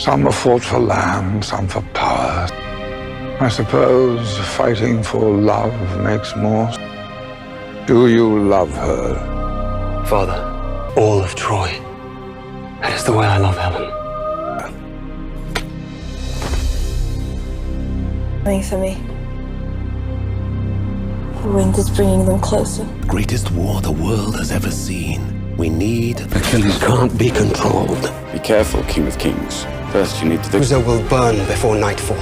Some are fought for land, some for power. I suppose fighting for love makes more. Do you love her? Father, all of Troy. That is the way I love Helen. Waiting for me. The wind is bringing them closer. Greatest war the world has ever seen. We need Achilles can't be controlled. Be careful, King of Kings. First, you need to... Uzo will burn before nightfall.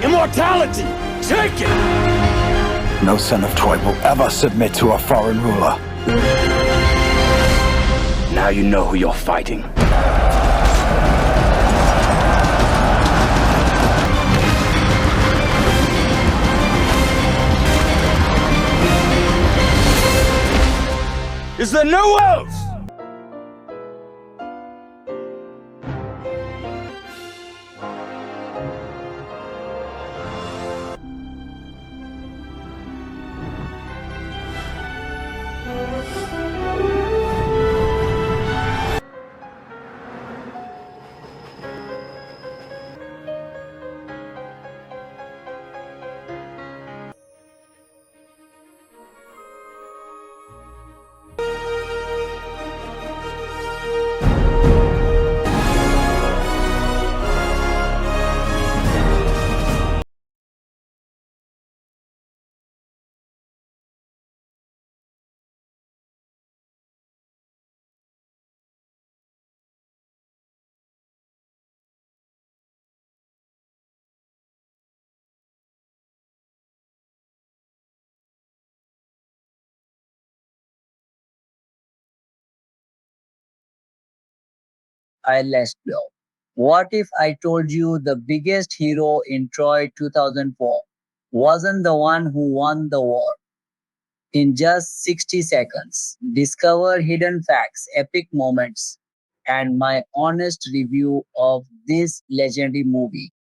Immortality! Take it! No son of Troy will ever submit to a foreign ruler. Now you know who you're fighting. Is there no else? Let's go. What if I told you the biggest hero in Troy 2004 wasn't the one who won the war? In just 60 seconds, discover hidden facts, epic moments, and my honest review of this legendary movie.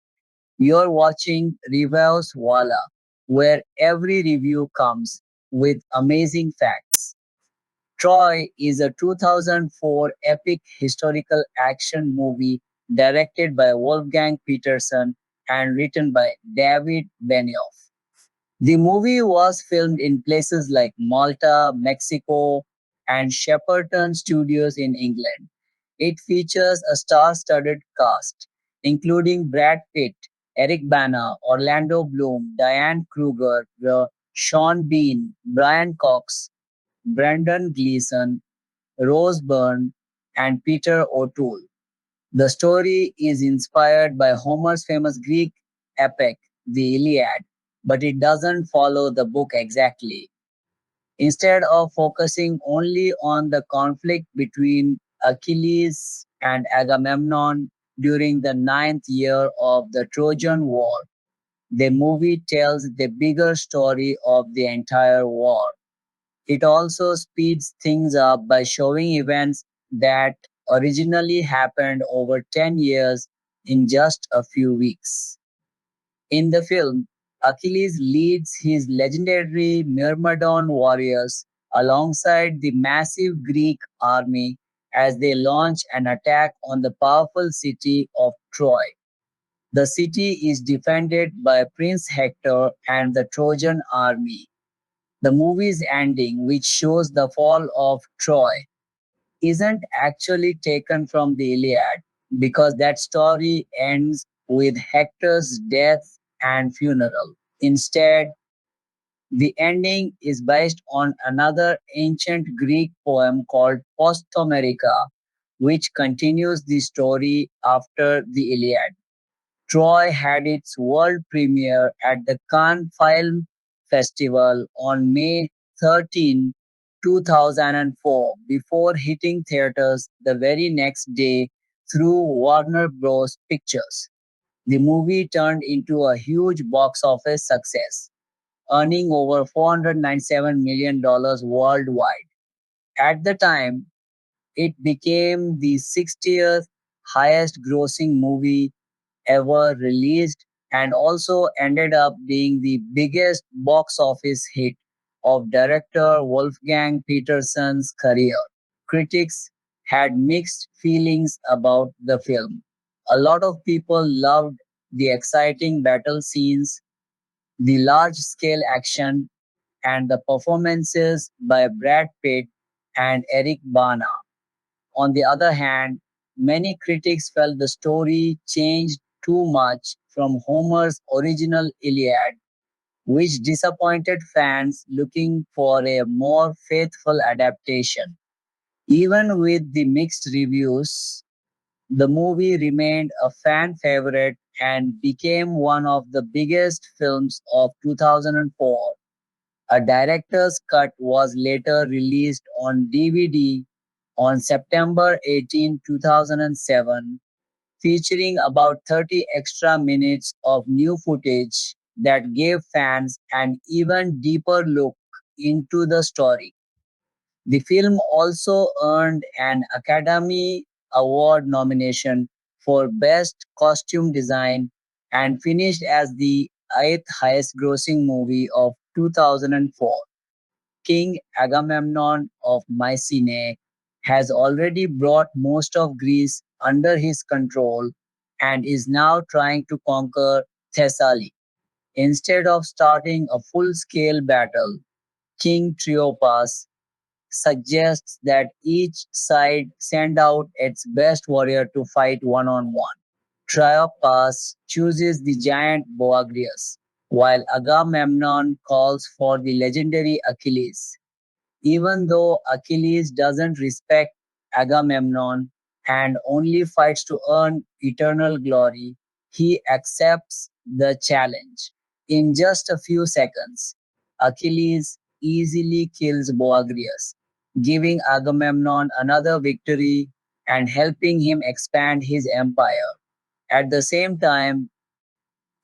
You're watching Reviews Wala, where every review comes with amazing facts. Troy is a 2004 epic historical action movie directed by Wolfgang Peterson and written by David Benioff. The movie was filmed in places like Malta, Mexico, and Shepperton Studios in England. It features a star-studded cast, including Brad Pitt, Eric Bana, Orlando Bloom, Diane Kruger, Sean Bean, Brian Cox, Brendan Gleeson, Rose Byrne, and Peter O'Toole. The story is inspired by Homer's famous Greek epic, the Iliad, but it doesn't follow the book exactly. Instead of focusing only on the conflict between Achilles and Agamemnon during the ninth year of the Trojan War, the movie tells the bigger story of the entire war. It also speeds things up by showing events that originally happened over 10 years in just a few weeks. In the film, Achilles leads his legendary Myrmidon warriors alongside the massive Greek army as they launch an attack on the powerful city of Troy. The city is defended by Prince Hector and the Trojan army. The movie's ending, which shows the fall of Troy, isn't actually taken from the Iliad because that story ends with Hector's death and funeral. Instead, the ending is based on another ancient Greek poem called Posthomerica, which continues the story after the Iliad. Troy had its world premiere at the Cannes Film Festival on May 13, 2004, before hitting theaters the very next day through Warner Bros. Pictures. The movie turned into a huge box office success, earning over $497 million worldwide. At the time, it became the 60th highest grossing movie ever released and also ended up being the biggest box office hit of director Wolfgang Petersen's career. Critics had mixed feelings about the film. A lot of people loved the exciting battle scenes, the large scale action, and the performances by Brad Pitt and Eric Bana. On the other hand, many critics felt the story changed too much from Homer's original Iliad, which disappointed fans looking for a more faithful adaptation. Even with the mixed reviews, the movie remained a fan favorite and became one of the biggest films of 2004. A director's cut was later released on DVD on September 18, 2007, featuring about 30 extra minutes of new footage that gave fans an even deeper look into the story. The film also earned an Academy Award nomination for Best Costume Design and finished as the eighth highest grossing movie of 2004. King Agamemnon of Mycenae has already brought most of Greece under his control and is now trying to conquer Thessaly. Instead of starting a full scale battle, King Triopas suggests that each side send out its best warrior to fight one on one. Triopas chooses the giant Boagrius, while Agamemnon calls for the legendary Achilles. Even though Achilles doesn't respect Agamemnon and only fights to earn eternal glory, he accepts the challenge. In just a few seconds, Achilles easily kills Boagrius, giving Agamemnon another victory and helping him expand his empire. At the same time,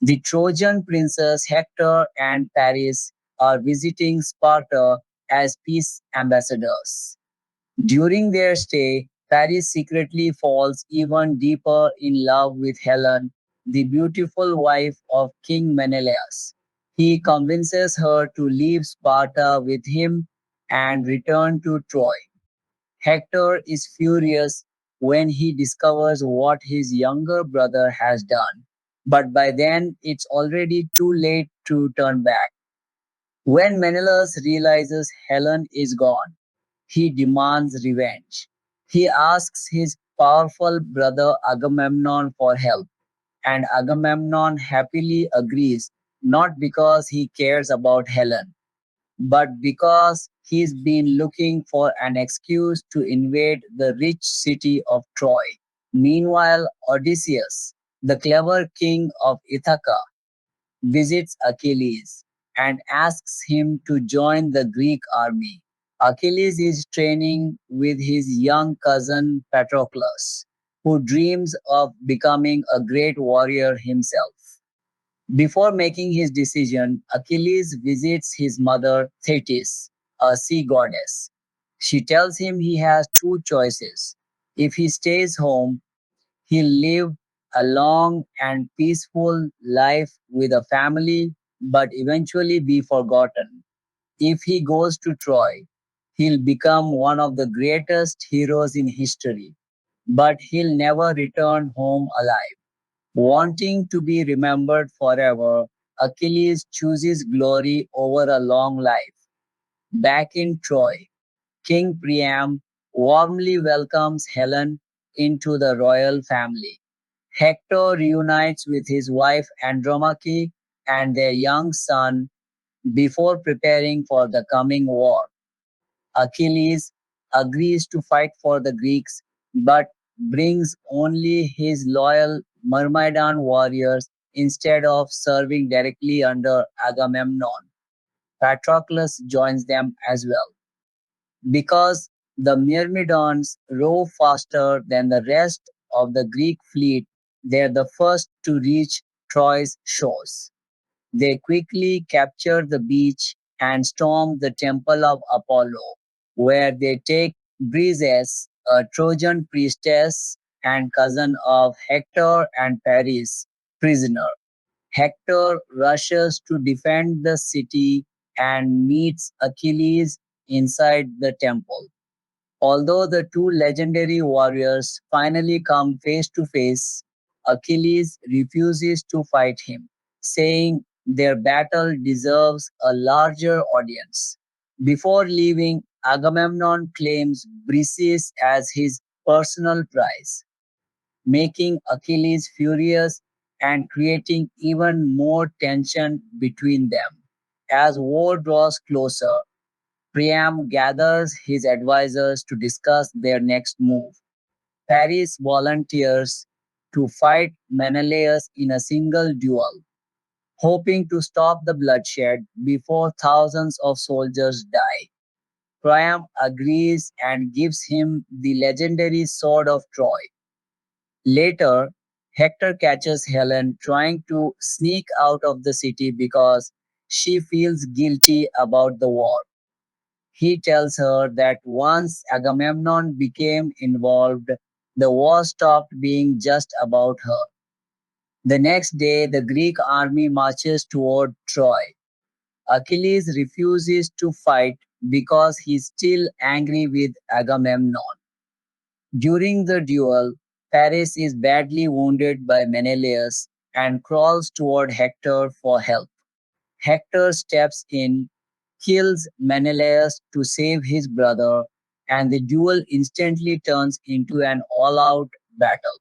the Trojan princes Hector and Paris are visiting Sparta as peace ambassadors. During their stay, Paris secretly falls even deeper in love with Helen, the beautiful wife of King Menelaus. He convinces her to leave Sparta with him and return to Troy. Hector is furious when he discovers what his younger brother has done, but by then it's already too late to turn back. When Menelaus realizes Helen is gone, he demands revenge. He asks his powerful brother Agamemnon for help, and Agamemnon happily agrees, not because he cares about Helen, but because he's been looking for an excuse to invade the rich city of Troy. Meanwhile, Odysseus, the clever king of Ithaca, visits Achilles and asks him to join the Greek army. Achilles is training with his young cousin Patroclus, who dreams of becoming a great warrior himself. Before making his decision, Achilles visits his mother Thetis, a sea goddess. She tells him he has two choices. If he stays home, he'll live a long and peaceful life with a family, but eventually be forgotten. If he goes to Troy, he'll become one of the greatest heroes in history, but he'll never return home alive. Wanting to be remembered forever, Achilles chooses glory over a long life. Back in Troy, King Priam warmly welcomes Helen into the royal family. Hector reunites with his wife Andromache and their young son before preparing for the coming war. Achilles agrees to fight for the Greeks but brings only his loyal Myrmidon warriors instead of serving directly under Agamemnon. Patroclus joins them as well. Because the Myrmidons row faster than the rest of the Greek fleet, they're the first to reach Troy's shores. They quickly capture the beach and storm the temple of Apollo, where they take Briseis, a Trojan priestess and cousin of Hector and Paris, prisoner. Hector rushes to defend the city and meets Achilles inside the temple. Although the two legendary warriors finally come face to face, Achilles refuses to fight him, saying their battle deserves a larger audience. Before leaving, Agamemnon claims Briseis as his personal prize, making Achilles furious and creating even more tension between them. As war draws closer, Priam gathers his advisors to discuss their next move. Paris volunteers to fight Menelaus in a single duel, hoping to stop the bloodshed before thousands of soldiers die. Priam agrees and gives him the legendary sword of Troy. Later, Hector catches Helen trying to sneak out of the city because she feels guilty about the war. He tells her that once Agamemnon became involved, the war stopped being just about her. The next day, the Greek army marches toward Troy. Achilles refuses to fight because he's still angry with Agamemnon. During the duel, Paris is badly wounded by Menelaus and crawls toward Hector for help. Hector steps in, kills Menelaus to save his brother, and the duel instantly turns into an all out battle.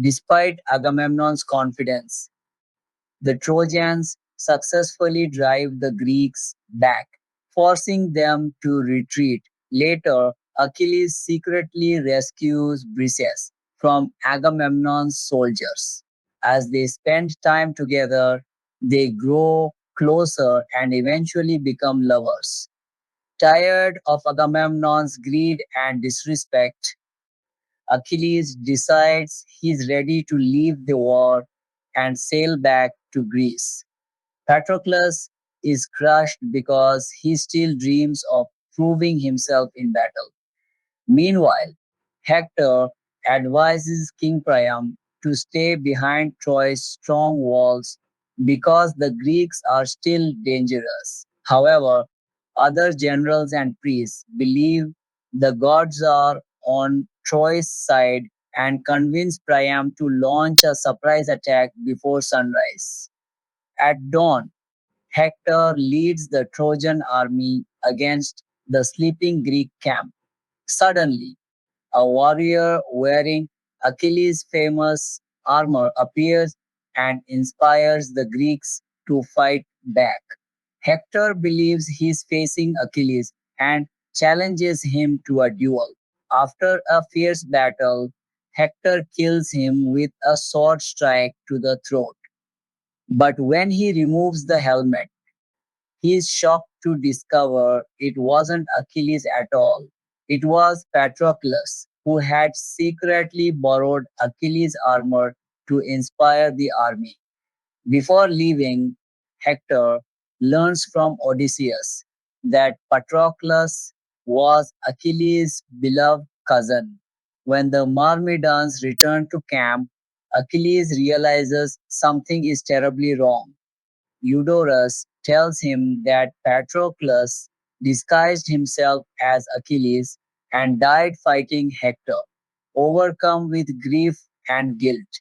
Despite Agamemnon's confidence, the Trojans successfully drive the Greeks back, forcing them to retreat. Later, Achilles secretly rescues Briseis from Agamemnon's soldiers. As they spend time together, they grow closer and eventually become lovers. Tired of Agamemnon's greed and disrespect, Achilles decides he's ready to leave the war and sail back to Greece. Patroclus is crushed because he still dreams of proving himself in battle. Meanwhile, Hector advises King Priam to stay behind Troy's strong walls because the Greeks are still dangerous. However, other generals and priests believe the gods are on Troy's side and convince Priam to launch a surprise attack before sunrise. At dawn, Hector leads the Trojan army against the sleeping Greek camp. Suddenly, a warrior wearing Achilles' famous armor appears and inspires the Greeks to fight back. Hector believes he's facing Achilles and challenges him to a duel. After a fierce battle, Hector kills him with a sword strike to the throat. But when he removes the helmet, he is shocked to discover it wasn't Achilles at all. It was Patroclus, who had secretly borrowed Achilles' armor to inspire the army. Before leaving, Hector learns from Odysseus that Patroclus was Achilles' beloved cousin. When the Myrmidons return to camp, Achilles realizes something is terribly wrong. Eudorus tells him that Patroclus disguised himself as Achilles and died fighting Hector. Overcome with grief and guilt,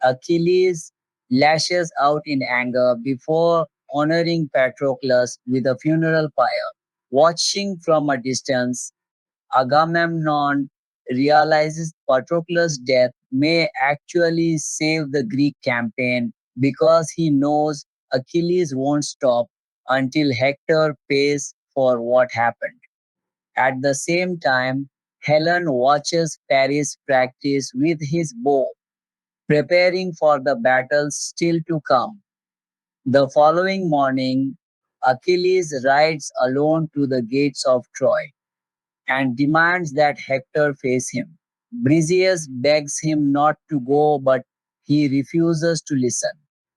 Achilles lashes out in anger before honoring Patroclus with a funeral pyre. Watching from a distance, Agamemnon realizes Patroclus' death may actually save the Greek campaign because he knows Achilles won't stop until Hector pays for what happened. At the same time, Helen watches Paris practice with his bow, preparing for the battle still to come. The following morning, Achilles rides alone to the gates of Troy and demands that Hector face him. Briseis begs him not to go, but he refuses to listen.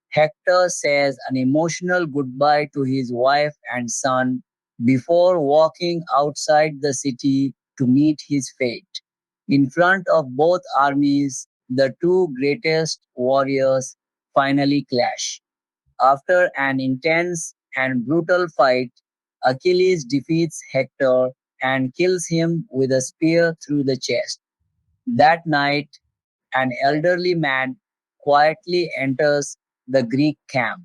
Hector says an emotional goodbye to his wife and son before walking outside the city to meet his fate. In front of both armies, the two greatest warriors finally clash. After an intense and brutal fight, Achilles defeats Hector and kills him with a spear through the chest. That night, an elderly man quietly enters the Greek camp.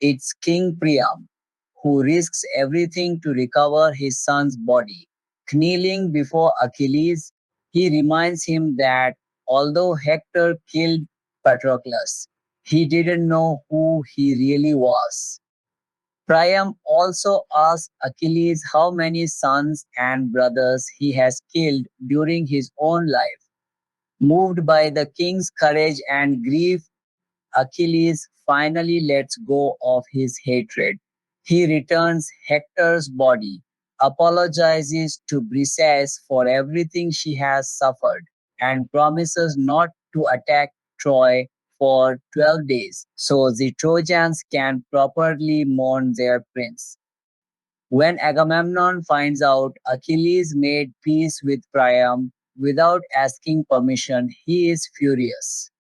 It's King Priam, who risks everything to recover his son's body. Kneeling before Achilles, he reminds him that although Hector killed Patroclus, he didn't know who he really was. Priam also asks Achilles how many sons and brothers he has killed during his own life. Moved by the king's courage and grief, Achilles finally lets go of his hatred. He returns Hector's body, apologizes to Briseis for everything she has suffered, and promises not to attack Troy for 12 days so the Trojans can properly mourn their prince. When Agamemnon finds out Achilles made peace with Priam without asking permission, he is furious.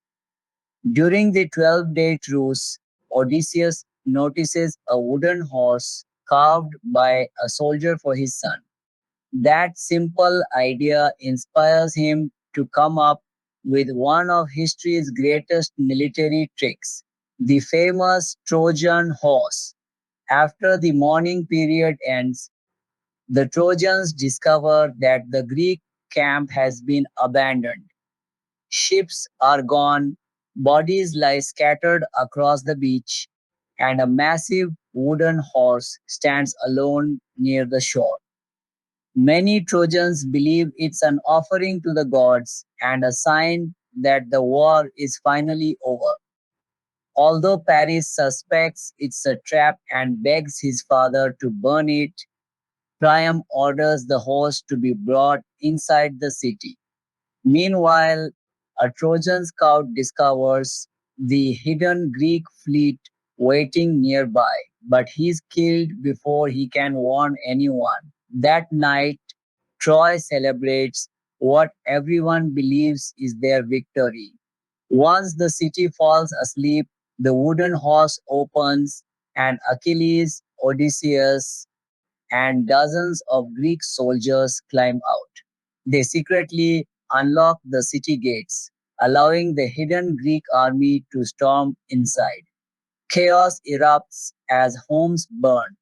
During the 12-day truce, Odysseus notices a wooden horse carved by a soldier for his son. That simple idea inspires him to come up with one of history's greatest military tricks, the famous Trojan horse. After the mourning period ends, the Trojans discover that the Greek camp has been abandoned. Ships are gone, bodies lie scattered across the beach, and a massive wooden horse stands alone near the shore. Many Trojans believe it's an offering to the gods and a sign that the war is finally over. Although Paris suspects it's a trap and begs his father to burn it, Priam orders the horse to be brought inside the city. Meanwhile, a Trojan scout discovers the hidden Greek fleet waiting nearby, but he's killed before he can warn anyone. That night, Troy celebrates what everyone believes is their victory. Once the city falls asleep, the wooden horse opens, and Achilles, Odysseus, and dozens of Greek soldiers climb out. They secretly unlock the city gates, allowing the hidden Greek army to storm inside. Chaos erupts as homes burn,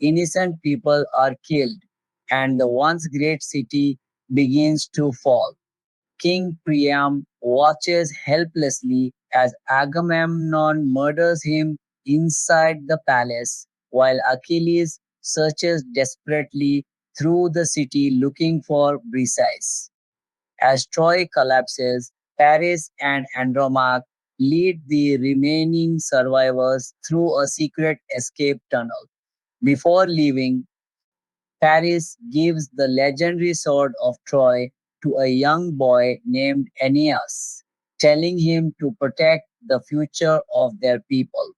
innocent people are killed, and the once great city begins to fall. King Priam watches helplessly as Agamemnon murders him inside the palace, while Achilles searches desperately through the city looking for Briseis. As Troy collapses, Paris and Andromache lead the remaining survivors through a secret escape tunnel. Before leaving, Paris gives the legendary sword of Troy to a young boy named Aeneas, telling him to protect the future of their people.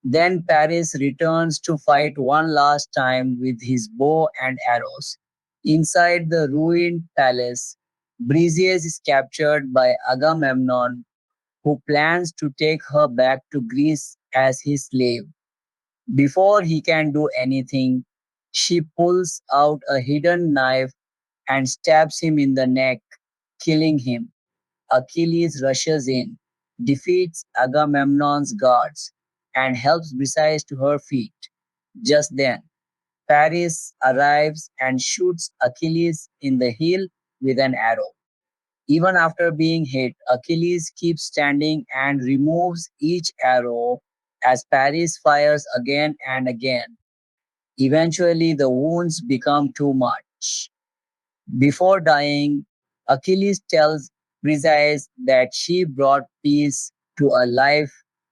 Then Paris returns to fight one last time with his bow and arrows. Inside the ruined palace, Briseis is captured by Agamemnon, who plans to take her back to Greece as his slave. Before he can do anything, she pulls out a hidden knife and stabs him in the neck, killing him. Achilles rushes in, defeats Agamemnon's guards, and helps Briseis to her feet. Just then, Paris arrives and shoots Achilles in the heel with an arrow. Even after being hit, Achilles keeps standing and removes each arrow as Paris fires again and again. Eventually, the wounds become too much. Before dying, Achilles tells Briseis that she brought peace to a life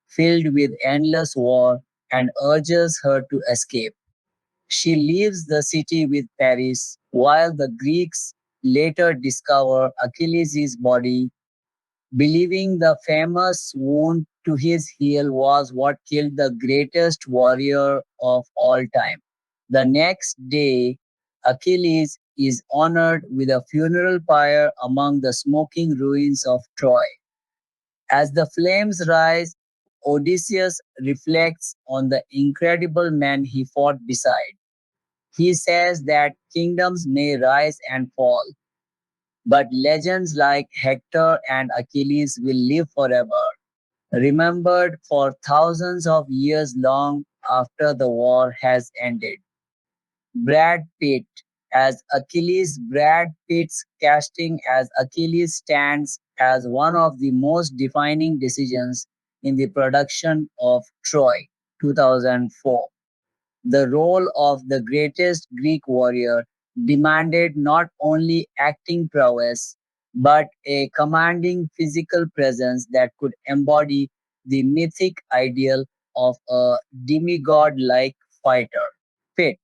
filled with endless war and urges her to escape. She leaves the city with Paris, while the Greeks later discover Achilles' body, believing the famous wound to his heel was what killed the greatest warrior of all time. The next day, Achilles is honored with a funeral pyre among the smoking ruins of Troy. As the flames rise, Odysseus reflects on the incredible man he fought beside. He says that kingdoms may rise and fall, But legends like Hector and Achilles will live forever, remembered for thousands of years long after the war has ended. Brad Pitt as Achilles. Brad Pitt's casting as Achilles stands as one of the most defining decisions in the production of Troy 2004. The role of the greatest Greek warrior demanded not only acting prowess, but a commanding physical presence that could embody the mythic ideal of a demigod like fighter. Pitt,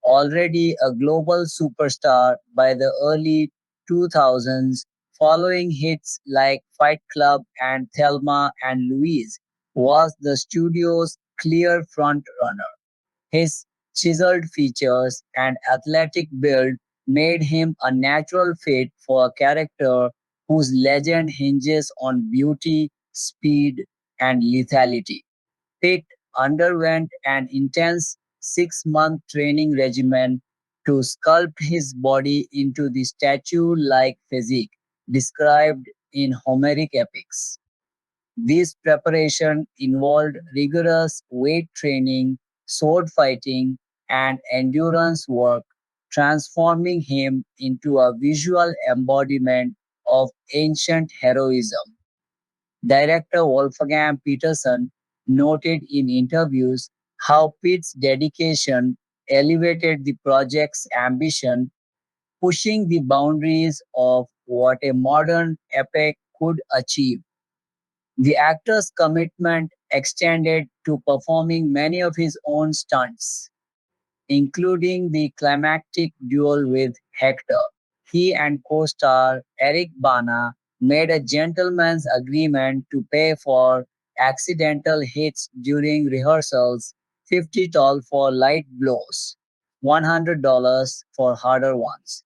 already a global superstar by the early 2000s, following hits like Fight Club and Thelma and Louise, was the studio's clear frontrunner. His chiseled features and athletic build made him a natural fit for a character whose legend hinges on beauty, speed, and lethality. Pitt underwent an intense 6-month training regimen to sculpt his body into the statue like physique described in Homeric epics. This preparation involved rigorous weight training, sword fighting, and endurance work, transforming him into a visual embodiment of ancient heroism. Director Wolfgang Peterson noted in interviews how Pitt's dedication elevated the project's ambition, pushing the boundaries of what a modern epic could achieve. The actor's commitment extended to performing many of his own stunts, including the climactic duel with Hector. He and co-star Eric Bana made a gentleman's agreement to pay for accidental hits during rehearsals, $50 for light blows, $100 for harder ones,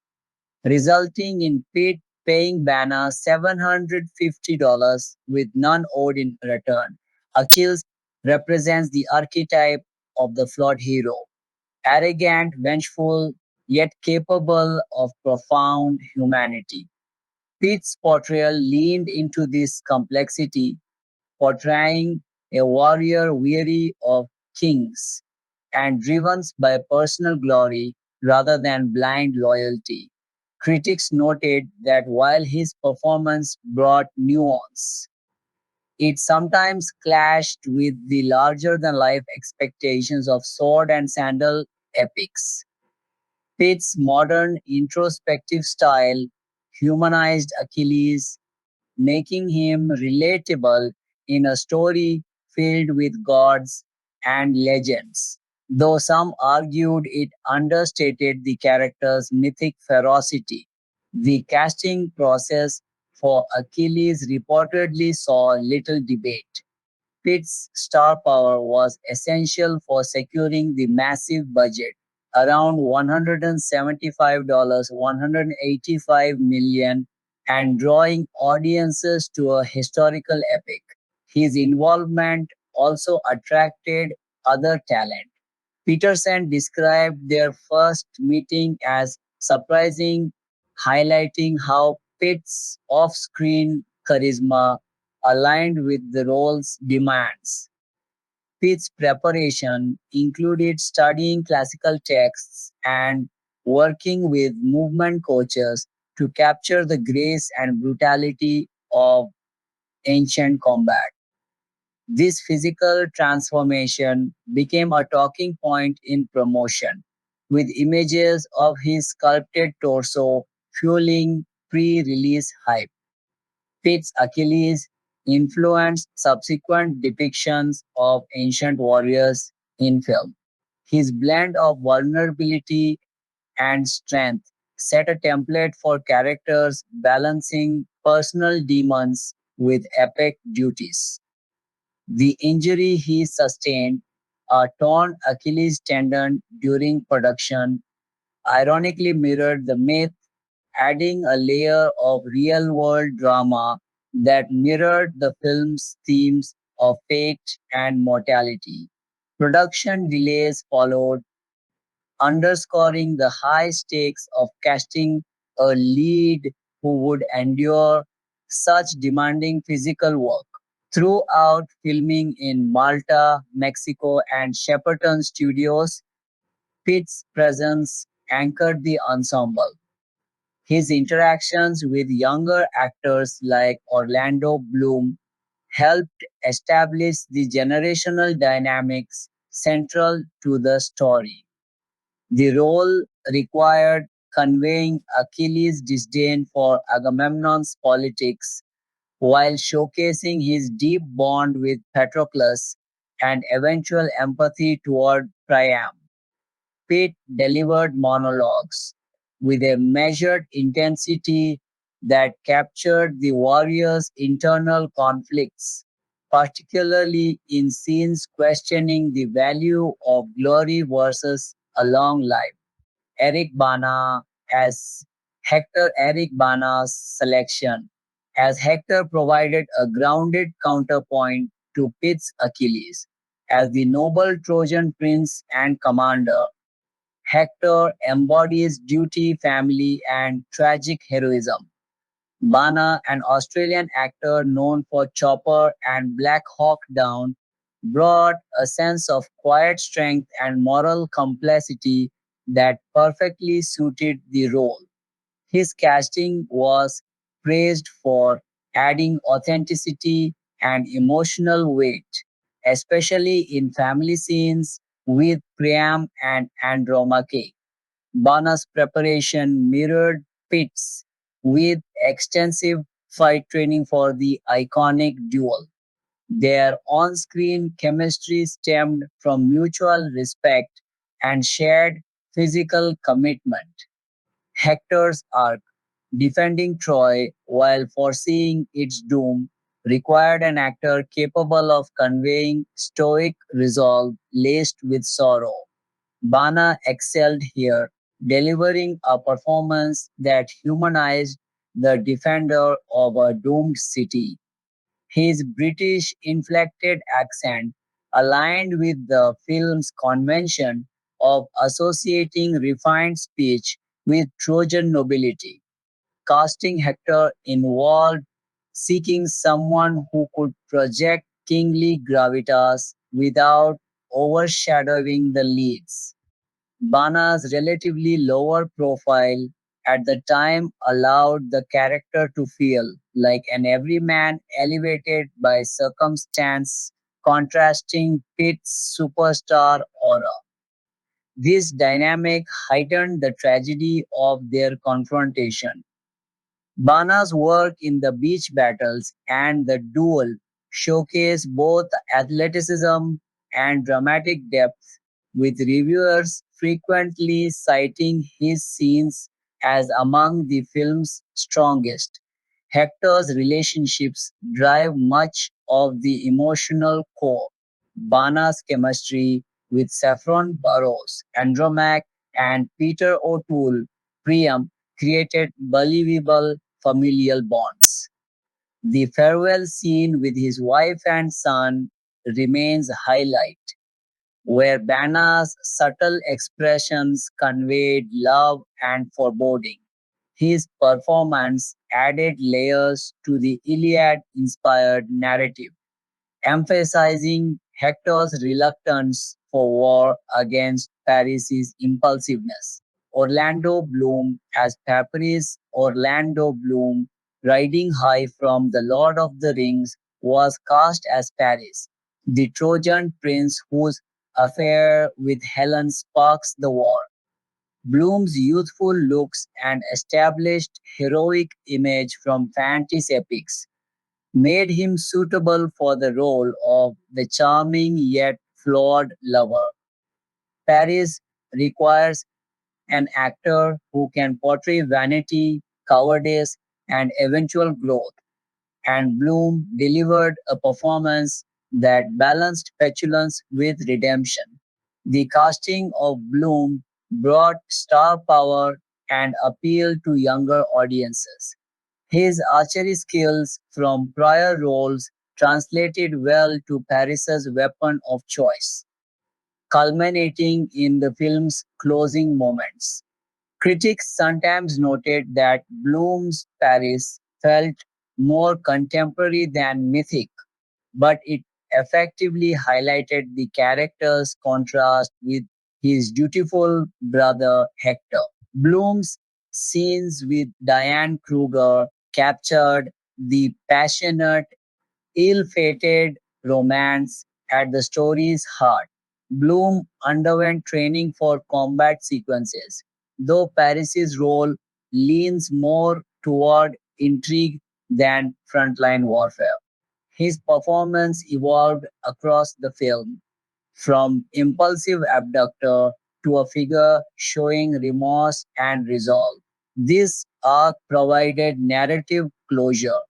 resulting in Pitt paying Bana $750 with none owed in return. Achilles represents the archetype of the flawed hero, arrogant, vengeful, yet capable of profound humanity. Pitt's portrayal leaned into this complexity, portraying a warrior weary of kings and driven by personal glory rather than blind loyalty. Critics noted that while his performance brought nuance, it sometimes clashed with the larger than life expectations of sword and sandal epics. Pitt's modern introspective style humanized Achilles, making him relatable in a story filled with gods and legends. Though some argued it understated the character's mythic ferocity, the casting process for Achilles reportedly saw little debate. Pitt's star power was essential for securing the massive budget, around $175, 185 million, and drawing audiences to a historical epic. His involvement also attracted other talent. Peterson described their first meeting as surprising, highlighting how Pitt's off screen charisma aligned with the role's demands. Pitt's preparation included studying classical texts and working with movement coaches to capture the grace and brutality of ancient combat. This physical transformation became a talking point in promotion, with images of his sculpted torso fueling pre release hype. Pitt's Achilles influenced subsequent depictions of ancient warriors in film. His blend of vulnerability and strength set a template for characters balancing personal demons with epic duties. The injury he sustained, a torn Achilles tendon during production, ironically mirrored the myth, adding a layer of real world drama that mirrored the film's themes of fate and mortality. Production delays followed, underscoring the high stakes of casting a lead who would endure such demanding physical work. Throughout filming in Malta, Mexico, and Shepperton Studios, Pitt's presence anchored the ensemble. His interactions with younger actors like Orlando Bloom helped establish the generational dynamics central to the story. The role required conveying Achilles' disdain for Agamemnon's politics while showcasing his deep bond with Patroclus and eventual empathy toward Priam. Pitt delivered monologues with a measured intensity that captured the warrior's internal conflicts, particularly in scenes questioning the value of glory versus a long life. Eric Bana as Eric Bana's selection as Hector provided a grounded counterpoint to Pitt's Achilles. As the noble Trojan prince and commander, Hector embodies duty, family, and tragic heroism. Bana, an Australian actor known for Chopper and Black Hawk Down, brought a sense of quiet strength and moral complexity that perfectly suited the role. His casting was praised for adding authenticity and emotional weight, especially in family scenes with Priam and Andromache. Bana's preparation mirrored Pitt's with extensive fight training for the iconic duel. Their on screen chemistry stemmed from mutual respect and shared physical commitment. Hector's arc, defending Troy while foreseeing its doom, required an actor capable of conveying stoic resolve laced with sorrow. Bana excelled here, delivering a performance that humanized the defender of a doomed city. His British inflected accent aligned with the film's convention of associating refined speech with Trojan nobility. Casting Hector involved seeking someone who could project kingly gravitas without overshadowing the leads. Bana's relatively lower profile at the time allowed the character to feel like an everyman elevated by circumstance, contrasting Pitt's superstar aura. This dynamic heightened the tragedy of their confrontation. Bana's work in the beach battles and the duel showcase both athleticism and dramatic depth, with reviewers frequently citing his scenes as among the film's strongest. Hector's relationships drive much of the emotional core. Bana's chemistry with Saffron Burrows, Andromache, and Peter O'Toole Priam created believable familial bonds. The farewell scene with his wife and son remains a highlight, where Bana's subtle expressions conveyed love and foreboding. His performance added layers to the Iliad inspired narrative, emphasizing Hector's reluctance for war against Paris' impulsiveness. Orlando Bloom as Paris Orlando Bloom, riding high from The Lord of the Rings, was cast as Paris, the Trojan prince whose affair with Helen sparks the war. Bloom's youthful looks and established heroic image from fantasy epics made him suitable for the role of the charming yet flawed lover. Paris requires an actor who can portray vanity, cowardice, and eventual growth, and Bloom delivered a performance that balanced petulance with redemption. The casting of Bloom brought star power and appeal to younger audiences. His archery skills from prior roles translated well to Paris's weapon of choice, culminating in the film's closing moments. Critics sometimes noted that Bloom's Paris felt more contemporary than mythic, but it effectively highlighted the character's contrast with his dutiful brother Hector. Bloom's scenes with Diane Kruger captured the passionate, ill-fated romance at the story's heart. Bloom underwent training for combat sequences, though Paris's role leans more toward intrigue than frontline warfare. His performance evolved across the film, from impulsive abductor to a figure showing remorse and resolve. This arc provided narrative closure,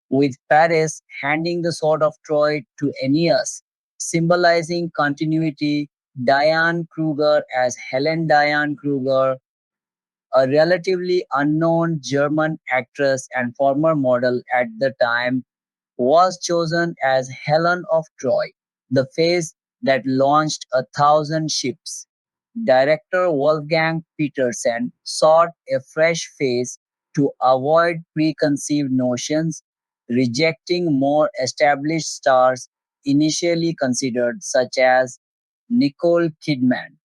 with Paris handing the sword of Troy to Aeneas, symbolizing continuity. Diane Kruger as Helen Diane Kruger, a relatively unknown German actress and former model at the time, was chosen as Helen of Troy, the face that launched 1,000 ships. Director Wolfgang Petersen sought a fresh face to avoid preconceived notions, rejecting more established stars initially considered, such as Nicole Kidman.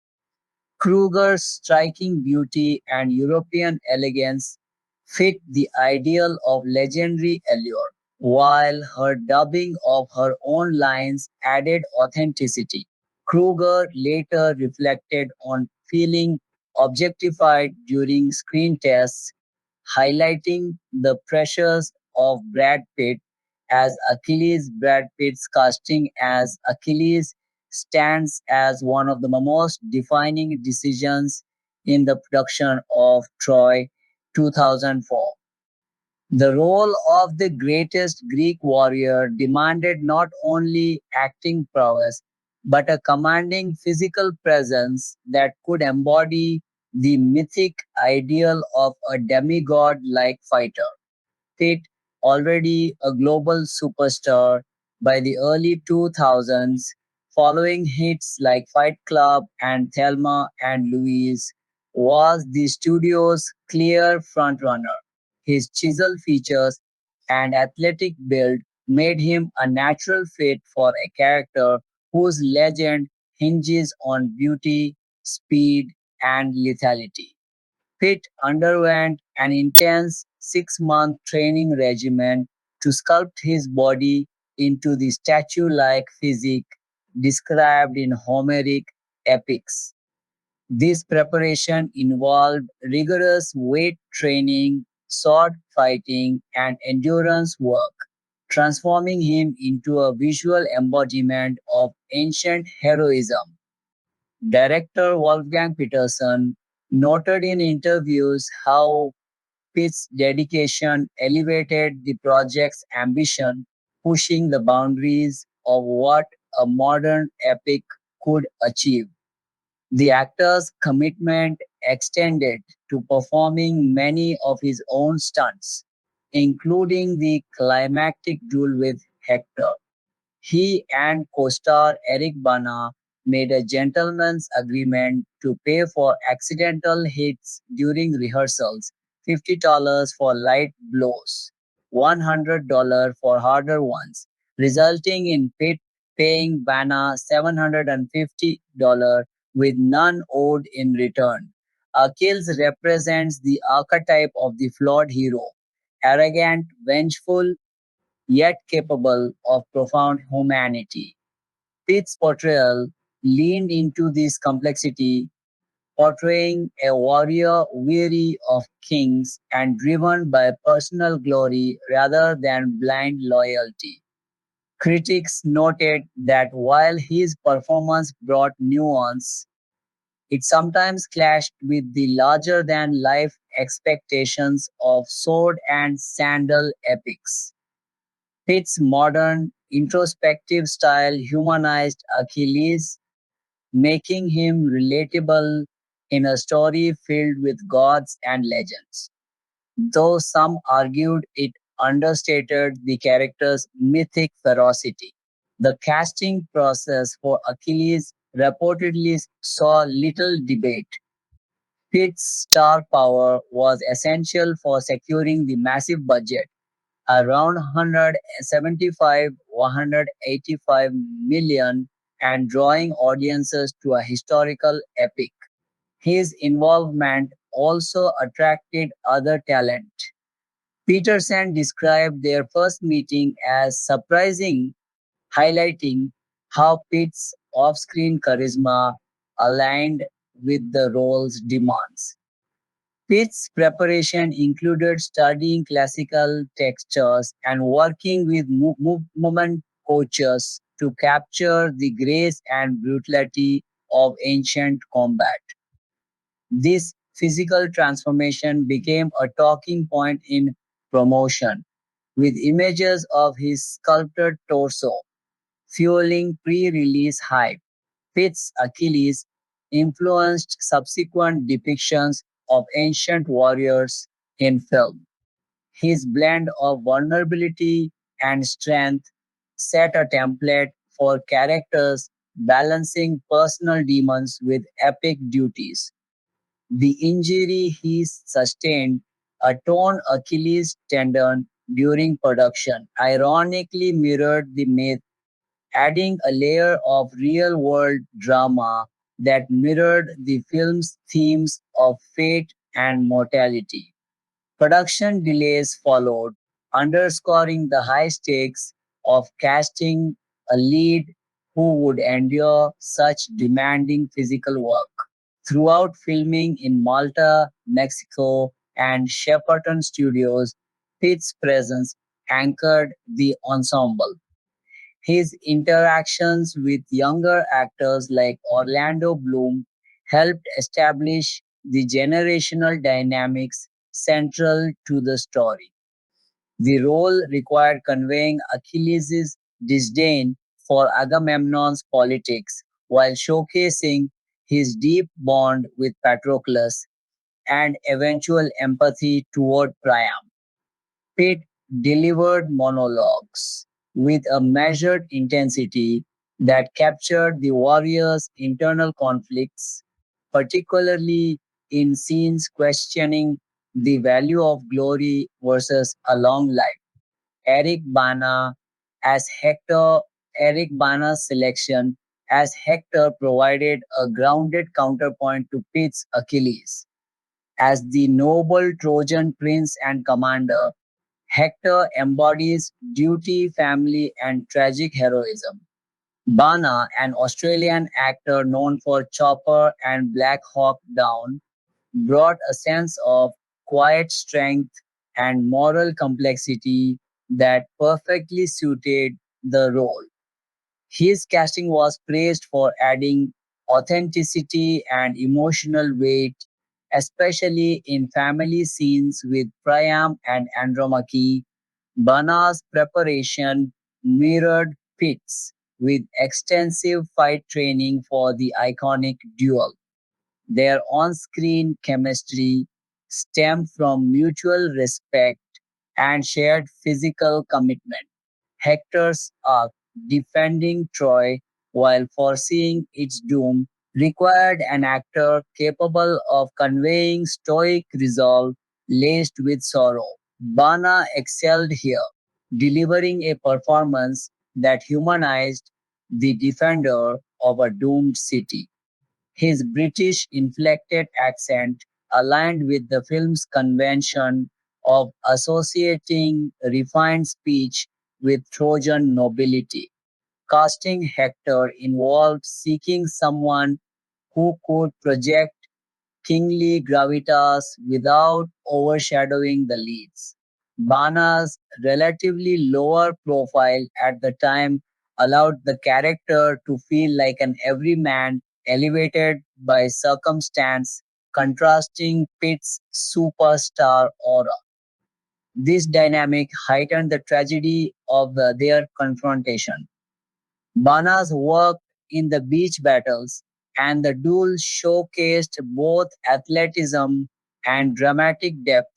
Kruger's striking beauty and European elegance fit the ideal of legendary allure, while her dubbing of her own lines added authenticity. Kruger later reflected on feeling objectified during screen tests, highlighting the pressures of Brad Pitt as Achilles. Brad Pitt's casting as Achilles stands as one of the most defining decisions in the production of Troy 2004. The role of the greatest Greek warrior demanded not only acting prowess, but a commanding physical presence that could embody the mythic ideal of a demigod like fighter. Pitt, already a global superstar by the early 2000s, following hits like Fight Club and Thelma and Louise, was the studio's clear frontrunner. His chiseled features and athletic build made him a natural fit for a character whose legend hinges on beauty, speed, and lethality. Pitt underwent an intense 6-month training regimen to sculpt his body into the statue-like physique described in Homeric epics. This preparation involved rigorous weight training, sword fighting, and endurance work, transforming him into a visual embodiment of ancient heroism. Director Wolfgang Petersen noted in interviews how Pitt's dedication elevated the project's ambition, pushing the boundaries of what a modern epic could achieve. The actor's commitment extended to performing many of his own stunts, including the climactic duel with Hector. He and co-star Eric Bana made a gentleman's agreement to pay for accidental hits during rehearsals, $50 for light blows, $100 for harder ones, resulting in Pitt paying Bana $750 with none owed in return. Achilles represents the archetype of the flawed hero, arrogant, vengeful, yet capable of profound humanity. Pitt's portrayal leaned into this complexity, portraying a warrior weary of kings and driven by personal glory rather than blind loyalty. Critics noted that while his performance brought nuance, it sometimes clashed with the larger than life expectations of sword and sandal epics. Pitt's modern, introspective style humanized Achilles, making him relatable in a story filled with gods and legends. Though some argued it understated the character's mythic ferocity. The casting process for Achilles reportedly saw little debate. Pitt's star power was essential for securing the massive budget, around 175 185 million, and drawing audiences to a historical epic. His involvement also attracted other talent. Peterson described their first meeting as surprising, highlighting how Pitt's off screen charisma aligned with the role's demands. Pitt's preparation included studying classical textures and working with movement coaches to capture the grace and brutality of ancient combat. This physical transformation became a talking point in promotion, with images of his sculpted torso fueling pre release hype. Pitt's Achilles influenced subsequent depictions of ancient warriors in film. His blend of vulnerability and strength set a template for characters balancing personal demons with epic duties. The injury he sustained, a torn Achilles tendon during production, ironically mirrored the myth, adding a layer of real world drama that mirrored the film's themes of fate and mortality. Production delays followed, underscoring the high stakes of casting a lead who would endure such demanding physical work. Throughout filming in Malta, Mexico, and Shepperton Studios, Pitt's presence anchored the ensemble. His interactions with younger actors like Orlando Bloom helped establish the generational dynamics central to the story. The role required conveying Achilles' disdain for Agamemnon's politics while showcasing his deep bond with Patroclus and eventual empathy toward Priam. Pitt delivered monologues with a measured intensity that captured the warrior's internal conflicts, particularly in scenes questioning the value of glory versus a long life. Eric Bana as Hector, Eric Bana's selection as Hector provided a grounded counterpoint to Pitt's Achilles. As the noble Trojan prince and commander, Hector embodies duty, family, and tragic heroism. Bana, an Australian actor known for Chopper and Black Hawk Down, brought a sense of quiet strength and moral complexity that perfectly suited the role. His casting was praised for adding authenticity and emotional weight, especially in family scenes with Priam and Andromache. Bana's preparation mirrored Pitt's, with extensive fight training for the iconic duel. Their on screen chemistry stemmed from mutual respect and shared physical commitment. Hector's arc, defending Troy while foreseeing its doom, required an actor capable of conveying stoic resolve laced with sorrow. Bana excelled here, delivering a performance that humanized the defender of a doomed city. His British inflected accent aligned with the film's convention of associating refined speech with Trojan nobility. Casting Hector involved seeking someone who could project kingly gravitas without overshadowing the leads. Bana's relatively lower profile at the time allowed the character to feel like an everyman elevated by circumstance, contrasting Pitt's superstar aura. This dynamic heightened the tragedy of their confrontation. Bana's work in the beach battles and the duel showcased both athleticism and dramatic depth,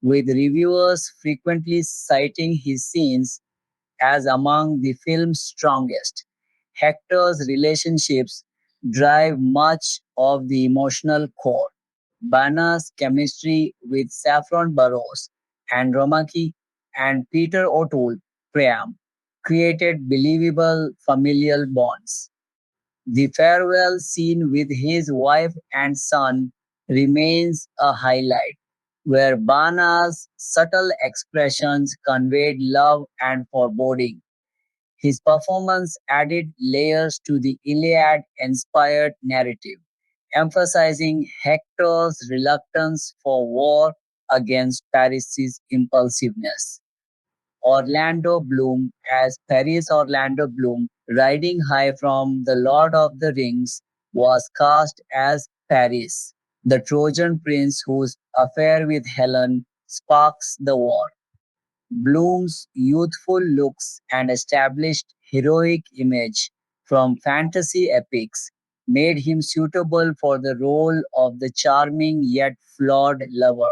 with reviewers frequently citing his scenes as among the film's strongest. Hector's relationships drive much of the emotional core. Bana's chemistry with Saffron Burrows and Romaki and Peter O'Toole Priam created believable familial bonds. The farewell scene with his wife and son remains a highlight, where Bana's subtle expressions conveyed love and foreboding. His performance added layers to the Iliad-inspired narrative, emphasizing Hector's reluctance for war against Paris' impulsiveness. Orlando Bloom as Paris Orlando Bloom, riding high from The Lord of the Rings, was cast as Paris, the Trojan prince whose affair with Helen sparks the war. Bloom's youthful looks and established heroic image from fantasy epics made him suitable for the role of the charming yet flawed lover.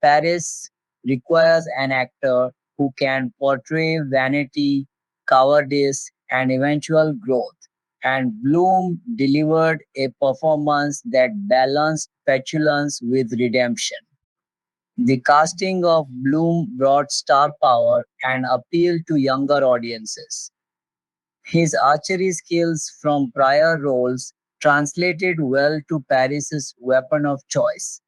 Paris requires an actor who can portray vanity, cowardice, and eventual growth, and Bloom delivered a performance that balanced petulance with redemption. The casting of Bloom brought star power and appeal to younger audiences. His archery skills from prior roles translated well to Paris's weapon of choice,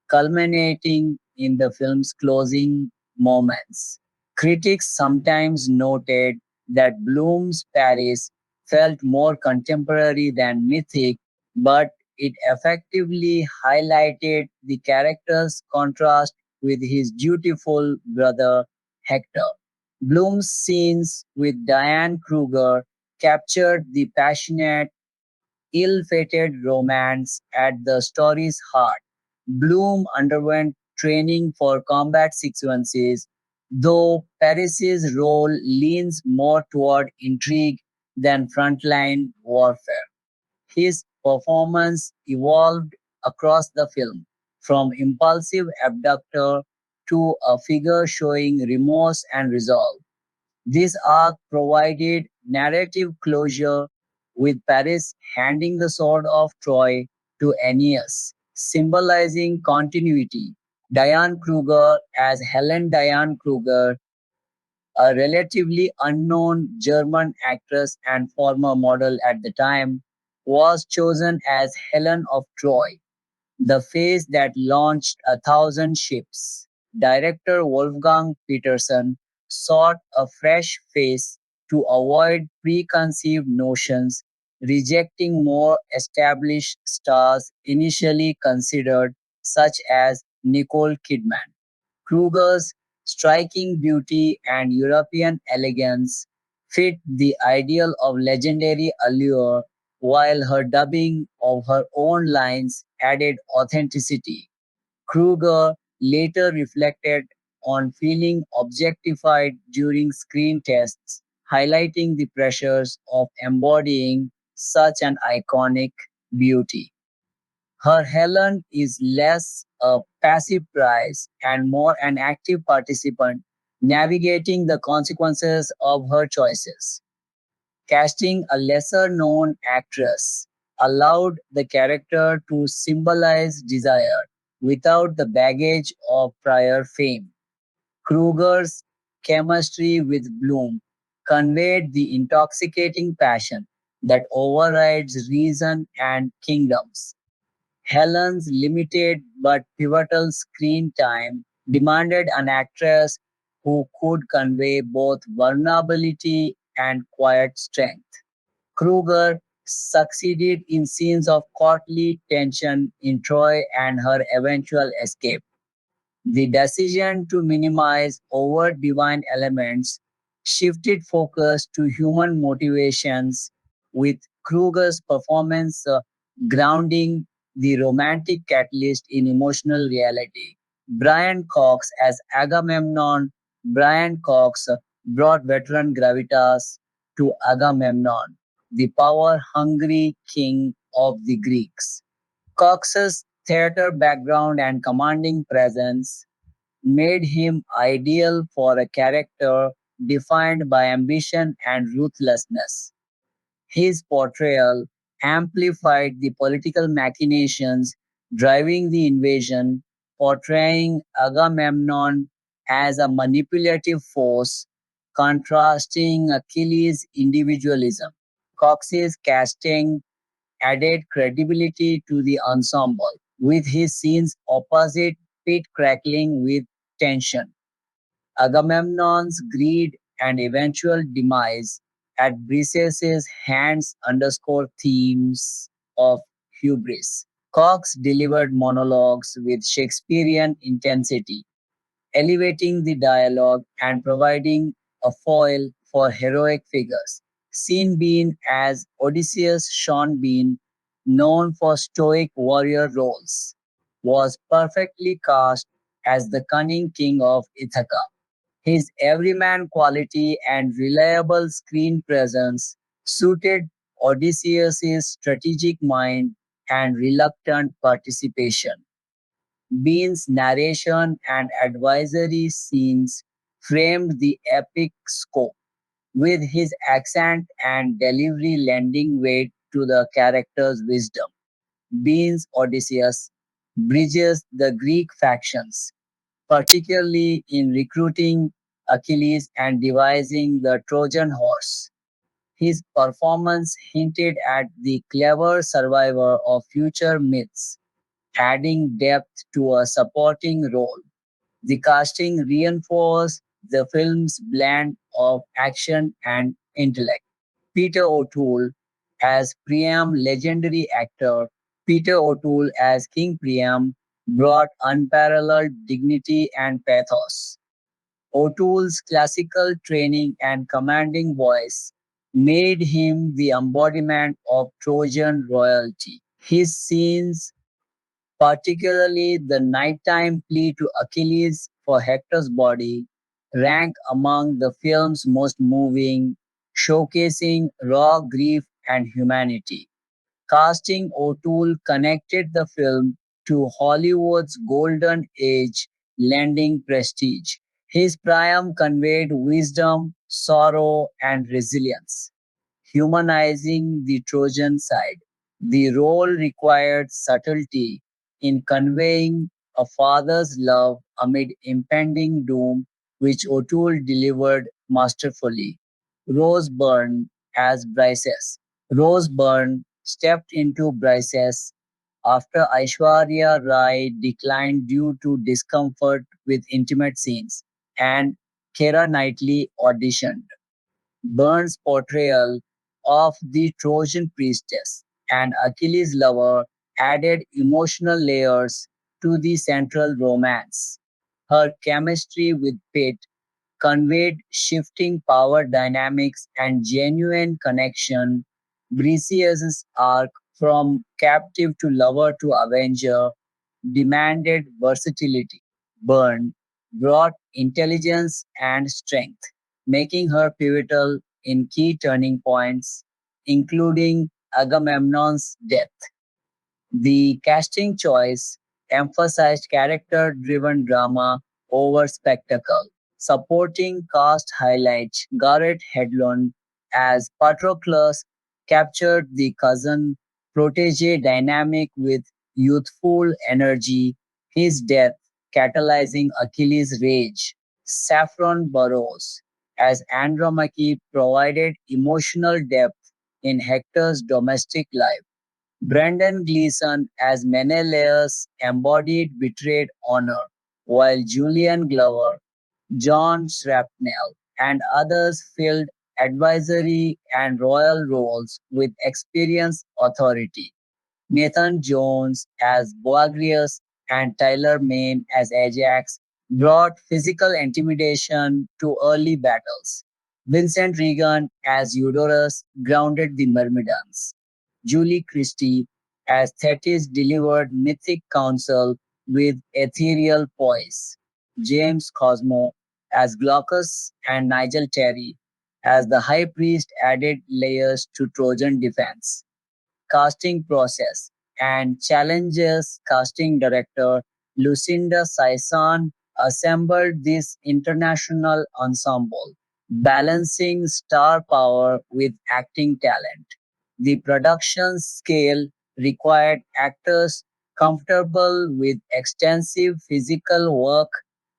culminating in the film's closing moments. Critics sometimes noted that Bloom's Paris felt more contemporary than mythic, but it effectively highlighted the character's contrast with his dutiful brother Hector. Bloom's scenes with Diane Kruger captured the passionate ill-fated romance at the story's heart. Bloom underwent training for combat sequences, though Paris's role leans more toward intrigue than frontline warfare. His performance evolved across the film, from impulsive abductor to a figure showing remorse and resolve. This arc provided narrative closure, with Paris handing the sword of Troy to Aeneas, symbolizing continuity. Diane Kruger as Helen Diane Kruger, a relatively unknown German actress and former model at the time, was chosen as Helen of Troy, the phase that launched 1,000 ships. Director Wolfgang Peterson sought a fresh face to avoid preconceived notions, rejecting more established stars initially considered, such as Nicole Kidman. Kruger's striking beauty and European elegance fit the ideal of legendary allure, while her dubbing of her own lines added authenticity. Kruger later reflected on feeling objectified during screen tests, highlighting the pressures of embodying such an iconic beauty. Her Helen is less a passive prize and more an active participant navigating the consequences of her choices. Casting a lesser known actress allowed the character to symbolize desire without the baggage of prior fame. Kruger's chemistry with Bloom conveyed the intoxicating passion that overrides reason and kingdoms. Helen's limited but pivotal screen time demanded an actress who could convey both vulnerability and quiet strength. Kruger succeeded in scenes of courtly tension in Troy and her eventual escape. The decision to minimize overt divine elements shifted focus to human motivations, with Kruger's performance grounding the romantic catalyst in emotional reality. Brian Cox as Agamemnon. Brian Cox brought veteran gravitas to Agamemnon, the power-hungry king of the Greeks. Cox's theater background and commanding presence made him ideal for a character defined by ambition and ruthlessness. His portrayal amplified the political machinations driving the invasion, portraying Agamemnon as a manipulative force, contrasting Achilles' individualism. Cox's casting added credibility to the ensemble, with his scenes opposite Pitt crackling with tension. Agamemnon's greed and eventual demise at Briseis' hands underscore themes of hubris. Cox delivered monologues with Shakespearean intensity, elevating the dialogue and providing a foil for heroic figures. Sean Bean as Odysseus, Sean Bean, known for stoic warrior roles, was perfectly cast as the cunning king of Ithaca. His everyman quality and reliable screen presence suited Odysseus' strategic mind and reluctant participation. Bean's narration and advisory scenes framed the epic scope, with his accent and delivery lending weight to the character's wisdom. Bean's Odysseus bridges the Greek factions, particularly in recruiting Achilles and devising the Trojan horse. His performance hinted at the clever survivor of future myths, adding depth to a supporting role. The casting reinforced the film's blend of action and intellect. Peter O'Toole as Priam, legendary actor Peter O'Toole as King Priam, brought unparalleled dignity and pathos. O'Toole's classical training and commanding voice made him the embodiment of Trojan royalty. His scenes, particularly the nighttime plea to Achilles for Hector's body, rank among the film's most moving, showcasing raw grief and humanity. Casting O'Toole connected the film to Hollywood's golden age, lending prestige. His Priam conveyed wisdom, sorrow, and resilience, humanizing the Trojan side. The role required subtlety in conveying a father's love amid impending doom, which O'Toole delivered masterfully. Rose Byrne as Briseis. Rose Byrne stepped into Briseis after Aishwarya Rai declined due to discomfort with intimate scenes, and Keira Knightley auditioned. Byrne's portrayal of the Trojan priestess and Achilles' lover added emotional layers to the central romance. Her chemistry with Pitt conveyed shifting power dynamics and genuine connection. Briseis' arc from captive to lover to avenger demanded versatility. Byrne brought intelligence and strength, making her pivotal in key turning points, including Agamemnon's death. The casting choice emphasized character driven drama over spectacle. Supporting cast highlights Garrett Hedlund as Patroclus captured the cousin protege dynamic with youthful energy, his death catalyzing Achilles' rage. Saffron Burrows as Andromache provided emotional depth in Hector's domestic life. Brendan Gleeson as Menelaus embodied betrayed honor, while Julian Glover, John Shrapnel, and others filled advisory and royal roles with experienced authority. Nathan Jones as Boagrius and Tyler Mane as Ajax brought physical intimidation to early battles. Vincent Regan as Eudorus grounded the Myrmidons. Julie Christie as Thetis delivered mythic counsel with ethereal poise. James Cosmo as Glaucus and Nigel Terry as the High Priest added layers to Trojan defense. Casting process and challenges. Casting director Lucinda Saison assembled this international ensemble, balancing star power with acting talent. The production scale required actors comfortable with extensive physical work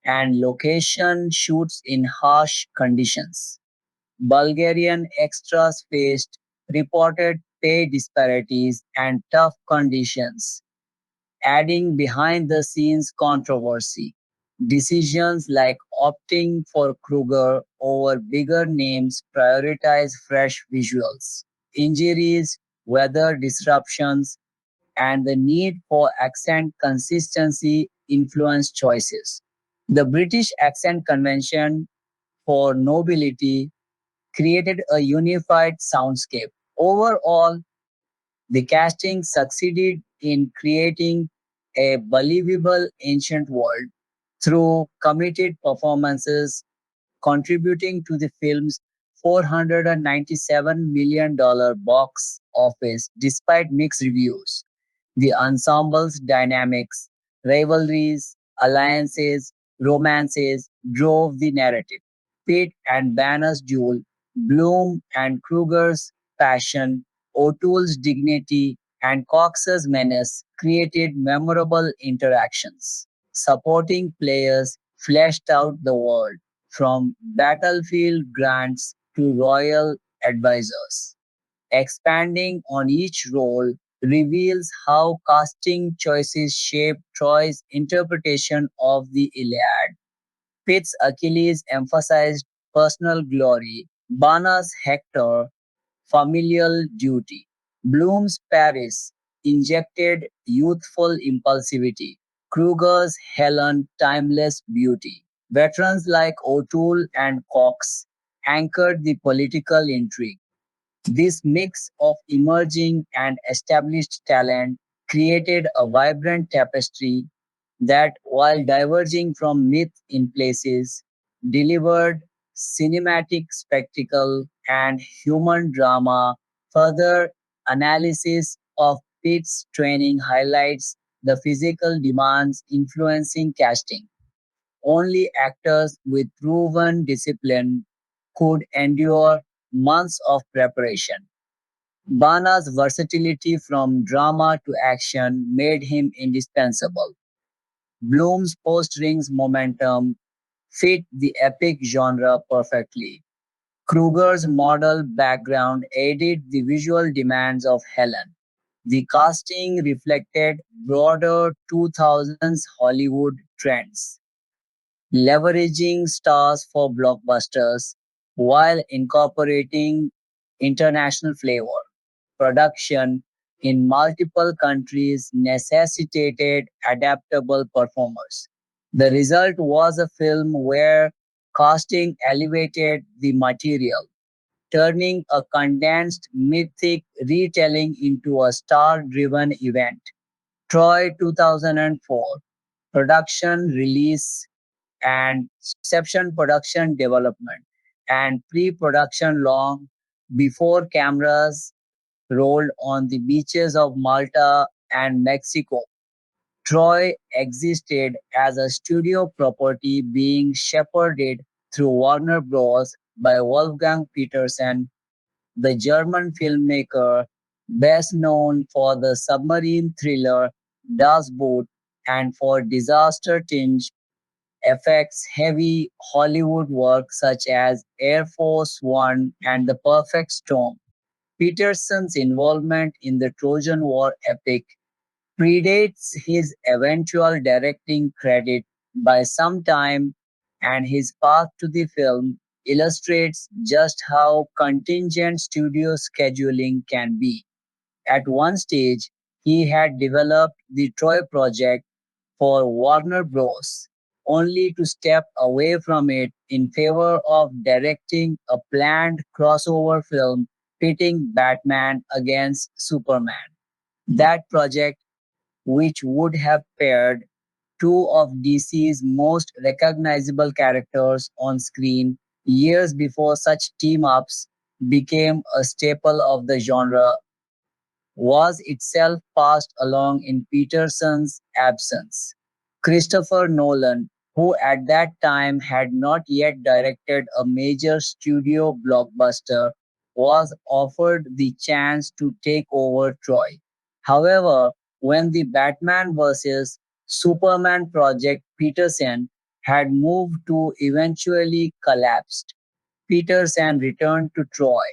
and location shoots in harsh conditions. Bulgarian extras faced reported pay disparities and tough conditions, adding behind the scenes controversy. Decisions like opting for Kruger over bigger names prioritize fresh visuals. Injuries, weather disruptions, and the need for accent consistency influence choices. The British Accent Convention for Nobility created a unified soundscape. Overall, the casting succeeded in creating a believable ancient world through committed performances, contributing to the film's $497 million box office despite mixed reviews. The ensemble's dynamics, rivalries, alliances, romances drove the narrative. Pitt and Bana's duel, Bloom and Kruger's passion, O'Toole's dignity, and Cox's menace created memorable interactions. Supporting players fleshed out the world, from battlefield grants to royal advisors. Expanding on each role reveals how casting choices shaped Troy's interpretation of the Iliad. Pitt's Achilles emphasized personal glory, Bana's Hector familial duty. Bloom's Paris injected youthful impulsivity. Kruger's Helen timeless beauty. Veterans like O'Toole and Cox anchored the political intrigue. This mix of emerging and established talent created a vibrant tapestry that, while diverging from myth in places, delivered cinematic spectacle and human drama. Further analysis of Pitt's training highlights the physical demands influencing casting. Only actors with proven discipline could endure months of preparation. Bana's versatility from drama to action made him indispensable. Bloom's post-Rings momentum fit the epic genre perfectly. Kruger's model background aided the visual demands of Helen. The casting reflected broader 2000s Hollywood trends, leveraging stars for blockbusters while incorporating international flavor. Production in multiple countries necessitated adaptable performers. The result was a film where casting elevated the material, turning a condensed mythic retelling into a star driven event. Troy 2004 production release and Inception production development and pre-production long before cameras rolled on the beaches of Malta and Mexico. Troy existed as a studio property being shepherded through Warner Bros. By Wolfgang Petersen, the German filmmaker best known for the submarine thriller Das Boot and for disaster-tinged effects-heavy Hollywood work such as Air Force One and The Perfect Storm. Peterson's involvement in the Trojan War epic predates his eventual directing credit by some time, and his path to the film illustrates just how contingent studio scheduling can be. At one stage, he had developed the Troy project for Warner Bros., only to step away from it in favor of directing a planned crossover film pitting Batman against Superman. That project, which would have paired two of DC's most recognizable characters on screen years before such team ups became a staple of the genre, was itself passed along in Peterson's absence. Christopher Nolan, who at that time had not yet directed a major studio blockbuster, was offered the chance to take over Troy. However, when the Batman vs. Superman project Peterson had moved to eventually collapsed. Peterson returned to Troy,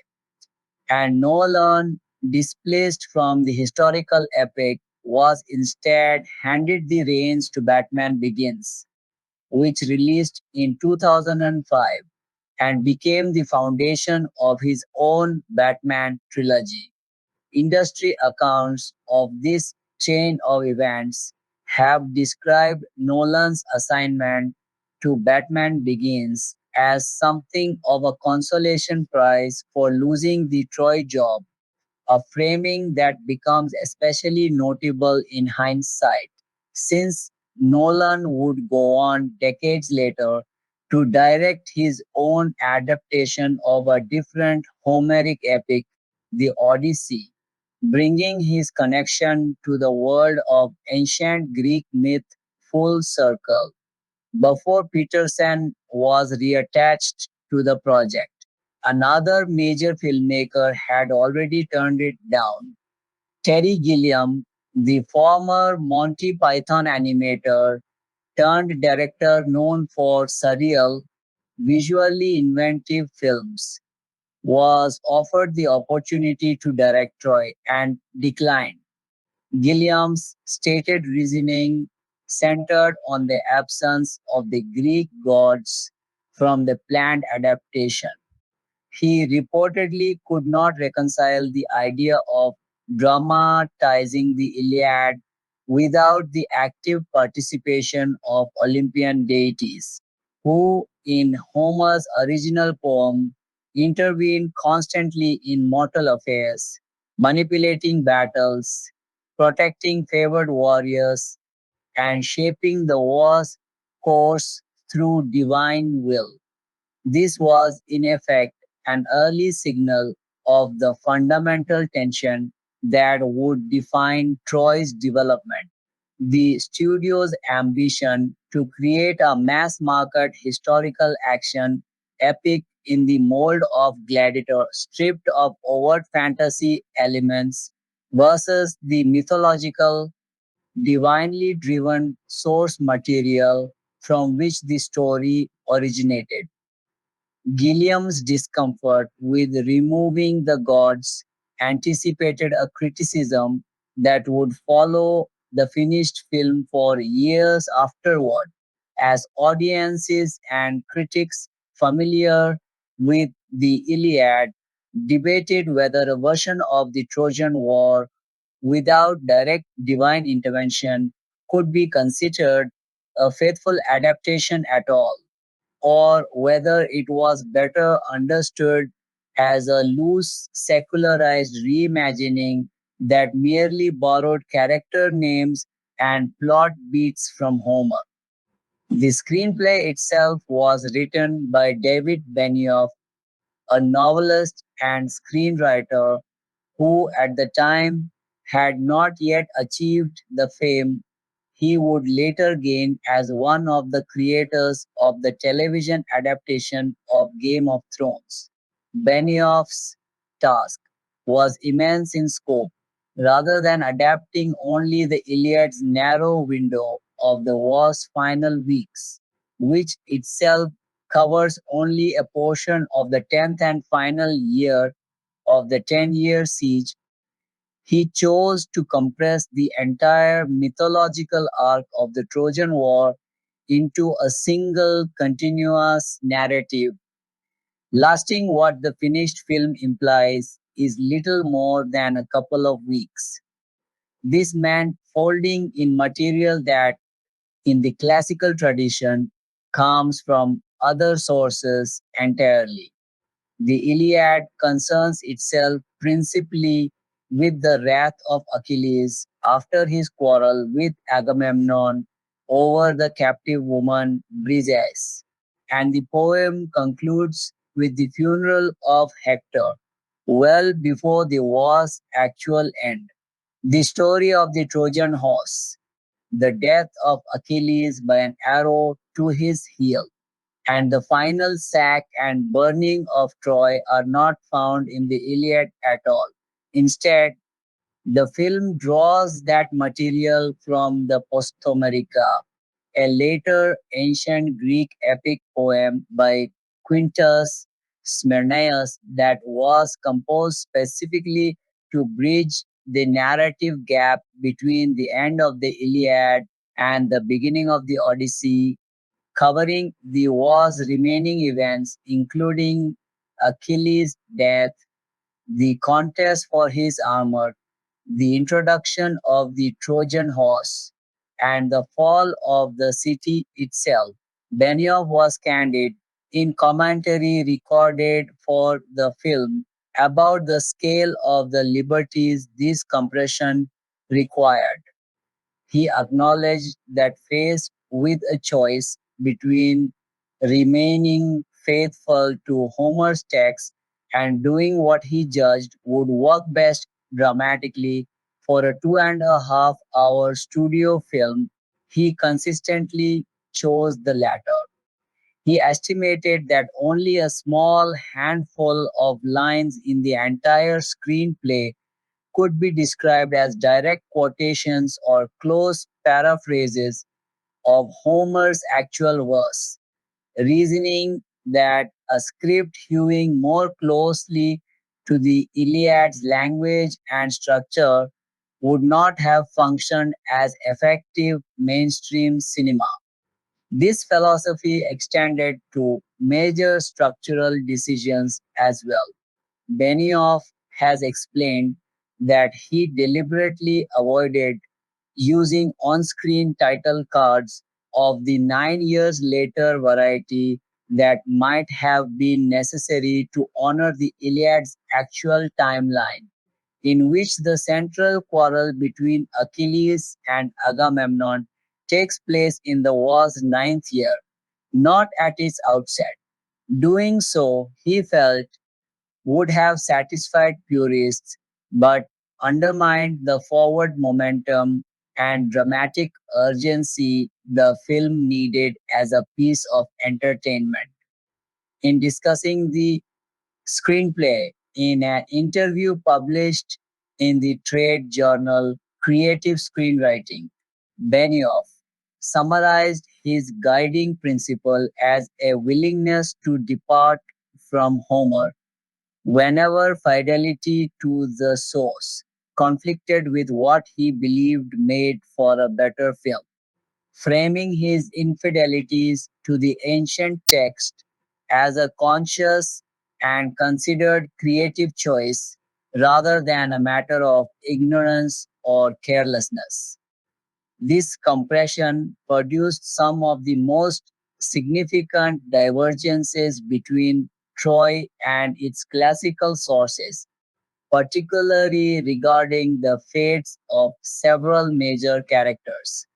and Nolan, displaced from the historical epic, was instead handed the reins to Batman Begins, which released in 2005 and became the foundation of his own Batman trilogy. Industry accounts of this chain of events have described Nolan's assignment to Batman Begins as something of a consolation prize for losing the Troy job, a framing that becomes especially notable in hindsight, since Nolan would go on decades later to direct his own adaptation of a different Homeric epic, the Odyssey, bringing his connection to the world of ancient Greek myth full circle before Peterson was reattached to the project. Another major filmmaker had already turned it down. Terry Gilliam, the former Monty Python animator turned director known for surreal, visually inventive films, was offered the opportunity to direct Troy and declined. Gilliam's stated reasoning centered on the absence of the Greek gods from the planned adaptation. He reportedly could not reconcile the idea of dramatizing the Iliad without the active participation of Olympian deities, who, in Homer's original poem, intervene constantly in mortal affairs, manipulating battles, protecting favored warriors, and shaping the war's course through divine will. This was, in effect, an early signal of the fundamental tension that would define Troy's development. The studio's ambition to create a mass market historical action epic in the mold of Gladiator, stripped of overt fantasy elements, versus the mythological, divinely driven source material from which the story originated. Gilliam's discomfort with removing the gods anticipated a criticism that would follow the finished film for years afterward, as audiences and critics familiar with the Iliad debated whether a version of the Trojan War without direct divine intervention could be considered a faithful adaptation at all, or whether it was better understood as a loose, secularized reimagining that merely borrowed character names and plot beats from Homer. The screenplay itself was written by David Benioff, a novelist and screenwriter who at the time had not yet achieved the fame he would later gain as one of the creators of the television adaptation of Game of Thrones. Benioff's task was immense in scope. Rather than adapting only the Iliad's narrow window of the war's final weeks, which itself covers only a portion of the 10th and final year of the 10-year siege, he chose to compress the entire mythological arc of the Trojan War into a single continuous narrative, lasting what the finished film implies is little more than a couple of weeks. This meant folding in material that, in the classical tradition, comes from other sources entirely. The Iliad concerns itself principally with the wrath of Achilles after his quarrel with Agamemnon over the captive woman Briseis, and the poem concludes with the funeral of Hector, well before the war's actual end. The story of the Trojan horse, the death of Achilles by an arrow to his heel, and the final sack and burning of Troy are not found in the Iliad at all. Instead, The film draws that material from the Postomerica, a later ancient Greek epic poem by Quintus Smyrnaeus that was composed specifically to bridge the narrative gap between the end of the Iliad and the beginning of the Odyssey, covering the war's remaining events, including Achilles' death, the contest for his armor, the introduction of the Trojan horse, and the fall of the city itself. Benioff was candid in commentary recorded for the film about the scale of the liberties this compression required. He acknowledged that faced with a choice between remaining faithful to Homer's text and doing what he judged would work best dramatically for a 2.5 hour studio film, he consistently chose the latter. He estimated that only a small handful of lines in the entire screenplay could be described as direct quotations or close paraphrases of Homer's actual verse, reasoning that a script hewing more closely to the Iliad's language and structure would not have functioned as effective mainstream cinema. This philosophy extended to major structural decisions as well. Benioff has explained that he deliberately avoided using on-screen title cards of the 9 years later variety that might have been necessary to honor the Iliad's actual timeline, in which the central quarrel between Achilles and Agamemnon takes place in the war's ninth year, not at its outset. Doing so, he felt, would have satisfied purists, but undermined the forward momentum and dramatic urgency the film needed as a piece of entertainment. In discussing the screenplay in an interview published in the trade journal Creative Screenwriting, Benioff summarized his guiding principle as a willingness to depart from Homer whenever fidelity to the source conflicted with what he believed made for a better film, framing his infidelities to the ancient text as a conscious and considered creative choice rather than a matter of ignorance or carelessness. This compression produced some of the most significant divergences between Troy and its classical sources, particularly regarding the fates of several major characters.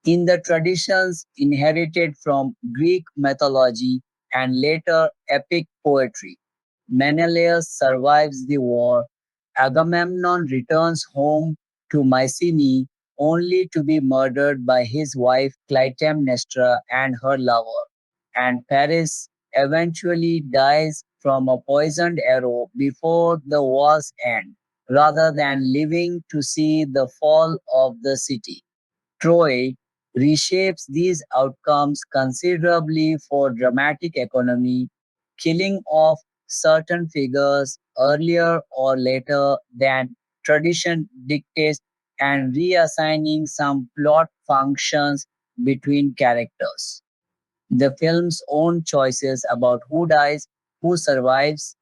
In the traditions inherited from Greek mythology and later epic poetry, Menelaus survives the war. Agamemnon returns home to Mycenae only to be murdered by his wife Clytemnestra and her lover, and Paris eventually dies from a poisoned arrow before the war's end, rather than living to see the fall of the city. Troy reshapes these outcomes considerably for dramatic economy, killing off certain figures earlier or later than tradition dictates and reassigning some plot functions between characters. The film's own choices about who dies, who survives,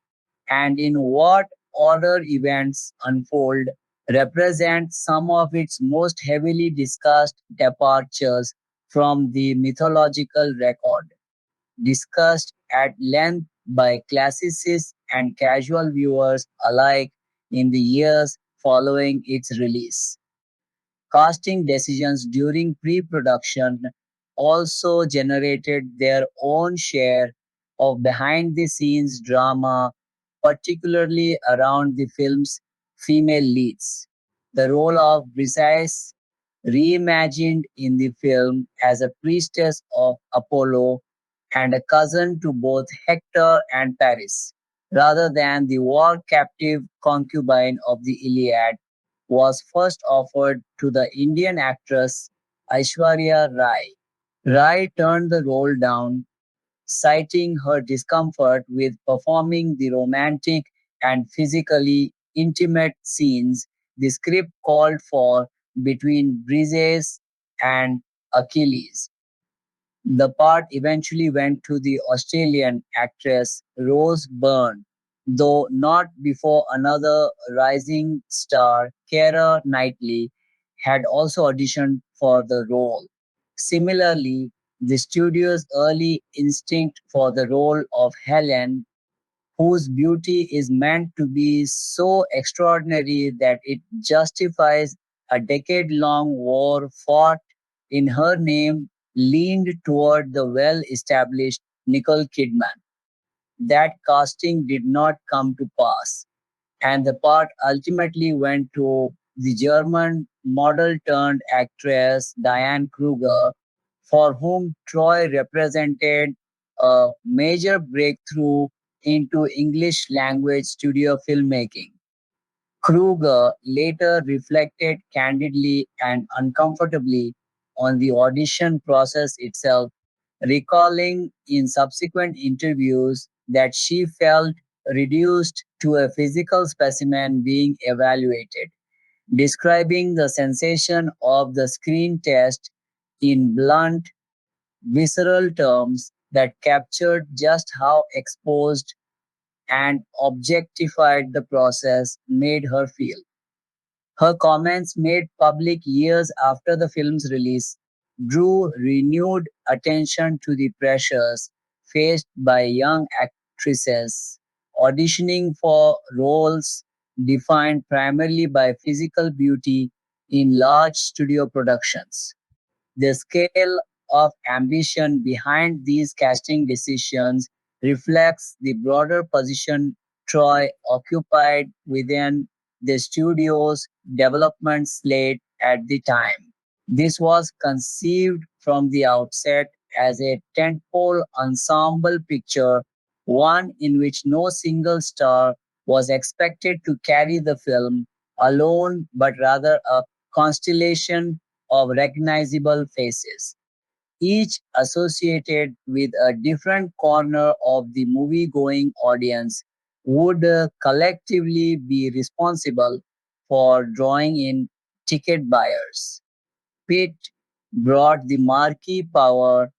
and in what order events unfold represent some of its most heavily discussed departures from the mythological record, discussed at length by classicists and casual viewers alike in the years following its release. Casting decisions during pre-production also generated their own share of behind-the-scenes drama, particularly around the film's female leads. The role of Briseis, reimagined in the film as a priestess of Apollo and a cousin to both Hector and Paris, rather than the war captive concubine of the Iliad, was first offered to the Indian actress Aishwarya Rai. Rai turned the role down, citing her discomfort with performing the romantic and physically intimate scenes the script called for between Briseis and Achilles. The part eventually went to the Australian actress Rose Byrne, though not before another rising star, Keira Knightley, had also auditioned for the role. Similarly, the studio's early instinct for the role of Helen, whose beauty is meant to be so extraordinary that it justifies a decade long war fought in her name, leaned toward the well established Nicole Kidman. That casting did not come to pass, and the part ultimately went to the German model turned actress Diane Kruger, for whom Troy represented a major breakthrough into English language studio filmmaking. Kruger later reflected candidly and uncomfortably on the audition process itself, recalling in subsequent interviews that she felt reduced to a physical specimen being evaluated, describing the sensation of the screen test in blunt, visceral terms that captured just how exposed and objectified the process made her feel. Her comments, made public years after the film's release, drew renewed attention to the pressures faced by young actresses auditioning for roles defined primarily by physical beauty in large studio productions. The scale of ambition behind these casting decisions reflects the broader position Troy occupied within the studio's development slate at the time. This was conceived from the outset as a tentpole ensemble picture, one in which no single star was expected to carry the film alone, but rather a constellation of recognizable faces, each associated with a different corner of the movie going audience, would collectively be responsible for drawing in ticket buyers. Pitt brought the marquee power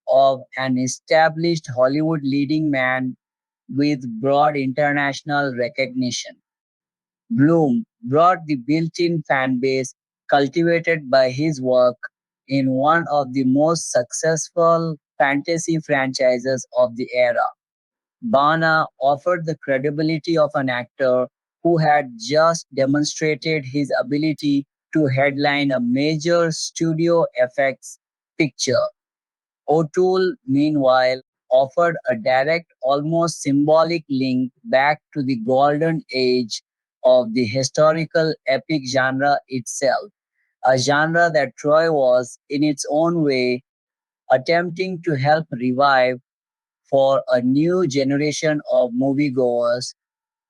of an established Hollywood leading man with broad international recognition. Bloom brought the built-in fan base cultivated by his work in one of the most successful fantasy franchises of the era. Bana offered the credibility of an actor who had just demonstrated his ability to headline a major studio effects picture. O'Toole, meanwhile, offered a direct, almost symbolic link back to the golden age of the historical epic genre itself, a genre that Troy was, in its own way, attempting to help revive for a new generation of moviegoers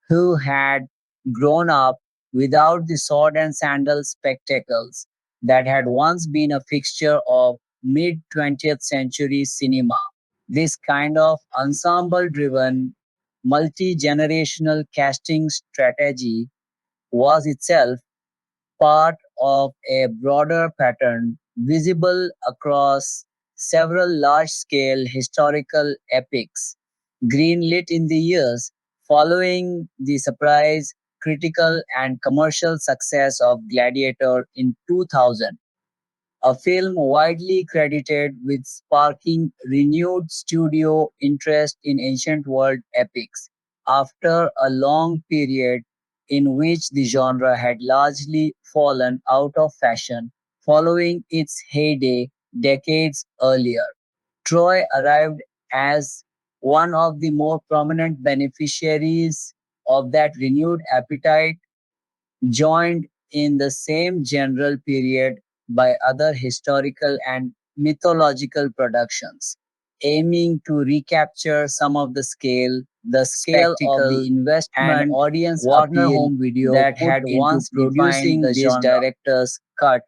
who had grown up without the sword and sandal spectacles that had once been a fixture of mid 20th century cinema. This kind of ensemble driven, multi generational casting strategy was itself part of a broader pattern visible across several large scale historical epics, greenlit in the years following the surprise critical and commercial success of Gladiator in 2000, a film widely credited with sparking renewed studio interest in ancient world epics after a long period in which the genre had largely fallen out of fashion following its heyday decades earlier. Troy arrived as one of the more prominent beneficiaries of that renewed appetite, joined in the same general period by other historical and mythological productions, aiming to recapture some of the scale, the scale of the investment and audience Warner appeal Home Video that had once producing the these director's cut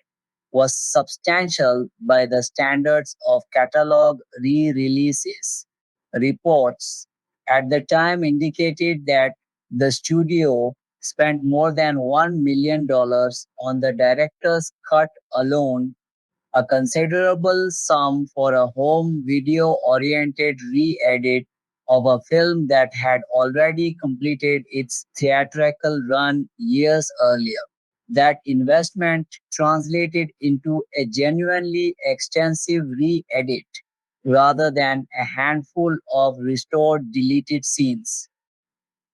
was substantial by the standards of catalog re-releases. Reports at the time indicated that the studio spent more than $1 million on the director's cut alone, a considerable sum for a home video oriented re edit of a film that had already completed its theatrical run years earlier. That investment translated into a genuinely extensive re edit rather than a handful of restored deleted scenes.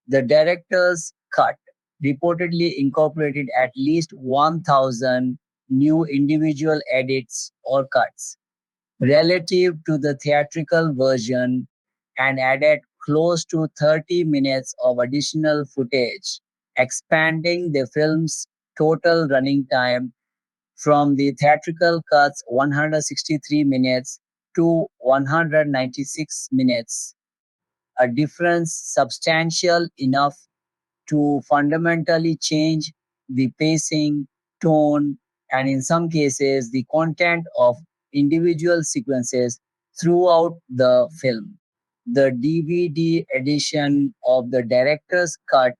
The director's cut reportedly incorporated at least 1,000 new individual edits or cuts relative to the theatrical version and added close to 30 minutes of additional footage, expanding the film's total running time from the theatrical cut's 163 minutes to 196 minutes, a difference substantial enough to fundamentally change the pacing, tone, and in some cases, the content of individual sequences throughout the film. The DVD edition of the director's cut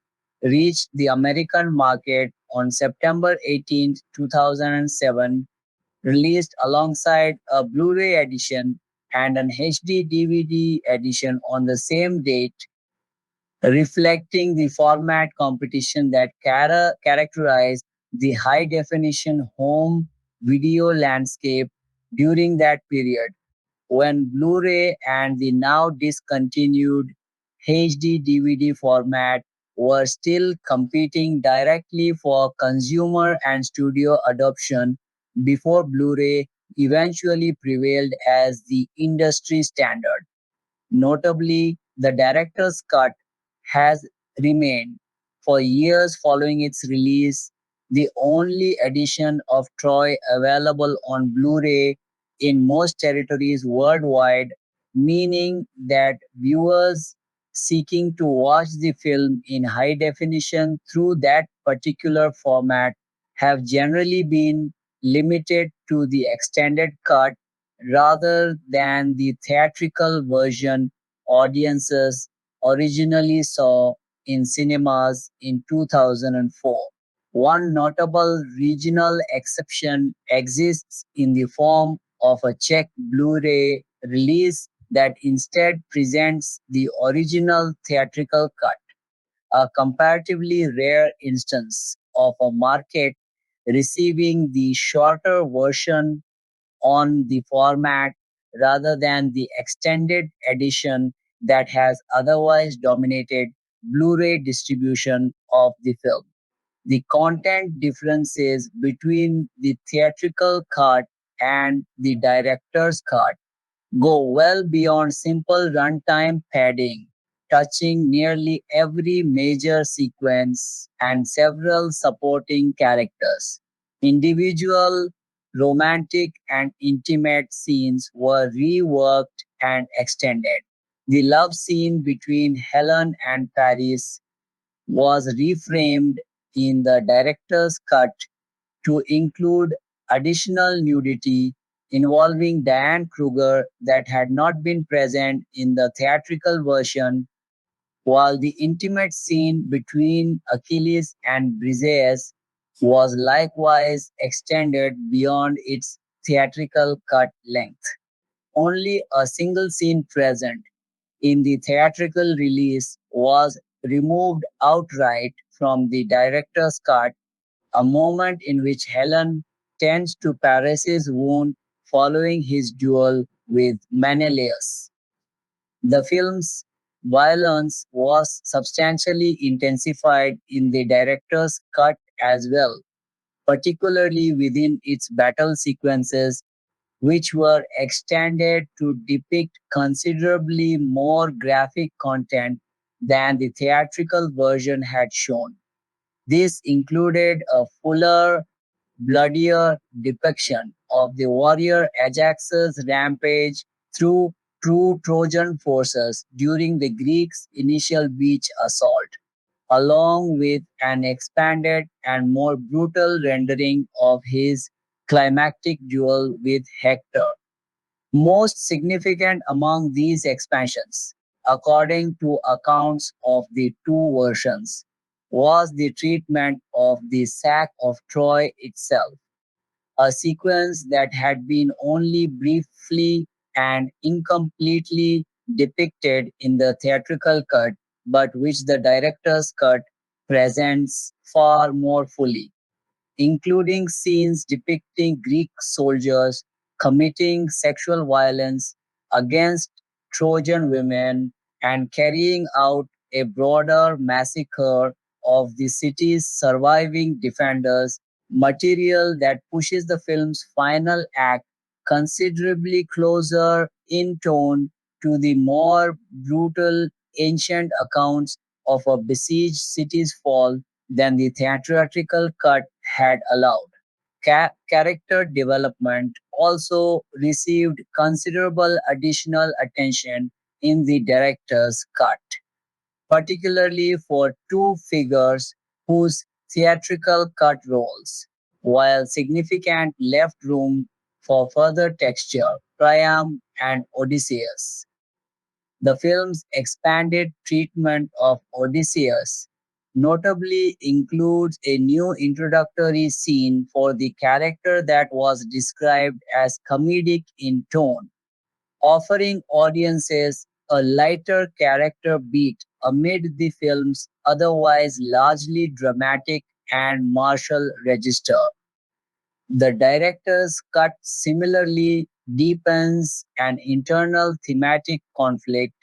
reached the American market on September 18, 2007, released alongside a Blu ray edition and an HD DVD edition on the same date, reflecting the format competition that characterized the high definition home video landscape during that period, when Blu ray and the now discontinued HD DVD format were still competing directly for consumer and studio adoption before Blu ray eventually prevailed as the industry standard. Notably, the director's cut has remained, for years following its release, the only edition of Troy available on Blu ray in most territories worldwide, meaning that viewers seeking to watch the film in high definition through that particular format have generally been limited to the extended cut rather than the theatrical version audiences originally saw in cinemas in 2004. One notable regional exception exists in the form of a Czech Blu ray release that instead presents the original theatrical cut, a comparatively rare instance of a market receiving the shorter version on the format rather than the extended edition that has otherwise dominated Blu ray distribution of the film. The content differences between the theatrical cut and the director's cut go well beyond simple runtime padding, touching nearly every major sequence and several supporting characters. Individual romantic and intimate scenes were reworked and extended. The love scene between Helen and Paris was reframed in the director's cut to include additional nudity involving Diane Kruger that had not been present in the theatrical version, while the intimate scene between Achilles and Briseis was likewise extended beyond its theatrical cut length. Only a single scene present in the theatrical release was removed outright from the director's cut, a moment in which Helen tends to Paris's wound following his duel with Menelaus. The film's violence was substantially intensified in the director's cut as well, particularly within its battle sequences, which were extended to depict considerably more graphic content than the theatrical version had shown. This included a fuller, bloodier depiction of the warrior Ajax's rampage through true Trojan forces during the Greeks' initial beach assault, along with an expanded and more brutal rendering of his climactic duel with Hector. Most significant among these expansions, according to accounts of the two versions, was the treatment of the sack of Troy itself, a sequence that had been only briefly and incompletely depicted in the theatrical cut, but which the director's cut presents far more fully, including scenes depicting Greek soldiers committing sexual violence against Trojan women and carrying out a broader massacre of the city's surviving defenders, material that pushes the film's final act considerably closer in tone to the more brutal ancient accounts of a besieged city's fall than the theatrical cut had allowed. Character development also received considerable additional attention in the director's cut, particularly for two figures whose theatrical cut roles, while significant left room for further texture, Priam and Odysseus. The film's expanded treatment of Odysseus notably includes a new introductory scene for the character that was described as comedic in tone, offering audiences a lighter character beat amid the film's otherwise largely dramatic and martial register. The director's cut similarly deepens an internal thematic conflict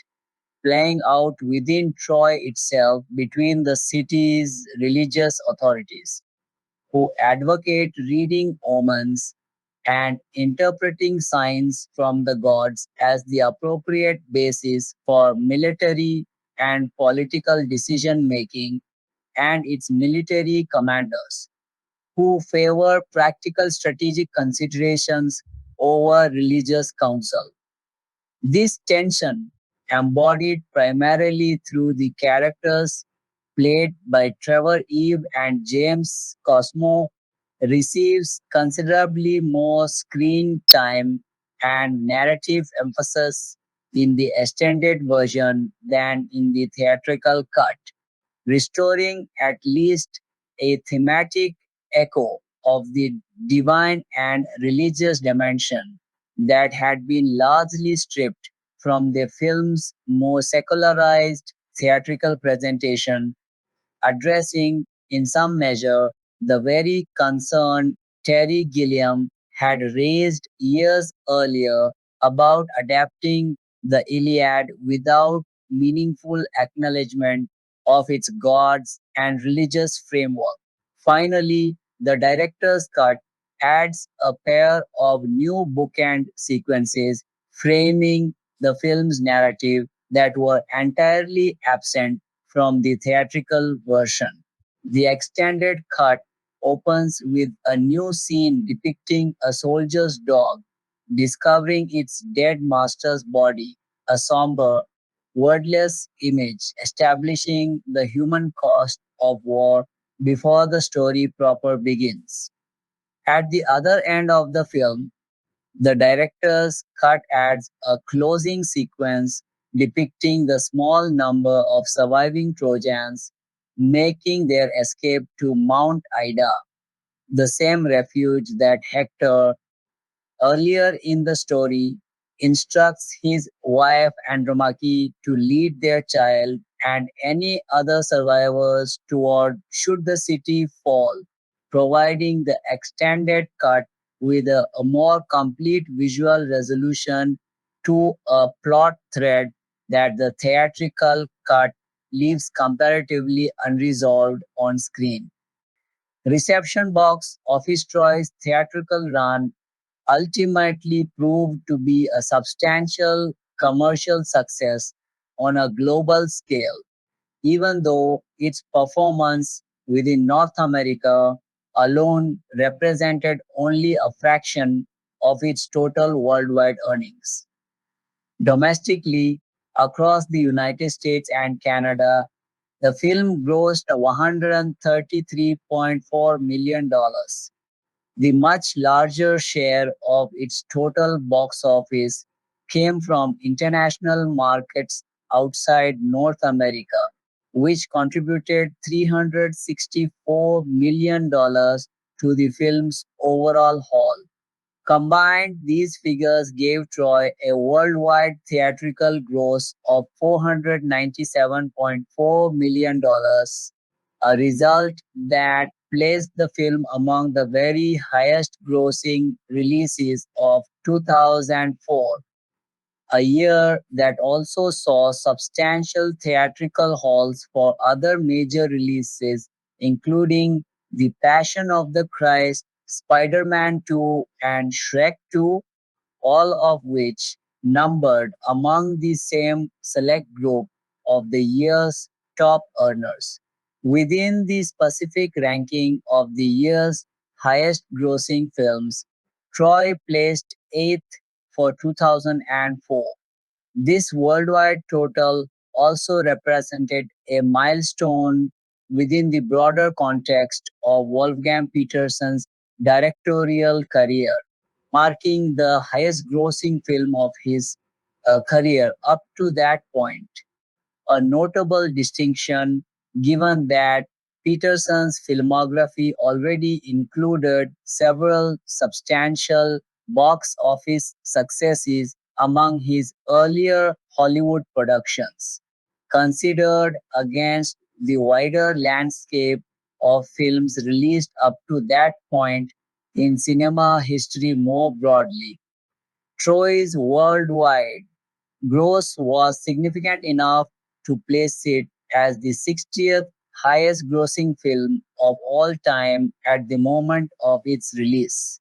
playing out within Troy itself between the city's religious authorities, who advocate reading omens and interpreting signs from the gods as the appropriate basis for military and political decision making, and its military commanders, who favor practical strategic considerations over religious counsel. This tension, embodied primarily through the characters played by Trevor Eve and James Cosmo, receives considerably more screen time and narrative emphasis in the extended version than in the theatrical cut, restoring at least a thematic echo of the divine and religious dimension that had been largely stripped from the film's more secularized theatrical presentation, addressing, in some measure, the very concern Terry Gilliam had raised years earlier about adapting the Iliad without meaningful acknowledgement of its gods and religious framework. Finally, the director's cut adds a pair of new bookend sequences framing the film's narrative that were entirely absent from the theatrical version. The extended cut opens with a new scene depicting a soldier's dog discovering its dead master's body, a somber, wordless image establishing the human cost of war before the story proper begins. At the other end of the film, the director's cut adds a closing sequence depicting the small number of surviving Trojans making their escape to Mount Ida, the same refuge that Hector, earlier in the story, instructs his wife Andromache to lead their child and any other survivors toward should the city fall, providing the extended cut with a more complete visual resolution to a plot thread that the theatrical cut leaves comparatively unresolved on screen. Reception box Office Troy's theatrical run ultimately proved to be a substantial commercial success on a global scale, even though its performance within North America alone represented only a fraction of its total worldwide earnings. Domestically, across the United States and Canada, the film grossed $133.4 million, dollars, the much larger share of its total box office came from international markets outside North America, which contributed $364 million to the film's overall haul. Combined, these figures gave Troy a worldwide theatrical gross of $497.4 million, a result that placed the film among the very highest grossing releases of 2004, a year that also saw substantial theatrical hauls for other major releases, including The Passion of the Christ, Spider Man 2, and Shrek 2, all of which numbered among the same select group of the year's top earners. Within the specific ranking of the year's highest grossing films, Troy placed 8th for 2004. This worldwide total also represented a milestone within the broader context of Wolfgang Petersen's directorial career, marking the highest grossing film of his career up to that point, a notable distinction given that Peterson's filmography already included several substantial box office successes among his earlier Hollywood productions. Considered against the wider landscape of films released up to that point in cinema history more broadly, Troy's worldwide gross was significant enough to place it as the 60th highest grossing film of all time at the moment of its release,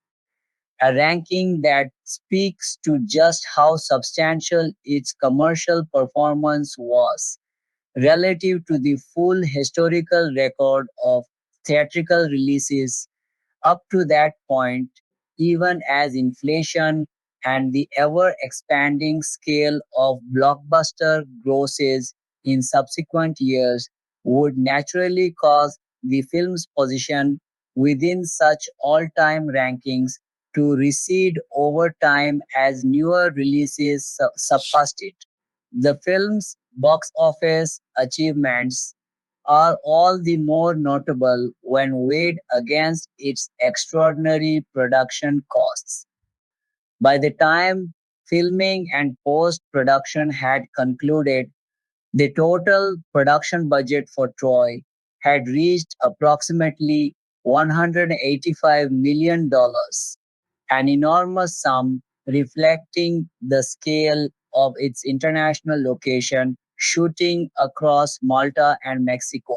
a ranking that speaks to just how substantial its commercial performance was relative to the full historical record of theatrical releases up to that point, even as inflation and the ever expanding scale of blockbuster grosses in subsequent years would naturally cause the film's position within such all time rankings to recede over time as newer releases surpassed it. The film's box office achievements are all the more notable when weighed against its extraordinary production costs. By the time filming and post production had concluded, the total production budget for Troy had reached approximately $185 million, an enormous sum reflecting the scale of its international location, shooting across Malta and Mexico,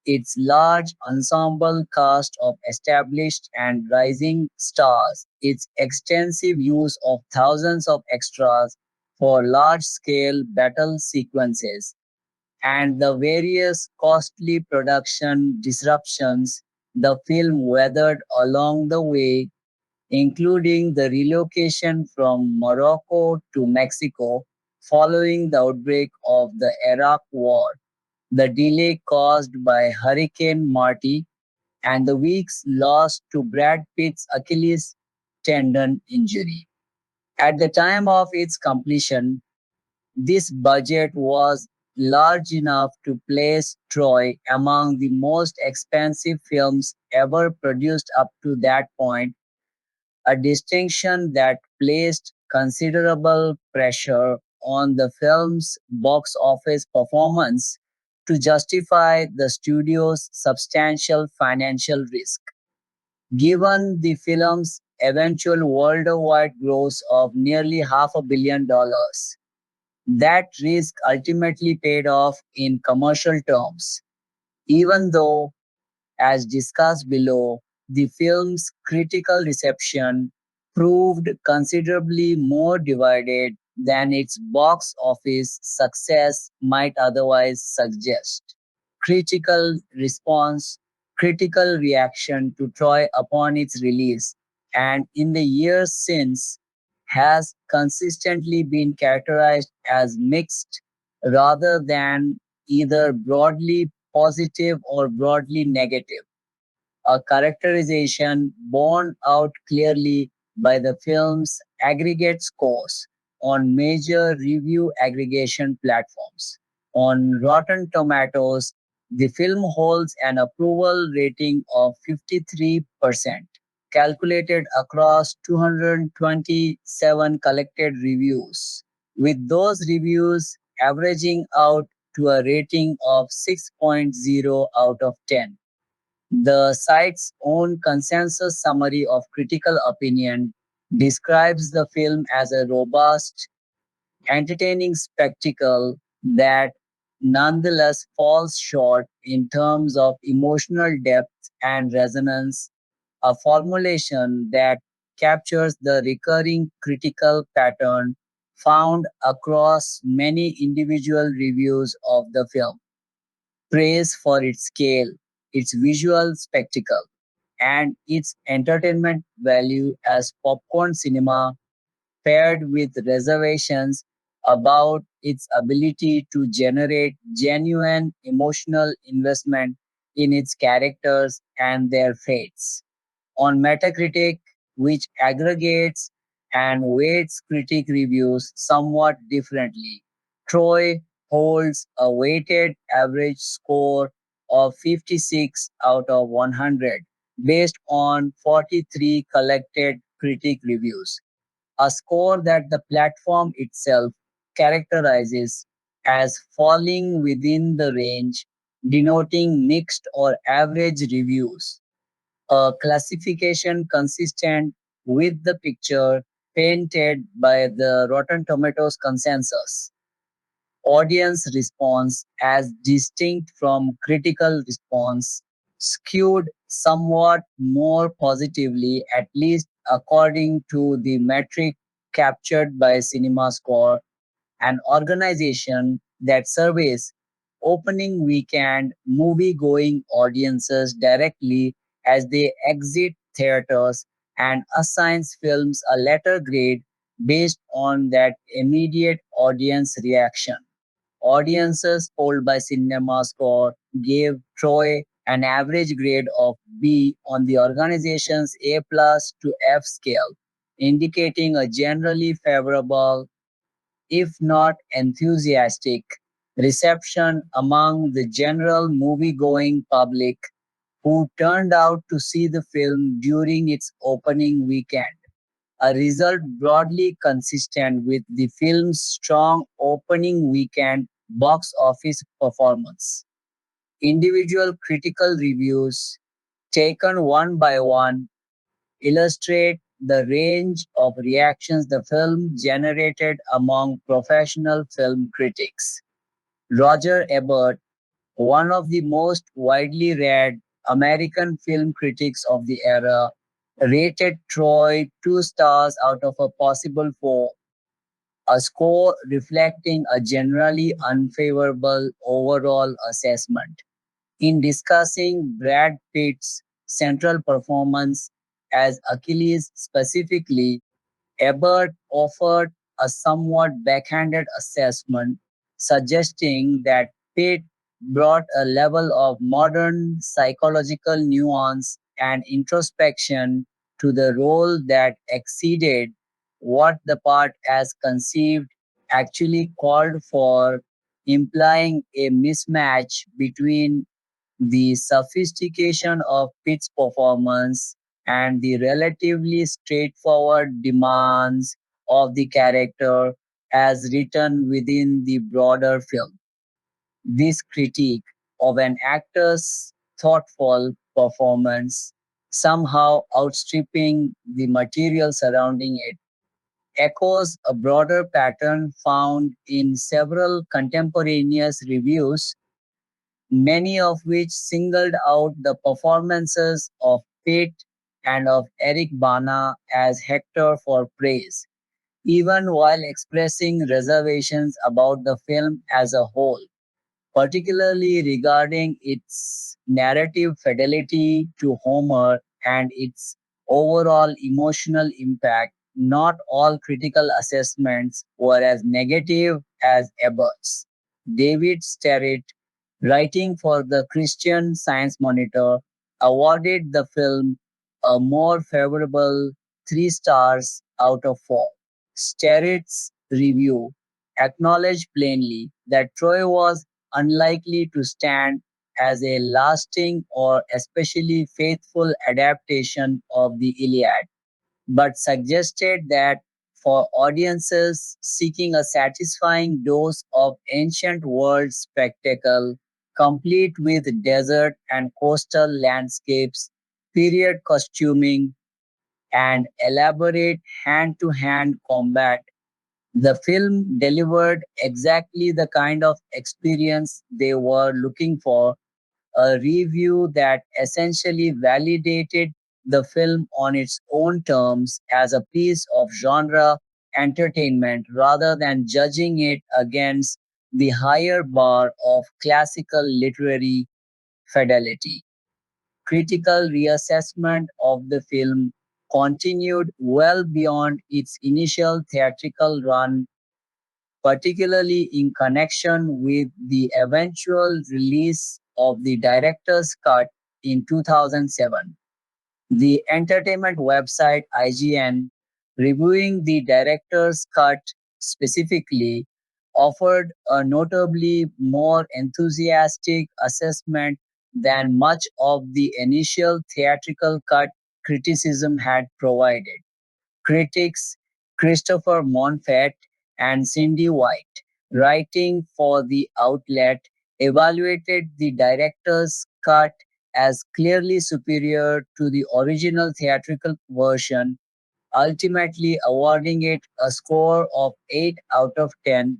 its large ensemble cast of established and rising stars, its extensive use of thousands of extras for large scale battle sequences, and the various costly production disruptions the film weathered along the way, including the relocation from Morocco to Mexico following the outbreak of the Iraq War, the delay caused by Hurricane Marty, and the weeks lost to Brad Pitt's Achilles tendon injury. At the time of its completion, this budget was large enough to place Troy among the most expensive films ever produced up to that point, a distinction that placed considerable pressure on the film's box office performance to justify the studio's substantial financial risk. Given the film's eventual worldwide gross of nearly $500 million, that risk ultimately paid off in commercial terms, even though, as discussed below, the film's critical reception proved considerably more divided than its box office success might otherwise suggest. Critical response, critical reaction to Troy upon its release, and in the years since has consistently been characterized as mixed rather than either broadly positive or broadly negative, a characterization borne out clearly by the film's aggregate scores on major review aggregation platforms. On Rotten Tomatoes, the film holds an approval rating of 53%, calculated across 227 collected reviews, with those reviews averaging out to a rating of 6.0 out of 10. The site's own consensus summary of critical opinion describes the film as a robust, entertaining spectacle that nonetheless falls short in terms of emotional depth and resonance, a formulation that captures the recurring critical pattern found across many individual reviews of the film. Praise for its scale, its visual spectacle, and its entertainment value as popcorn cinema, paired with reservations about its ability to generate genuine emotional investment in its characters and their fates. On Metacritic, which aggregates and weights critic reviews somewhat differently, Troy holds a weighted average score of 56 out of 100 based on 43 collected critic reviews, a score that the platform itself characterizes as falling within the range, denoting mixed or average reviews, a classification consistent with the picture painted by the Rotten Tomatoes consensus. Audience response, as distinct from critical response, skewed somewhat more positively, at least according to the metric captured by CinemaScore, an organization that surveys opening weekend movie-going audiences directly as they exit theaters and assigns films a letter grade based on that immediate audience reaction. Audiences polled by CinemaScore gave Troy an average grade of B on the organization's A plus to F scale, indicating a generally favorable, if not enthusiastic, reception among the general movie-going public who turned out to see the film during its opening weekend, a result broadly consistent with the film's strong opening weekend box office performance. Individual critical reviews, taken one by one, illustrate the range of reactions the film generated among professional film critics. Roger Ebert, one of the most widely read American film critics of the era, rated Troy 2 stars out of a possible 4, a score reflecting a generally unfavorable overall assessment. In discussing Brad Pitt's central performance as Achilles specifically, Ebert offered a somewhat backhanded assessment, suggesting that Pitt brought a level of modern psychological nuance and introspection to the role that exceeded what the part as conceived actually called for, implying a mismatch between the sophistication of Pitt's performance and the relatively straightforward demands of the character as written within the broader film. This critique of an actor's thoughtful performance, somehow outstripping the material surrounding it, echoes a broader pattern found in several contemporaneous reviews, many of which singled out the performances of Pitt and of Eric Bana as Hector for praise, even while expressing reservations about the film as a whole, particularly regarding its narrative fidelity to Homer and its overall emotional impact, not all critical assessments were as negative as Ebert's. David Sterritt, writing for the Christian Science Monitor, awarded the film a more favorable 3 stars out of 4. Sterritt's review acknowledged plainly that Troy was unlikely to stand as a lasting or especially faithful adaptation of the Iliad, but suggested that for audiences seeking a satisfying dose of ancient world spectacle, complete with desert and coastal landscapes, period costuming, and elaborate hand to hand combat, the film delivered exactly the kind of experience they were looking for, a review that essentially validated the film on its own terms as a piece of genre entertainment rather than judging it against the higher bar of classical literary fidelity. Critical reassessment of the film continued well beyond its initial theatrical run, particularly in connection with the eventual release of the director's cut in 2007. The entertainment website IGN, reviewing the director's cut specifically, offered a notably more enthusiastic assessment than much of the initial theatrical cut criticism had provided. Critics Christopher Monfett and Cindy White, writing for the outlet, evaluated the director's cut as clearly superior to the original theatrical version, ultimately awarding it a score of 8 out of 10,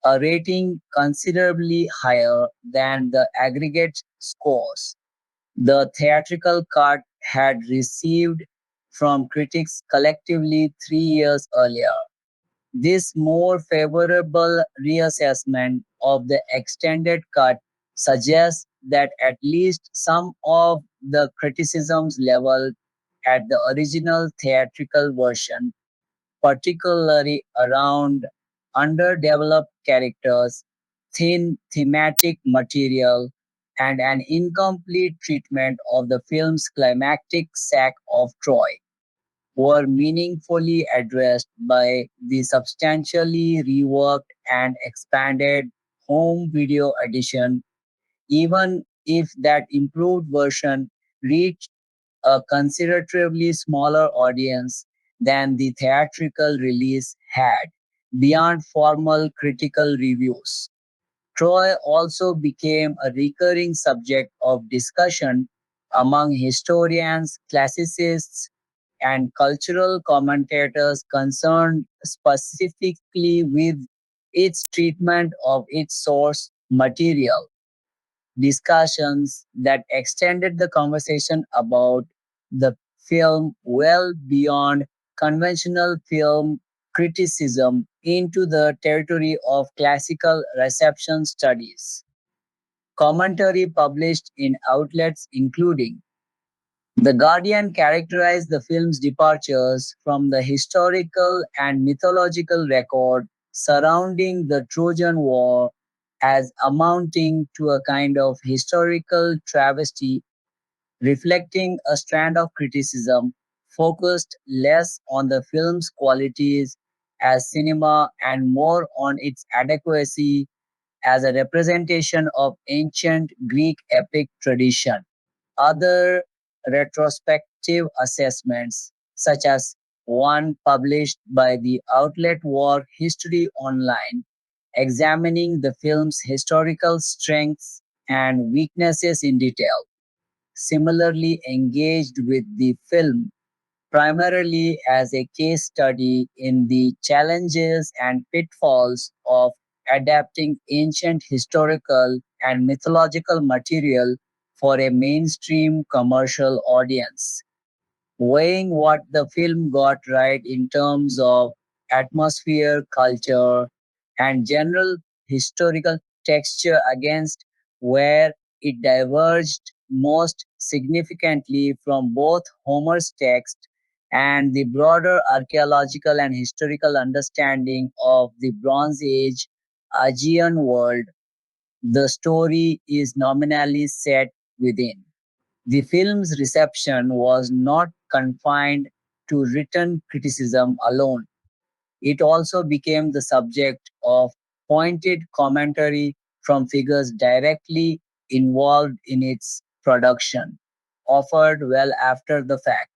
a rating considerably higher than the aggregate scores the theatrical cut had received from critics collectively 3 years earlier. This more favorable reassessment of the extended cut suggests that at least some of the criticisms leveled at the original theatrical version, particularly around underdeveloped characters, thin thematic material, and an incomplete treatment of the film's climactic sack of Troy, were meaningfully addressed by the substantially reworked and expanded home video edition, even if that improved version reached a considerably smaller audience than the theatrical release had, beyond formal critical reviews. Troy also became a recurring subject of discussion among historians, classicists, and cultural commentators concerned specifically with its treatment of its source material. Discussions that extended the conversation about the film well beyond conventional film criticism into the territory of classical reception studies. Commentary published in outlets including The Guardian characterized the film's departures from the historical and mythological record surrounding the Trojan War as amounting to a kind of historical travesty, reflecting a strand of criticism focused less on the film's qualities as cinema and more on its adequacy as a representation of ancient Greek epic tradition. Other retrospective assessments, such as one published by the outlet War History Online, examining the film's historical strengths and weaknesses in detail, similarly engaged with the film primarily as a case study in the challenges and pitfalls of adapting ancient historical and mythological material for a mainstream commercial audience. Weighing what the film got right in terms of atmosphere, culture, and general historical texture against where it diverged most significantly from both Homer's text and the broader archaeological and historical understanding of the Bronze Age Aegean world the story is nominally set within. The film's reception was not confined to written criticism alone. It also became the subject of pointed commentary from figures directly involved in its production, offered well after the fact.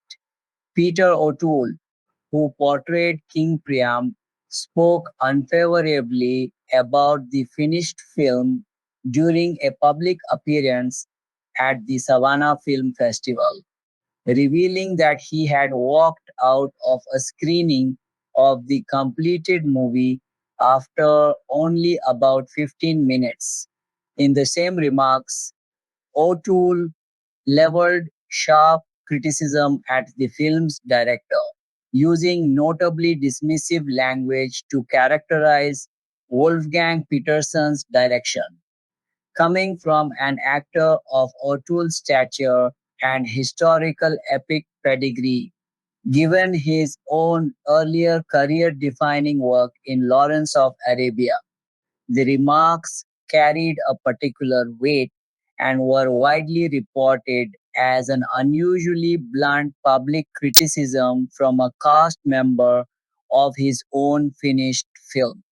Peter O'Toole, who portrayed King Priam, spoke unfavorably about the finished film during a public appearance at the Savannah Film Festival, revealing that he had walked out of a screening of the completed movie after only about 15 minutes. In the same remarks, O'Toole leveled sharp criticism at the film's director, using notably dismissive language to characterize Wolfgang Petersen's direction. Coming from an actor of O'Toole's stature and historical epic pedigree, given his own earlier career defining work in Lawrence of Arabia, the remarks carried a particular weight and were widely reported as an unusually blunt public criticism from a cast member of his own finished film.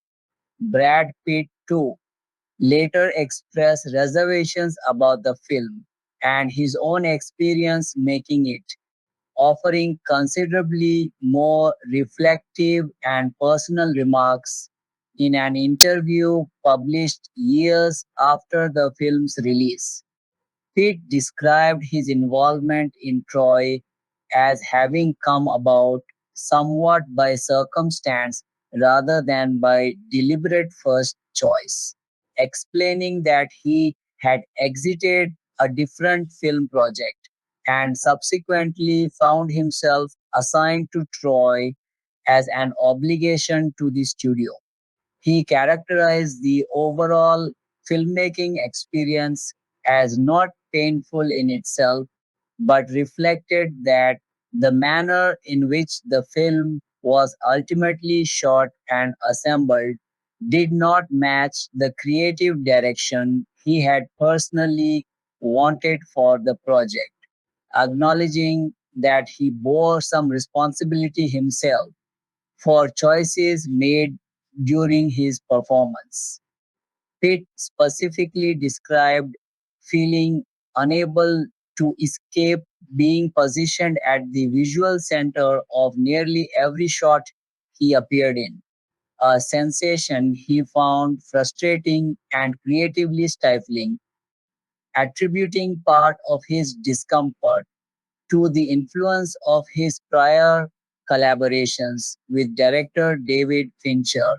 Brad Pitt, too, later expressed reservations about the film and his own experience making it, offering considerably more reflective and personal remarks in an interview published years after the film's release. Pitt described his involvement in Troy as having come about somewhat by circumstance rather than by deliberate first choice, explaining that he had exited a different film project and subsequently found himself assigned to Troy as an obligation to the studio. He characterized the overall filmmaking experience as not painful in itself, but reflected that the manner in which the film was ultimately shot and assembled did not match the creative direction he had personally wanted for the project, acknowledging that he bore some responsibility himself for choices made during his performance. Pitt specifically described feeling unable to escape being positioned at the visual center of nearly every shot he appeared in, a sensation he found frustrating and creatively stifling, attributing part of his discomfort to the influence of his prior collaborations with director David Fincher,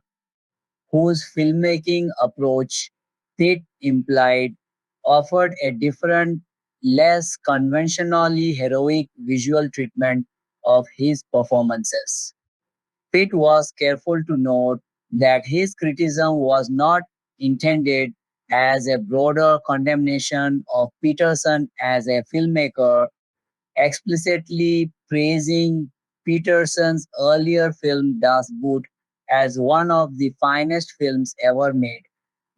whose filmmaking approach, Pitt implied, offered a different, less conventionally heroic visual treatment of his performances. Pitt was careful to note that his criticism was not intended as a broader condemnation of Peterson as a filmmaker, explicitly praising Peterson's earlier film Das Boot as one of the finest films ever made,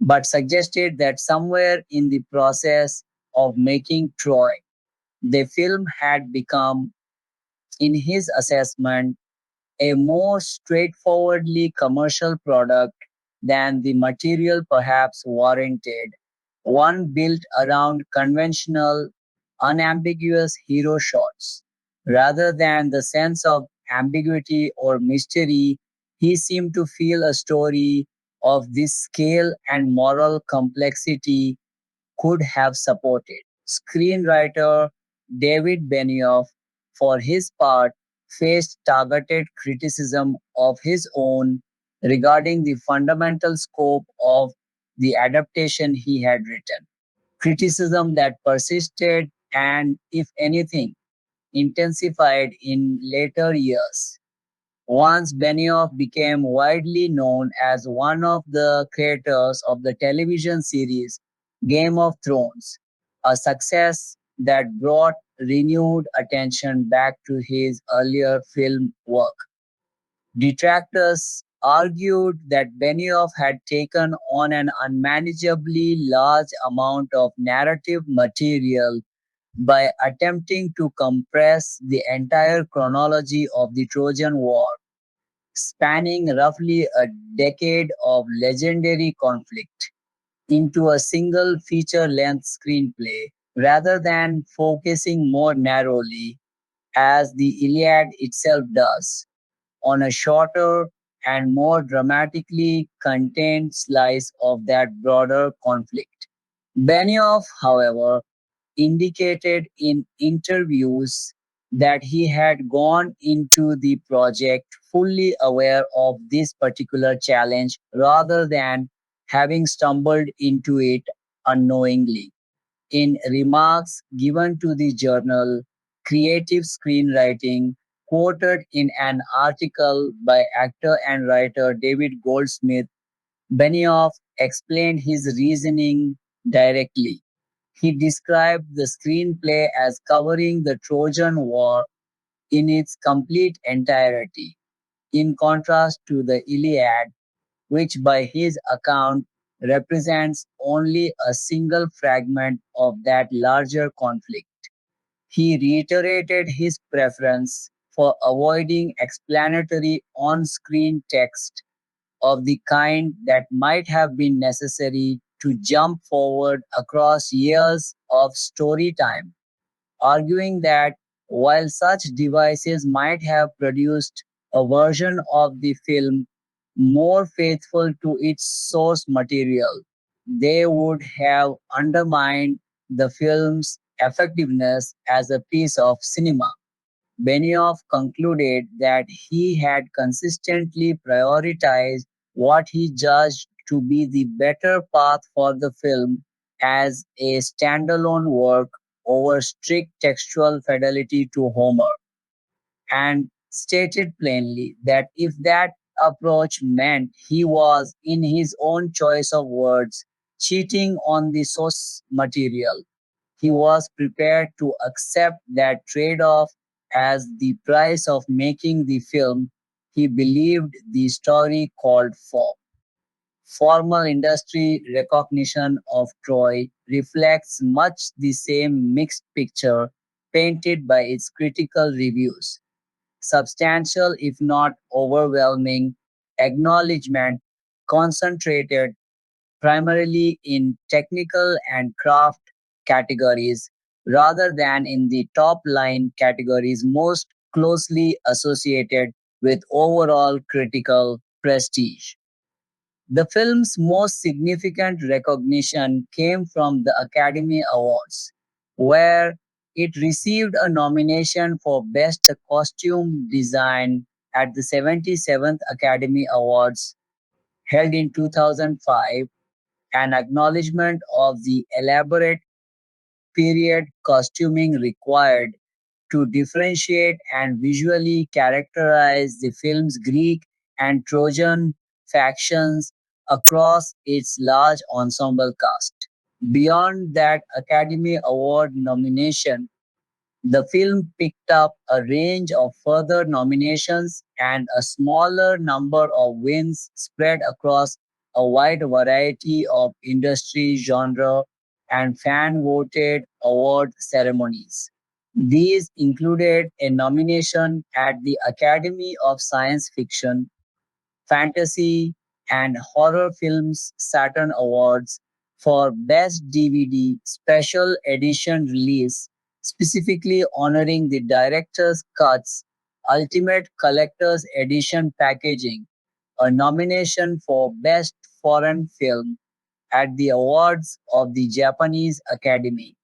but suggested that somewhere in the process of making Troy, the film had become, in his assessment, a more straightforwardly commercial product than the material perhaps warranted, one built around conventional, unambiguous hero shots. Rather than the sense of ambiguity or mystery, he seemed to feel a story of this scale and moral complexity could have supported. Screenwriter David Benioff, for his part, faced targeted criticism of his own regarding the fundamental scope of the adaptation he had written. Criticism that persisted and, if anything, intensified in later years. Once Benioff became widely known as one of the creators of the television series Game of Thrones, a success that brought renewed attention back to his earlier film work. Detractors argued that Benioff had taken on an unmanageably large amount of narrative material by attempting to compress the entire chronology of the Trojan War, spanning roughly a decade of legendary conflict, into a single feature length screenplay, rather than focusing more narrowly, as the Iliad itself does, on a shorter and more dramatically contained slice of that broader conflict. Benioff, however, indicated in interviews that he had gone into the project fully aware of this particular challenge rather than having stumbled into it unknowingly. In remarks given to the journal Creative Screenwriting, quoted in an article by actor and writer David Goldsmith, Benioff explained his reasoning directly. He described the screenplay as covering the Trojan War in its complete entirety, in contrast to the Iliad, which by his account represents only a single fragment of that larger conflict. He reiterated his preference for avoiding explanatory on screen text of the kind that might have been necessary to jump forward across years of story time, arguing that while such devices might have produced a version of the film more faithful to its source material, they would have undermined the film's effectiveness as a piece of cinema. Benioff concluded that he had consistently prioritized what he judged to be the better path for the film as a standalone work over strict textual fidelity to Homer, and stated plainly that if that approach meant he was, in his own choice of words, cheating on the source material, he was prepared to accept that trade off as the price of making the film he believed the story called for. Formal industry recognition of Troy reflects much the same mixed picture painted by its critical reviews. Substantial, if not overwhelming, acknowledgement concentrated primarily in technical and craft categories rather than in the top line categories most closely associated with overall critical prestige. The film's most significant recognition came from the Academy Awards, where it received a nomination for Best Costume Design at the 77th Academy Awards held in 2005, an acknowledgement of the elaborate period costuming required to differentiate and visually characterize the film's Greek and Trojan factions across its large ensemble cast. Beyond that Academy Award nomination, the film picked up a range of further nominations and a smaller number of wins spread across a wide variety of industry genre and fan-voted award ceremonies. These included a nomination at the Academy of Science Fiction, Fantasy, and Horror Films Saturn Awards for Best DVD Special Edition release, specifically honoring the director's cut's Ultimate Collector's Edition packaging, a nomination for Best Foreign Film at the awards of the Japanese Academy,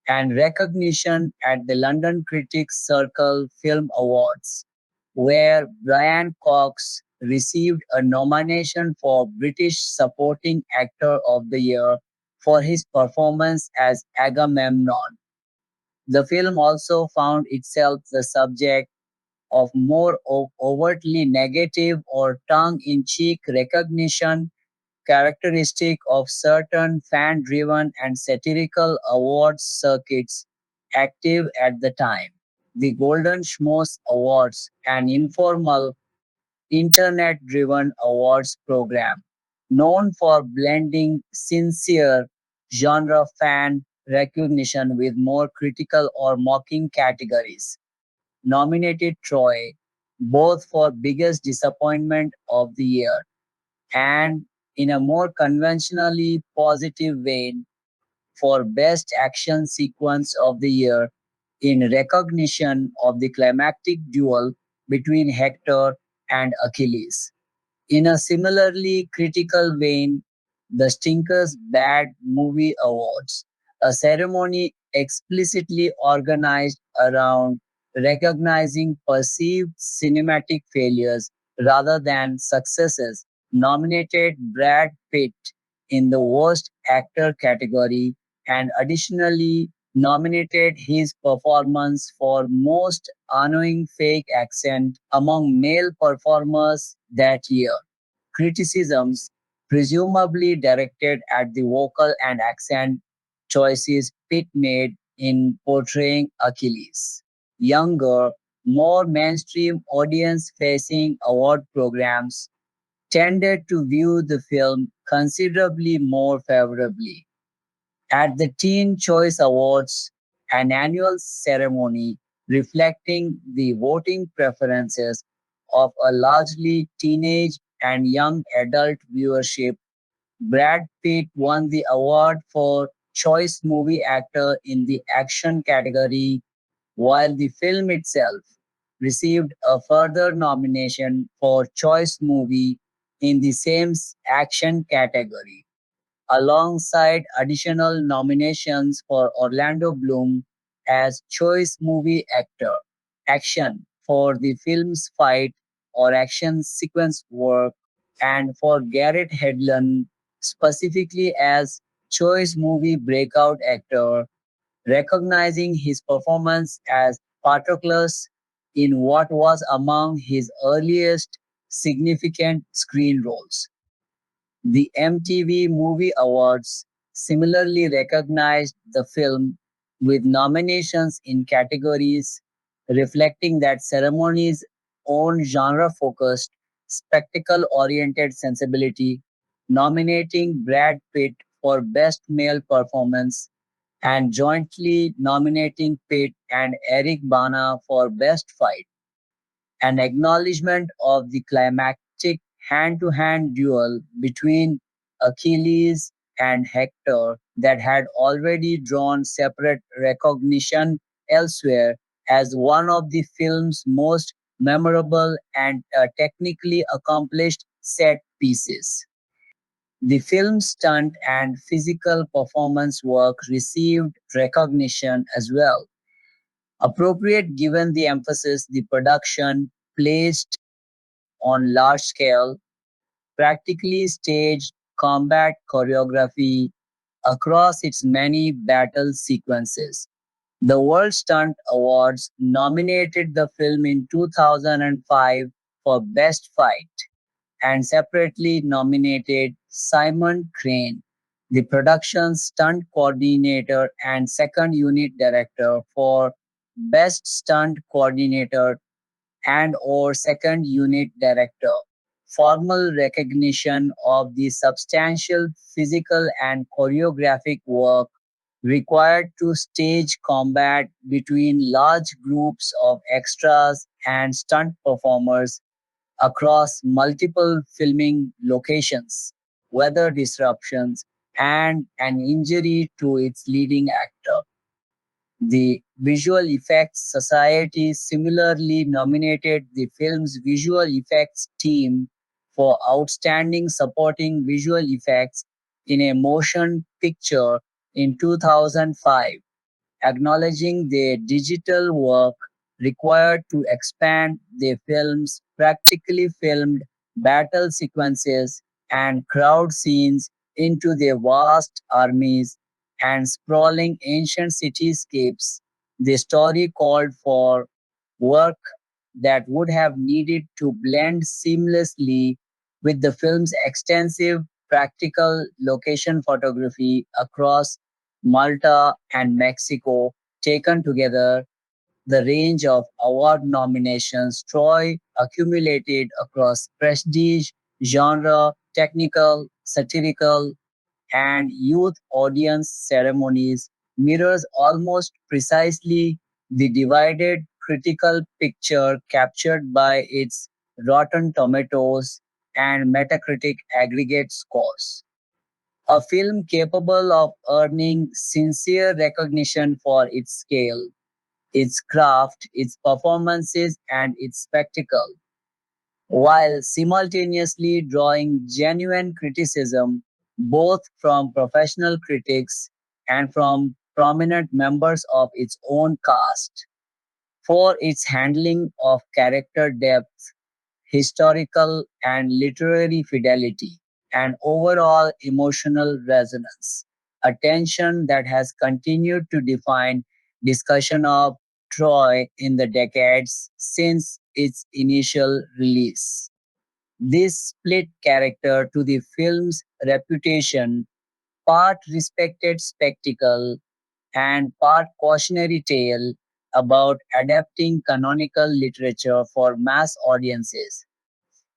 and recognition at the London Critics Circle Film Awards, where Brian Cox received a nomination for British Supporting Actor of the Year for his performance as Agamemnon. The film also found itself the subject of more overtly negative or tongue in cheek recognition characteristic of certain fan driven and satirical awards circuits, active at the time. The Golden Schmoes Awards, an informal, internet driven awards program known for blending sincere genre fan recognition with more critical or mocking categories, nominated Troy both for biggest disappointment of the year and, in a more conventionally positive vein, for best action sequence of the year in recognition of the climactic duel between Hector and Achilles. In a similarly critical vein, the Stinkers Bad Movie Awards, a ceremony explicitly organized around recognizing perceived cinematic failures rather than successes, nominated Brad Pitt in the Worst Actor category and additionally nominated his performance for Most Annoying Fake Accent among male performers that year. Criticisms, presumably directed at the vocal and accent choices Pitt made in portraying Achilles. Younger, more mainstream audience facing award programs tended to view the film considerably more favorably. At the Teen Choice Awards, an annual ceremony reflecting the voting preferences of a largely teenage and young adult viewership, Brad Pitt won the award for Choice Movie Actor in the Action category, while the film itself received a further nomination for Choice Movie in the same action category alongside additional nominations for Orlando Bloom as Choice Movie Actor, Action for the film's fight or action sequence work, and for Garrett Hedlund specifically as Choice Movie Breakout Actor, recognizing his performance as Patroclus in what was among his earliest significant screen roles. The MTV Movie Awards similarly recognized the film with nominations in categories reflecting that ceremony's own genre-focused, spectacle-oriented sensibility, nominating Brad Pitt for Best Male Performance and jointly nominating Pitt and Eric Bana for Best Fight, an acknowledgement of the climactic hand-to-hand duel between Achilles and Hector that had already drawn separate recognition elsewhere as one of the film's most memorable and technically accomplished set pieces. The film's stunt and physical performance work received recognition as well, appropriate given the emphasis the production placed on large scale, practically staged combat choreography across its many battle sequences. The World Stunt Awards nominated the film in 2005 for Best Fight and separately nominated Simon Crane, the production's stunt coordinator and second unit director, for Best Stunt Coordinator and/or second unit director. Formal recognition of the substantial physical and choreographic work required to stage combat between large groups of extras and stunt performers across multiple filming locations, weather disruptions, and an injury to its leading actor. The Visual Effects Society similarly nominated the film's visual effects team for Outstanding Supporting Visual Effects in a Motion Picture in 2005, acknowledging their digital work required to expand the film's practically filmed battle sequences and crowd scenes into their vast armies and sprawling ancient cityscapes. The story called for work that would have needed to blend seamlessly with the film's extensive practical location photography across Malta and Mexico, Taken together, the range of award nominations Troy accumulated across prestige, genre, technical, satirical, and youth audience ceremonies mirrors almost precisely the divided critical picture captured by its Rotten Tomatoes and Metacritic aggregate scores. A film capable of earning sincere recognition for its scale, its craft, its performances, and its spectacle, while simultaneously drawing genuine criticism both from professional critics and from prominent members of its own cast for its handling of character depth, historical and literary fidelity, and overall emotional resonance, a tension that has continued to define discussion of Troy in the decades since its initial release. This split character to the film's reputation, part respected spectacle and part cautionary tale about adapting canonical literature for mass audiences,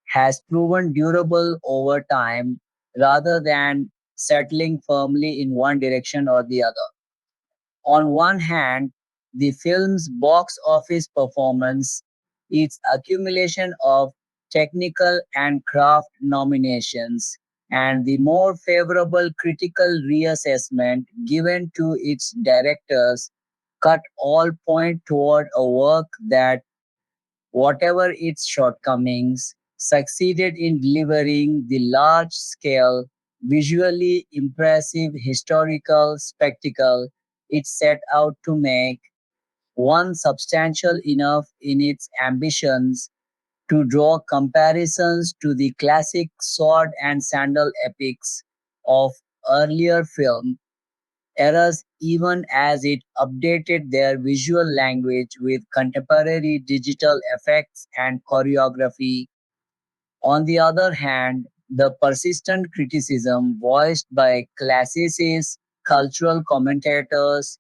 has proven durable over time rather than settling firmly in one direction or the other. On one hand, the film's box office performance, its accumulation of technical and craft nominations, and the more favorable critical reassessment given to its directors cut all point toward a work that, whatever its shortcomings, succeeded in delivering the large scale, visually impressive historical spectacle it set out to make, one substantial enough in its ambitions to draw comparisons to the classic sword and sandal epics of earlier film eras, even as it updated their visual language with contemporary digital effects and choreography. On the other hand, the persistent criticism voiced by classicists, cultural commentators,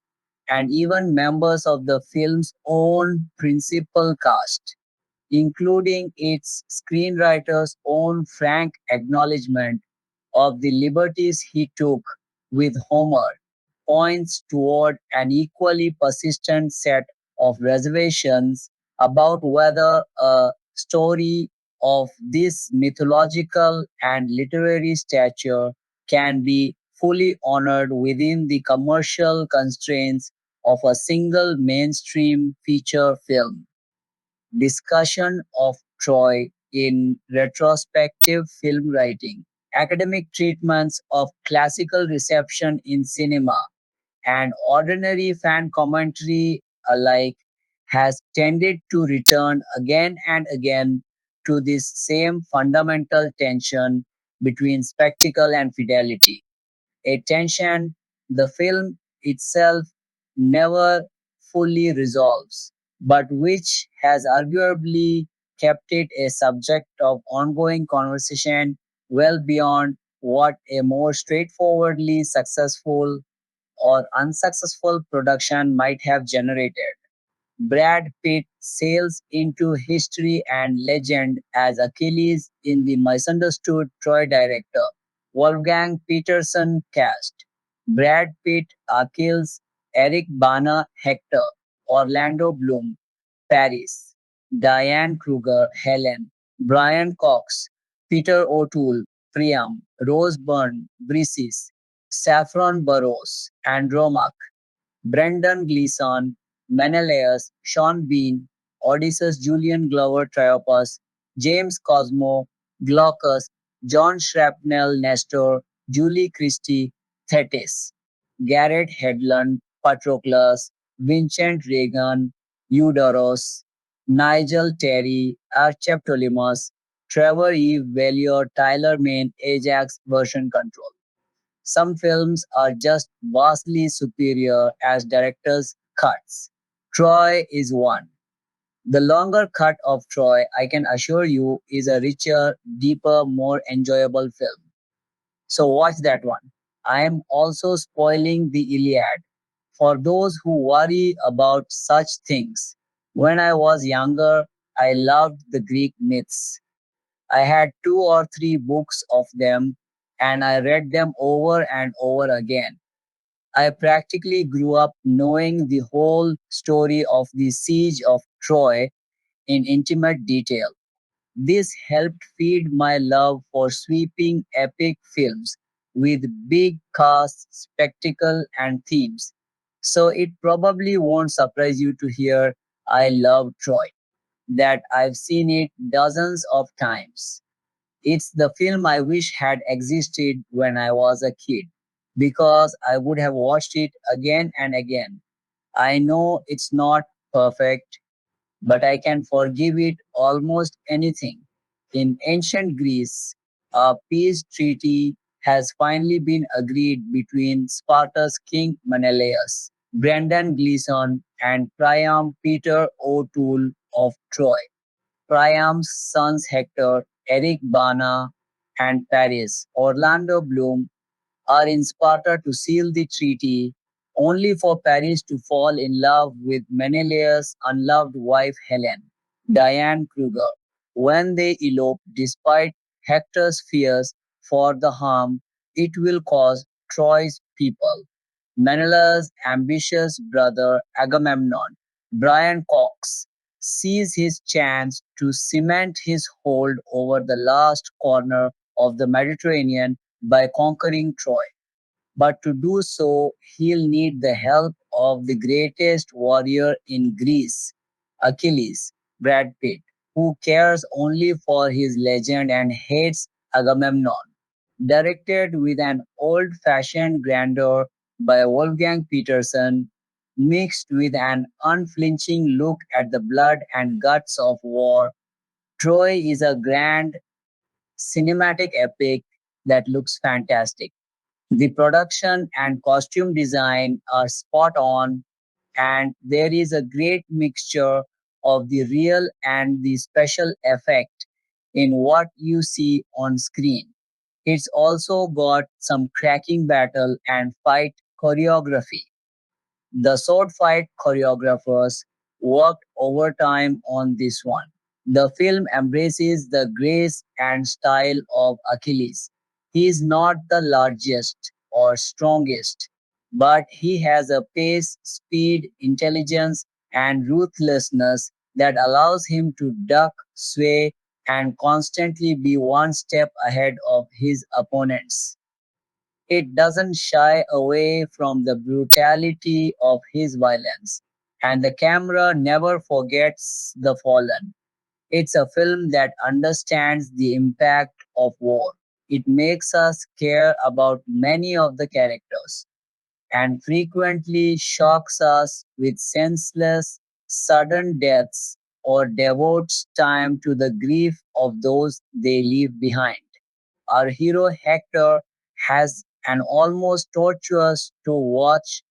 and even members of the film's own principal cast, including its screenwriter's own frank acknowledgement of the liberties he took with Homer, points toward an equally persistent set of reservations about whether a story of this mythological and literary stature can be fully honored within the commercial constraints of a single mainstream feature film. Discussion of Troy in retrospective film writing, academic treatments of classical reception in cinema, and ordinary fan commentary alike has tended to return again and again to this same fundamental tension between spectacle and fidelity, a tension the film itself never fully resolves, but which has arguably kept it a subject of ongoing conversation well beyond what a more straightforwardly successful or unsuccessful production might have generated. Brad Pitt sails into history and legend as Achilles in the misunderstood Troy director Wolfgang Peterson cast. Brad Pitt, Achilles, Eric Bana, Hector, Orlando Bloom, Paris, Diane Kruger, Helen, Brian Cox, Peter O'Toole, Priam, Rose Byrne, Briseis, Saffron Burrows, Andromache, Brendan Gleeson, Menelaus, Sean Bean, Odysseus Julian Glover Triopus, James Cosmo, Glaucus, John Shrapnel Nestor, Julie Christie, Thetis, Garrett Hedlund, Patroclus, Vincent Regan, Eudorus, Nigel Terry, Archeptolemus, Trevor Eve Valier, Tyler Main, Ajax version control. Some films are just vastly superior as director's cuts. Troy is one. The longer cut of Troy, I can assure you, is a richer, deeper, more enjoyable film. So watch that one. I am also spoiling the Iliad. for those who worry about such things. When I was younger, I loved the Greek myths. I had 2 or 3 books of them and I read them over and over again. I practically grew up knowing the whole story of the siege of Troy in intimate detail. This helped feed my love for sweeping epic films with big casts, spectacle, and themes. So it probably won't surprise you to hear I love Troy, that I've seen it dozens of times. It's the film I wish had existed when I was a kid because I would have watched it again and again. I know it's not perfect, but I can forgive it almost anything. In ancient Greece, a peace treaty has finally been agreed between Sparta's king Menelaus, Brendan Gleeson, and Priam Peter O'Toole of Troy. Priam's sons Hector, Eric Bana, and Paris, Orlando Bloom, are in Sparta to seal the treaty, only for Paris to fall in love with Menelaus' unloved wife Helen, Diane Kruger. When they elope, despite Hector's fears for the harm it will cause Troy's people, Menelaus' ambitious brother Agamemnon, Brian Cox, sees his chance to cement his hold over the last corner of the Mediterranean by conquering Troy. But to do so, he'll need the help of the greatest warrior in Greece, Achilles, Brad Pitt, who cares only for his legend and hates Agamemnon. Directed with an old fashioned grandeur by Wolfgang Peterson, mixed with an unflinching look at the blood and guts of war, Troy is a grand cinematic epic that looks fantastic. The production and costume design are spot on, and there is a great mixture of the real and the special effect in what you see on screen. It's also got some cracking battle and fight choreography. The sword fight choreographers worked overtime on this one. The film embraces the grace and style of Achilles. He is not the largest or strongest, but he has a pace, speed, intelligence, and ruthlessness that allows him to duck, sway, and constantly be one step ahead of his opponents. It doesn't shy away from the brutality of his violence, and the camera never forgets the fallen. It's a film that understands the impact of war. It makes us care about many of the characters and frequently shocks us with senseless, sudden deaths or devotes time to the grief of those they leave behind. Our hero Hector has an almost torturous to watch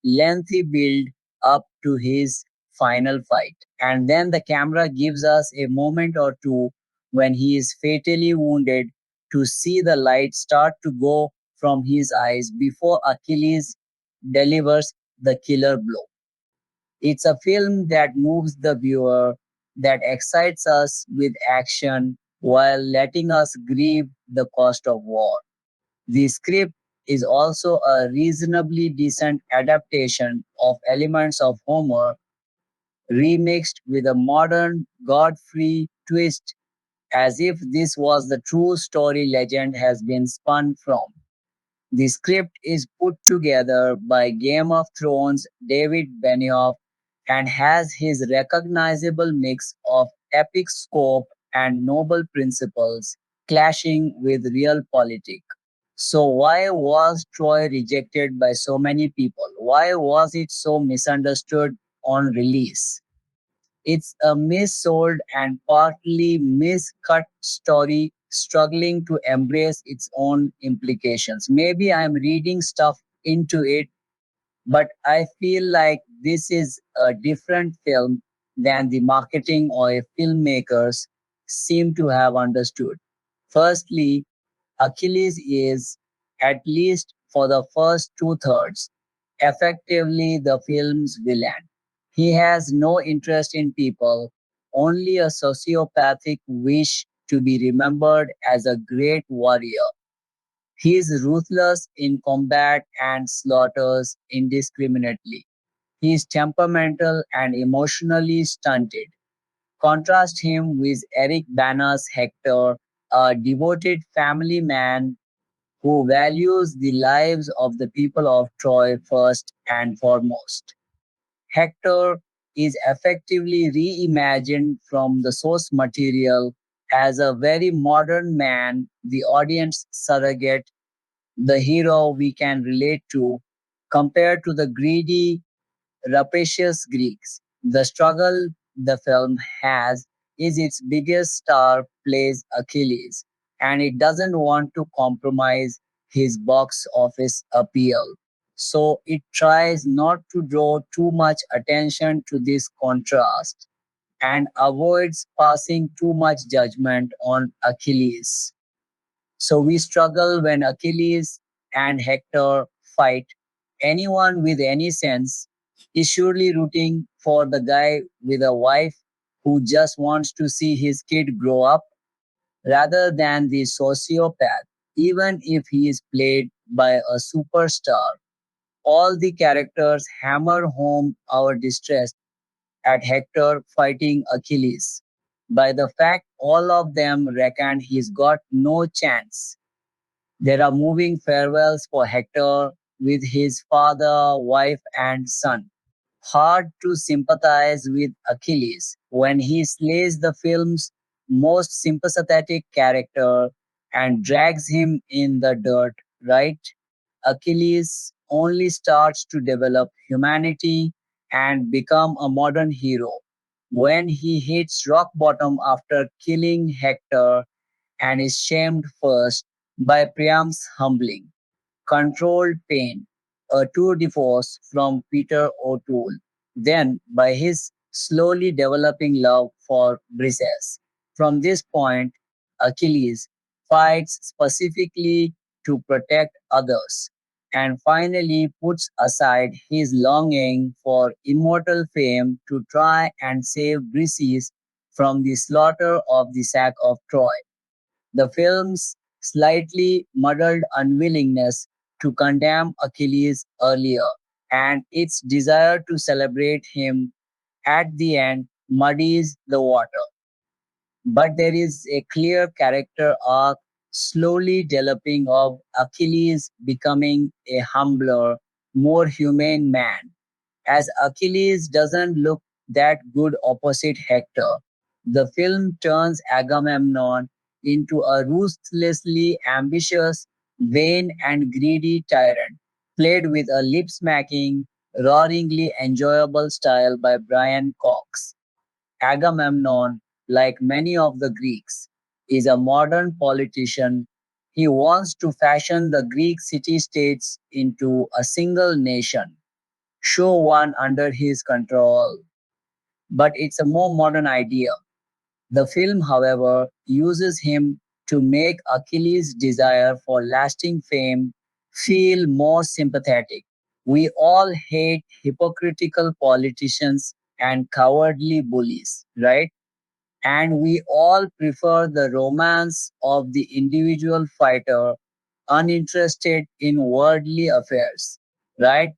lengthy build up to his final fight. And then the camera gives us a moment or two when he is fatally wounded to see the light start to go from his eyes before Achilles delivers the killer blow. It's a film that moves the viewer, that excites us with action while letting us grieve the cost of war. The script is also a reasonably decent adaptation of elements of Homer, remixed with a modern, God-free twist, as if this was the true story legend has been spun from. The script is put together by Game of Thrones' David Benioff and has his recognizable mix of epic scope and noble principles clashing with real politics. So, why was Troy rejected by so many people? Why was it so misunderstood on release? It's a missold and partly miscut story struggling to embrace its own implications. Maybe I'm reading stuff into it, but I feel like this is a different film than the marketing or filmmakers seem to have understood. Firstly, Achilles is, at least for the first two thirds, effectively the film's villain. He has no interest in people, only a sociopathic wish to be remembered as a great warrior. He is ruthless in combat and slaughters indiscriminately. He is temperamental and emotionally stunted. Contrast him with Eric Bana's Hector, a devoted family man who values the lives of the people of Troy first and foremost. Hector is effectively reimagined from the source material as a very modern man, the audience surrogate, the hero we can relate to, compared to the greedy rapacious Greeks. The struggle the film has is its biggest star plays Achilles, and it doesn't want to compromise his box office appeal. So it tries not to draw too much attention to this contrast and avoids passing too much judgment on Achilles. So we struggle when Achilles and Hector fight. Anyone with any sense is surely rooting for the guy with a wife who just wants to see his kid grow up rather than the sociopath, even if he is played by a superstar. All the characters hammer home our distress at Hector fighting Achilles by the fact all of them reckon he's got no chance. There are moving farewells for Hector with his father, wife, and son. Hard to sympathize with Achilles when he slays the film's most sympathetic character and drags him in the dirt, right? Achilles only starts to develop humanity and become a modern hero when he hits rock bottom after killing Hector and is shamed first by Priam's humbling, controlled pain, a tour de force from Peter O'Toole, then by his slowly developing love for Briseis. From this point, Achilles fights specifically to protect others and finally puts aside his longing for immortal fame to try and save Briseis from the slaughter of the sack of Troy. The film's slightly muddled unwillingness to condemn Achilles earlier and its desire to celebrate him at the end muddies the water. But there is a clear character arc slowly developing of Achilles becoming a humbler, more humane man. As Achilles doesn't look that good opposite Hector, the film turns Agamemnon into a ruthlessly ambitious, vain, and greedy tyrant, played with a lip smacking, roaringly enjoyable style by Brian Cox. Agamemnon, like many of the Greeks, is a modern politician. He wants to fashion the Greek city states into a single nation, show one under his control. But it's a more modern idea. The film, however, uses him to make Achilles' desire for lasting fame feel more sympathetic. We all hate hypocritical politicians and cowardly bullies, right? And we all prefer the romance of the individual fighter uninterested in worldly affairs, right?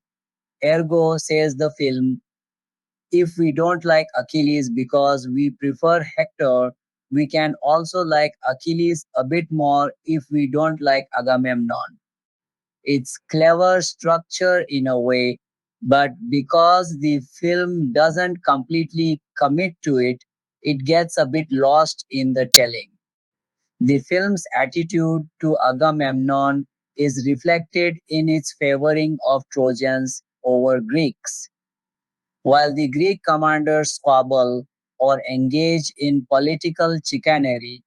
Ergo, says the film, if we don't like Achilles because we prefer Hector, we can also like Achilles a bit more if we don't like Agamemnon. It's clever structure in a way, but because the film doesn't completely commit to it, it gets a bit lost in the telling. The film's attitude to Agamemnon is reflected in its favoring of Trojans over Greeks. While the Greek commanders squabble or engage in political chicanery,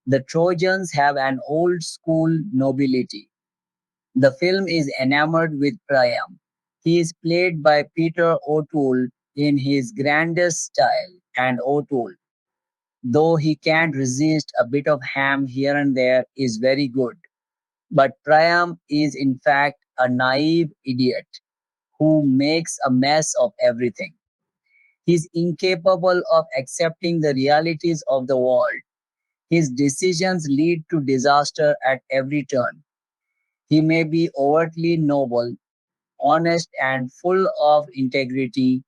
the Trojans have an old school nobility. The film is enamored with Priam. He is played by Peter O'Toole in his grandest style, and O'Toole, though he can't resist a bit of ham here and there, is very good. But Priam is in fact a naive idiot. who makes a mess of everything. He's incapable of accepting the realities of the world. His decisions lead to disaster at every turn. He may be overtly noble, honest, and full of integrity,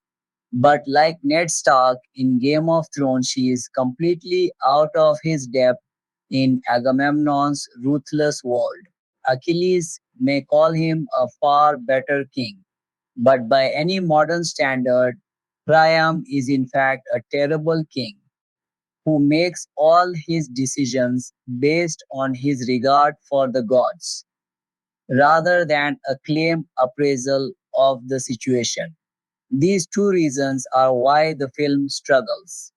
but like Ned Stark in Game of Thrones, he is completely out of his depth in Agamemnon's ruthless world. Achilles may call him a far better king, but by any modern standard, Priam is in fact a terrible king who makes all his decisions based on his regard for the gods rather than a claim appraisal of the situation. These two reasons are why the film struggles.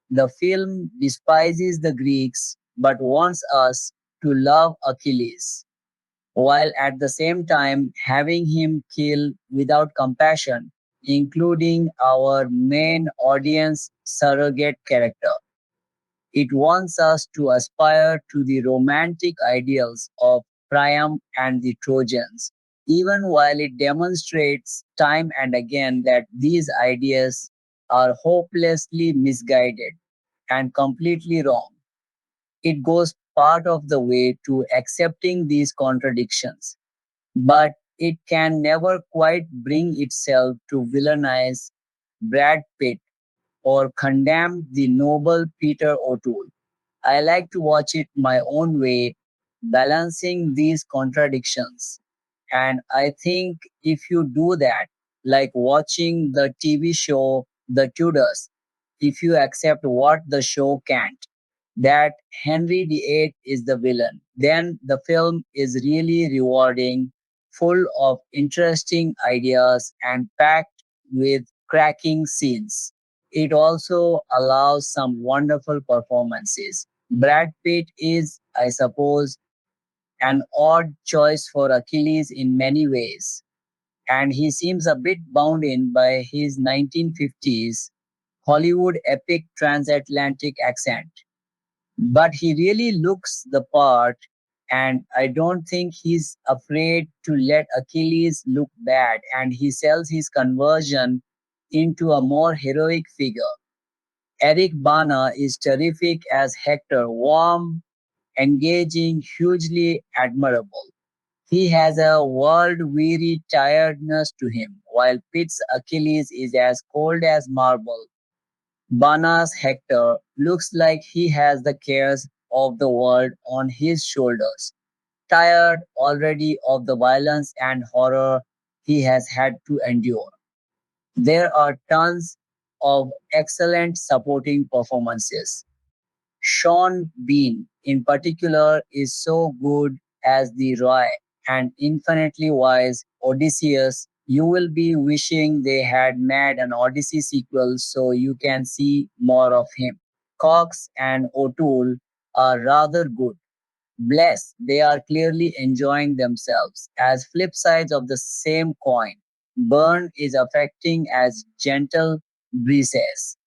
The film despises the Greeks but wants us to love Achilles, while at the same time having him kill without compassion, including our main audience surrogate character. It wants us to aspire to the romantic ideals of Priam and the Trojans, even while it demonstrates time and again that these ideas are hopelessly misguided and completely wrong. It goes part of the way to accepting these contradictions, but it can never quite bring itself to villainize Brad Pitt or condemn the noble Peter O'Toole. I like to watch it my own way, balancing these contradictions. And I think if you do that, like watching the TV show The Tudors, if you accept what the show can't, that Henry VIII is the villain, then the film is really rewarding, full of interesting ideas and packed with cracking scenes. It also allows some wonderful performances. Brad Pitt is, I suppose, an odd choice for Achilles in many ways, and he seems a bit bound in by his 1950s Hollywood epic transatlantic accent. But he really looks the part, and I don't think he's afraid to let Achilles look bad, and he sells his conversion into a more heroic figure. Eric Bana is terrific as Hector, warm, engaging, hugely admirable. He has a world weary tiredness to him, while Pitt's Achilles is as cold as marble. Bana's Hector looks like he has the cares of the world on his shoulders, tired already of the violence and horror he has had to endure. There are tons of excellent supporting performances. Sean Bean, in particular, is so good as the Roy and infinitely wise Odysseus. You will be wishing they had made an Odyssey sequel so you can see more of him. Cox and O'Toole are rather good. Bless, they are clearly enjoying themselves as flip sides of the same coin. Byrne is affecting as gentle breezes.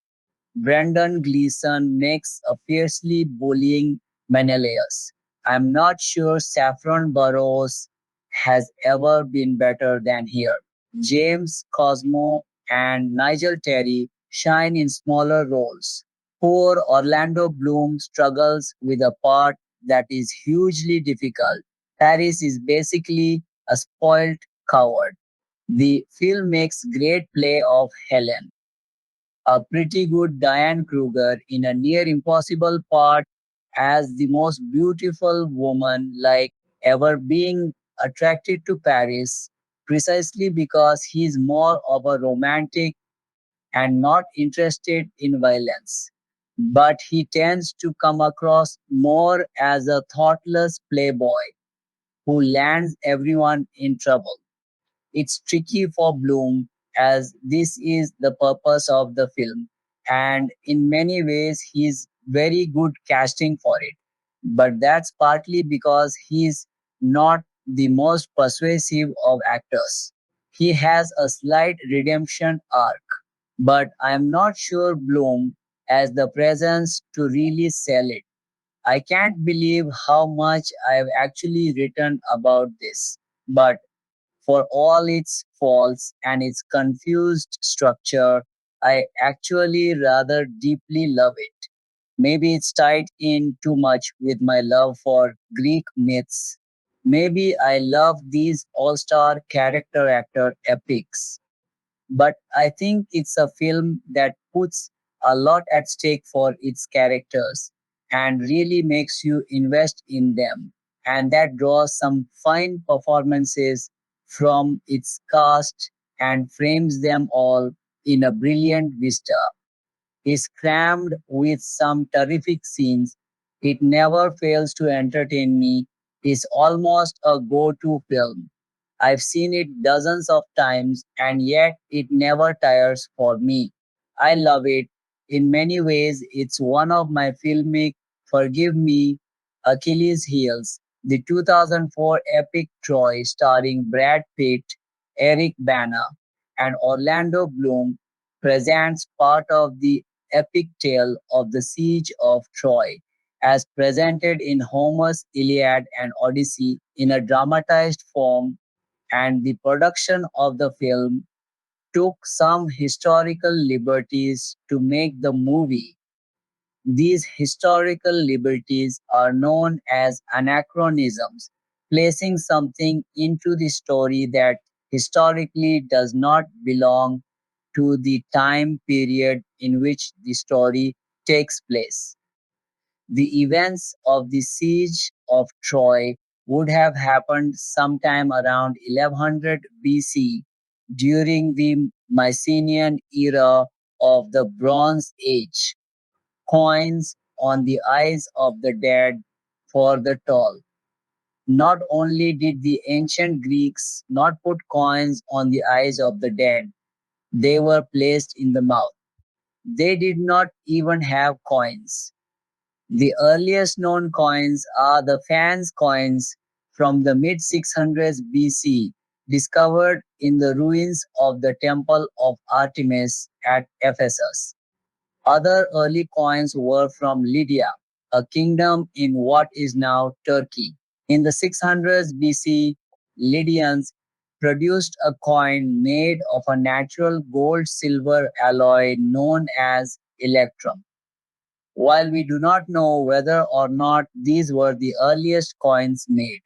Brendan Gleeson makes a fiercely bullying Menelaus. I'm not sure Saffron Burrows has ever been better than here. James Cosmo and Nigel Terry shine in smaller roles. Poor Orlando Bloom struggles with a part that is hugely difficult. Paris is basically a spoiled coward. The film makes great play of Helen, a pretty good Diane Kruger in a near impossible part as the most beautiful woman like ever being attracted to Paris precisely because he's more of a romantic and not interested in violence. But he tends to come across more as a thoughtless playboy who lands everyone in trouble. It's tricky for Bloom as this is the purpose of the film, and in many ways, he's very good casting for it. But that's partly because he's not the most persuasive of actors. He has a slight redemption arc, but I'm not sure Bloom has the presence to really sell it. I can't believe how much I've actually written about this. But For all its faults and its confused structure, I actually rather deeply love it. Maybe it's tied in too much with my love for Greek myths. Maybe I love these all star character actor epics. But I think it's a film that puts a lot at stake for its characters and really makes you invest in them, and that draws some fine performances from its cast and frames them all in a brilliant vista. Is crammed with some terrific scenes. It never fails to entertain me. It's almost a go to film. I've seen it dozens of times and yet it never tires for me. I love it. In many ways, it's one of my filmic, forgive me, Achilles heels. The 2004 epic Troy starring Brad Pitt, Eric Bana, and Orlando Bloom presents part of the epic tale of the siege of Troy, as presented in Homer's Iliad and Odyssey in a dramatized form, and the production of the film took some historical liberties to make the movie. These historical liberties are known as anachronisms, placing something into the story that historically does not belong to the time period in which the story takes place. The events of the siege of Troy would have happened sometime around 1100 BC during the Mycenaean era of the Bronze Age. Coins on the eyes of the dead for the toll. Not only did the ancient Greeks not put coins on the eyes of the dead, they were placed in the mouth. They did not even have coins. The earliest known coins are the Fans coins from the mid 600s BC, discovered in the ruins of the Temple of Artemis at Ephesus. Other early coins were from Lydia, a kingdom in what is now Turkey. In the 600s BC, Lydians produced a coin made of a natural gold-silver alloy known as electrum. While we do not know whether or not these were the earliest coins made,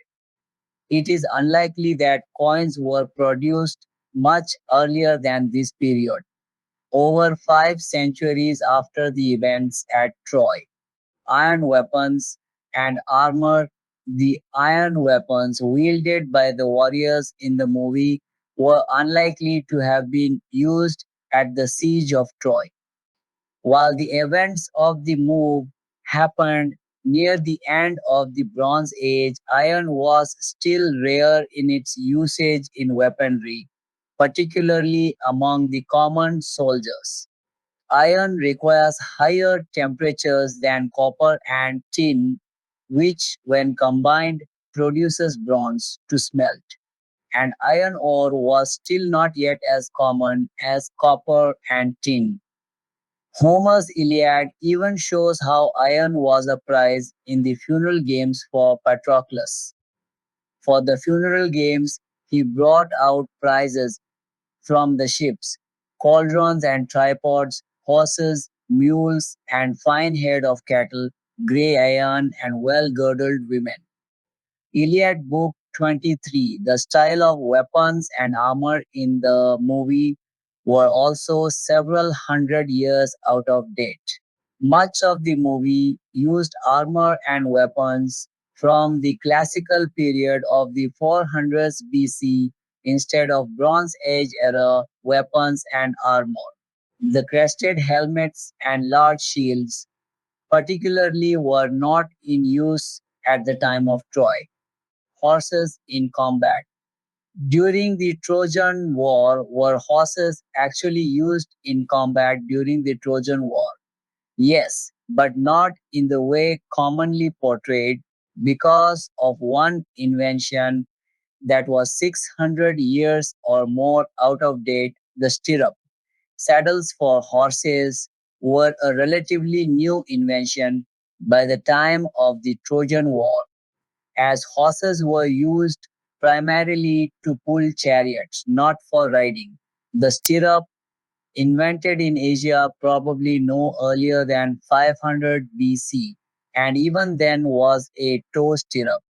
it is unlikely that coins were produced much earlier than this period, over 5 centuries after the events at Troy. Iron weapons and armor. The iron weapons wielded by the warriors in the movie were unlikely to have been used at the siege of Troy. While the events of the move happened near the end of the Bronze Age, iron was still rare in its usage in weaponry, particularly among the common soldiers. Iron requires higher temperatures than copper and tin, which, when combined, produces bronze to smelt. And iron ore was still not yet as common as copper and tin. Homer's Iliad even shows how iron was a prize in the funeral games for Patroclus. For the funeral games, he brought out prizes from the ships, cauldrons and tripods, horses, mules, and fine head of cattle, grey iron, and well girdled women. Iliad Book 23. The style of weapons and armor in the movie were also several hundred years out of date. Much of the movie used armor and weapons from the classical period of the 400s BC instead of Bronze Age era weapons and armor. The crested helmets and large shields, particularly, were not in use at the time of Troy. Horses in combat. During the Trojan War, were horses actually used in combat during the Trojan War? Yes, but not in the way commonly portrayed because of one invention that was 600 years or more out of date, the stirrup. Saddles for horses were a relatively new invention by the time of the Trojan War, as horses were used primarily to pull chariots, not for riding. The stirrup, invented in Asia probably no earlier than 500 BC, and even then was a toe stirrup,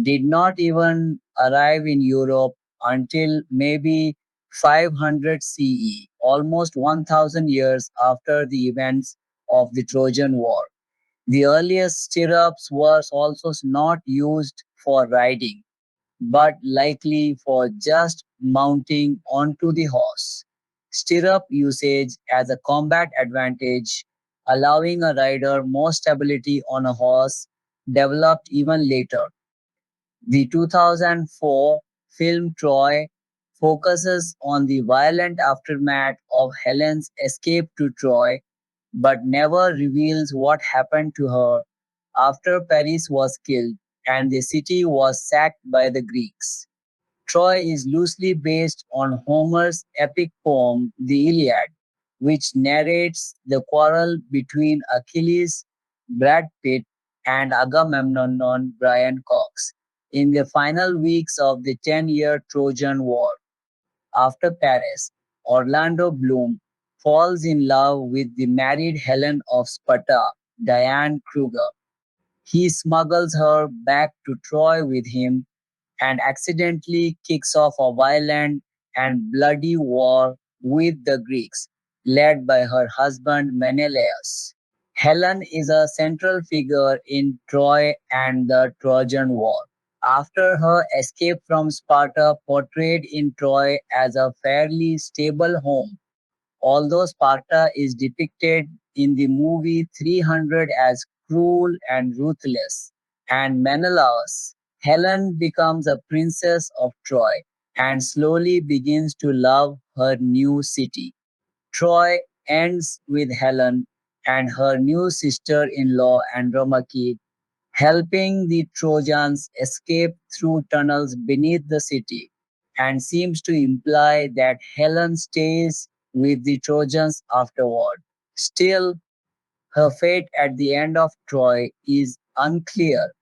did not even arrive in Europe until maybe 500 CE, almost 1000 years after the events of the Trojan War. The earliest stirrups were also not used for riding, but likely for just mounting onto the horse. Stirrup usage as a combat advantage, allowing a rider more stability on a horse, developed even later. The 2004 film Troy focuses on the violent aftermath of Helen's escape to Troy, but never reveals what happened to her after Paris was killed and the city was sacked by the Greeks. Troy is loosely based on Homer's epic poem, The Iliad, which narrates the quarrel between Achilles, Brad Pitt, and Agamemnon, Brian Cox, in the final weeks of the 10-year Trojan War. After Paris, Orlando Bloom falls in love with the married Helen of Sparta, Diane Kruger. He smuggles her back to Troy with him and accidentally kicks off a violent and bloody war with the Greeks, led by her husband Menelaus. Helen is a central figure in Troy and the Trojan War. After her escape from Sparta, portrayed in Troy as a fairly stable home, although Sparta is depicted in the movie 300 as cruel and ruthless, and Menelaus, Helen becomes a princess of Troy and slowly begins to love her new city. Troy ends with Helen and her new sister in law Andromache helping the Trojans escape through tunnels beneath the city, and seems to imply that Helen stays with the Trojans afterward. Still, her fate at the end of Troy is unclear.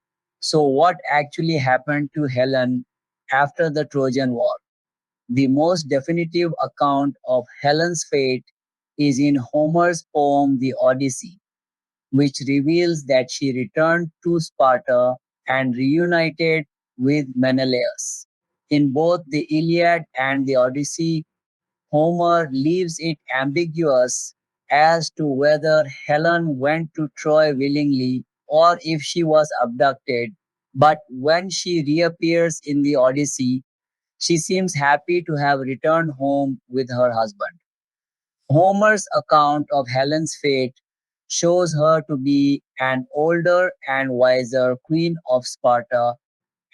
So, what actually happened to Helen after the Trojan War? The most definitive account of Helen's fate is in Homer's poem The Odyssey, which reveals that she returned to Sparta and reunited with Menelaus. In both the Iliad and the Odyssey, Homer leaves it ambiguous as to whether Helen went to Troy willingly or if she was abducted. But when she reappears in the Odyssey, she seems happy to have returned home with her husband. Homer's account of Helen's fate shows her to be an older and wiser queen of Sparta,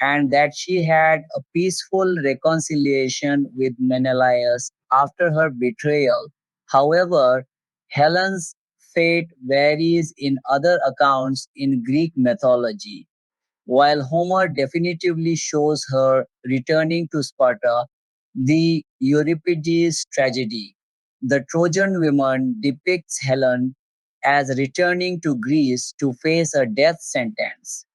and that she had a peaceful reconciliation with Menelaus after her betrayal. However, Helen's fate varies in other accounts in Greek mythology. While Homer definitively shows her returning to Sparta, the Euripides tragedy, the Trojan woman, depicts Helen as returning to Greece to face a death sentence.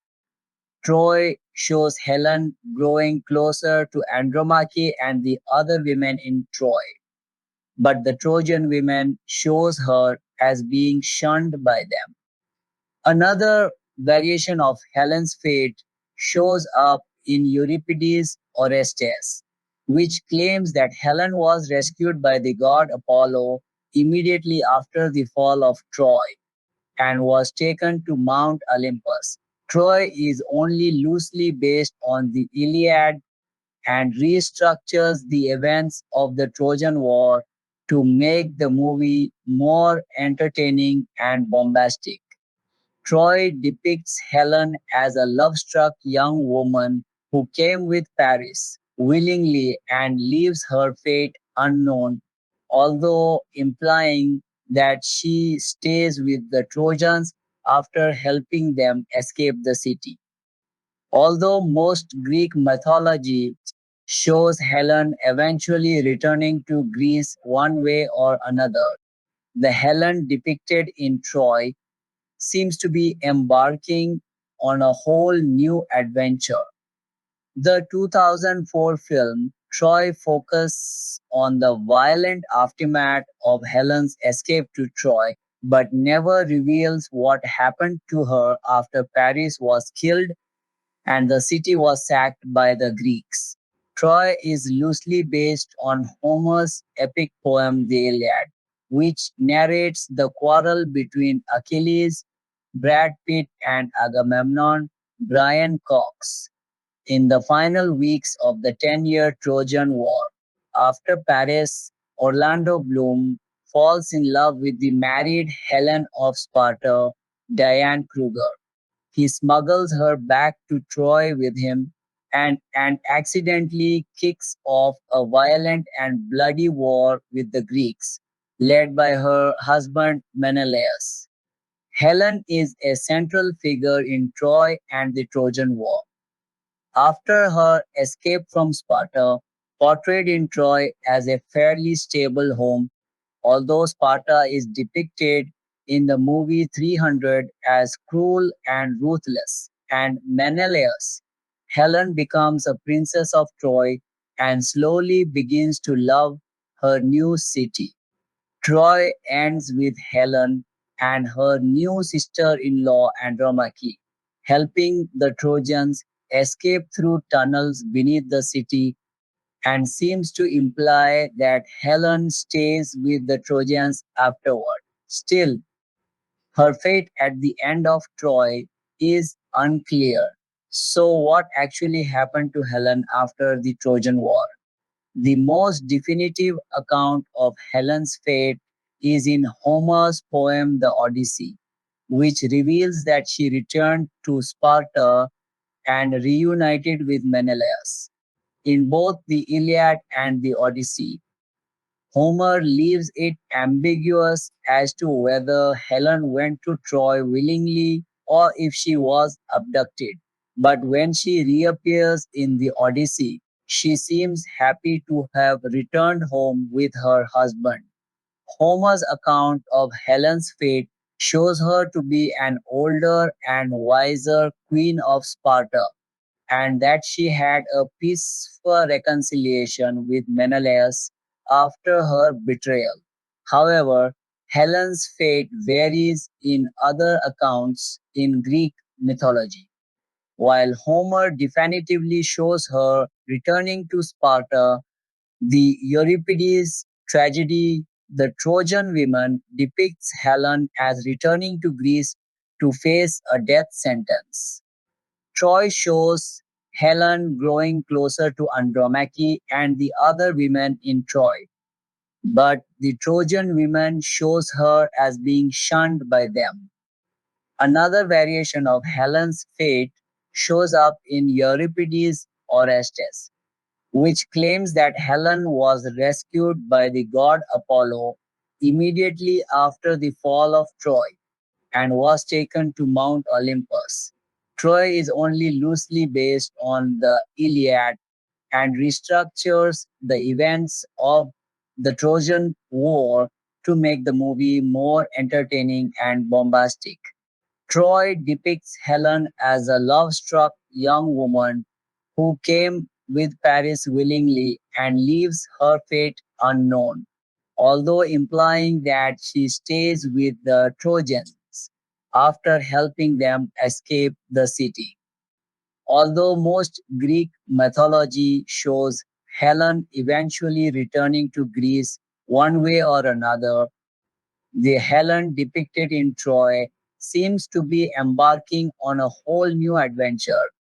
Troy shows Helen growing closer to Andromache and the other women in Troy, but the Trojan women shows her as being shunned by them. Another variation of Helen's fate shows up in Euripides' Orestes, which claims that Helen was rescued by the god Apollo immediately after the fall of Troy and was taken to Mount Olympus. Troy is only loosely based on the Iliad and restructures the events of the Trojan War to make the movie more entertaining and bombastic. Troy depicts Helen as a love-struck young woman who came with Paris willingly and leaves her fate unknown, although implying that she stays with the Trojans after helping them escape the city. Although most Greek mythology shows Helen eventually returning to Greece one way or another, the Helen depicted in Troy seems to be embarking on a whole new adventure. The 2004 film Troy focuses on the violent aftermath of Helen's escape to Troy, but never reveals what happened to her after Paris was killed and the city was sacked by the Greeks. Troy is loosely based on Homer's epic poem The Iliad, which narrates the quarrel between Achilles, Brad Pitt, and Agamemnon, Brian Cox, in the final weeks of the 10-year Trojan War. After Paris, Orlando Bloom falls in love with the married Helen of Sparta, Diane Kruger. He smuggles her back to Troy with him and accidentally kicks off a violent and bloody war with the Greeks, led by her husband Menelaus. Helen is a central figure in Troy and the Trojan War. After her escape from Sparta, portrayed in Troy as a fairly stable home, although Sparta is depicted in the movie 300 as cruel and ruthless, and Menelaus, Helen becomes a princess of Troy and slowly begins to love her new city. Troy ends with Helen and her new sister-in-law Andromache helping the Trojans escape through tunnels beneath the city and seems to imply that Helen stays with the Trojans afterward. Still, her fate at the end of Troy is unclear. So, what actually happened to Helen after the Trojan War? The most definitive account of Helen's fate is in Homer's poem The Odyssey, which reveals that she returned to Sparta and reunited with Menelaus. In both the Iliad and the Odyssey, Homer leaves it ambiguous as to whether Helen went to Troy willingly or if she was abducted. But when she reappears in the Odyssey, she seems happy to have returned home with her husband. Homer's account of Helen's fate shows her to be an older and wiser queen of Sparta and that she had a peaceful reconciliation with Menelaus after her betrayal. However, Helen's fate varies in other accounts in Greek mythology. While Homer definitively shows her returning to Sparta, the Euripides tragedy, The Trojan Women, depicts Helen as returning to Greece to face a death sentence. Troy shows Helen growing closer to Andromache and the other women in Troy, but the Trojan women shows her as being shunned by them. Another variation of Helen's fate shows up in Euripides' Orestes, which claims that Helen was rescued by the god Apollo immediately after the fall of Troy and was taken to Mount Olympus. Troy is only loosely based on the Iliad and restructures the events of the Trojan War to make the movie more entertaining and bombastic. Troy depicts Helen as a love struck young woman who came with Paris willingly and leaves her fate unknown, although implying that she stays with the Trojans after helping them escape the city. Although most Greek mythology shows Helen eventually returning to Greece one way or another, the Helen depicted in Troy seems to be embarking on a whole new adventure,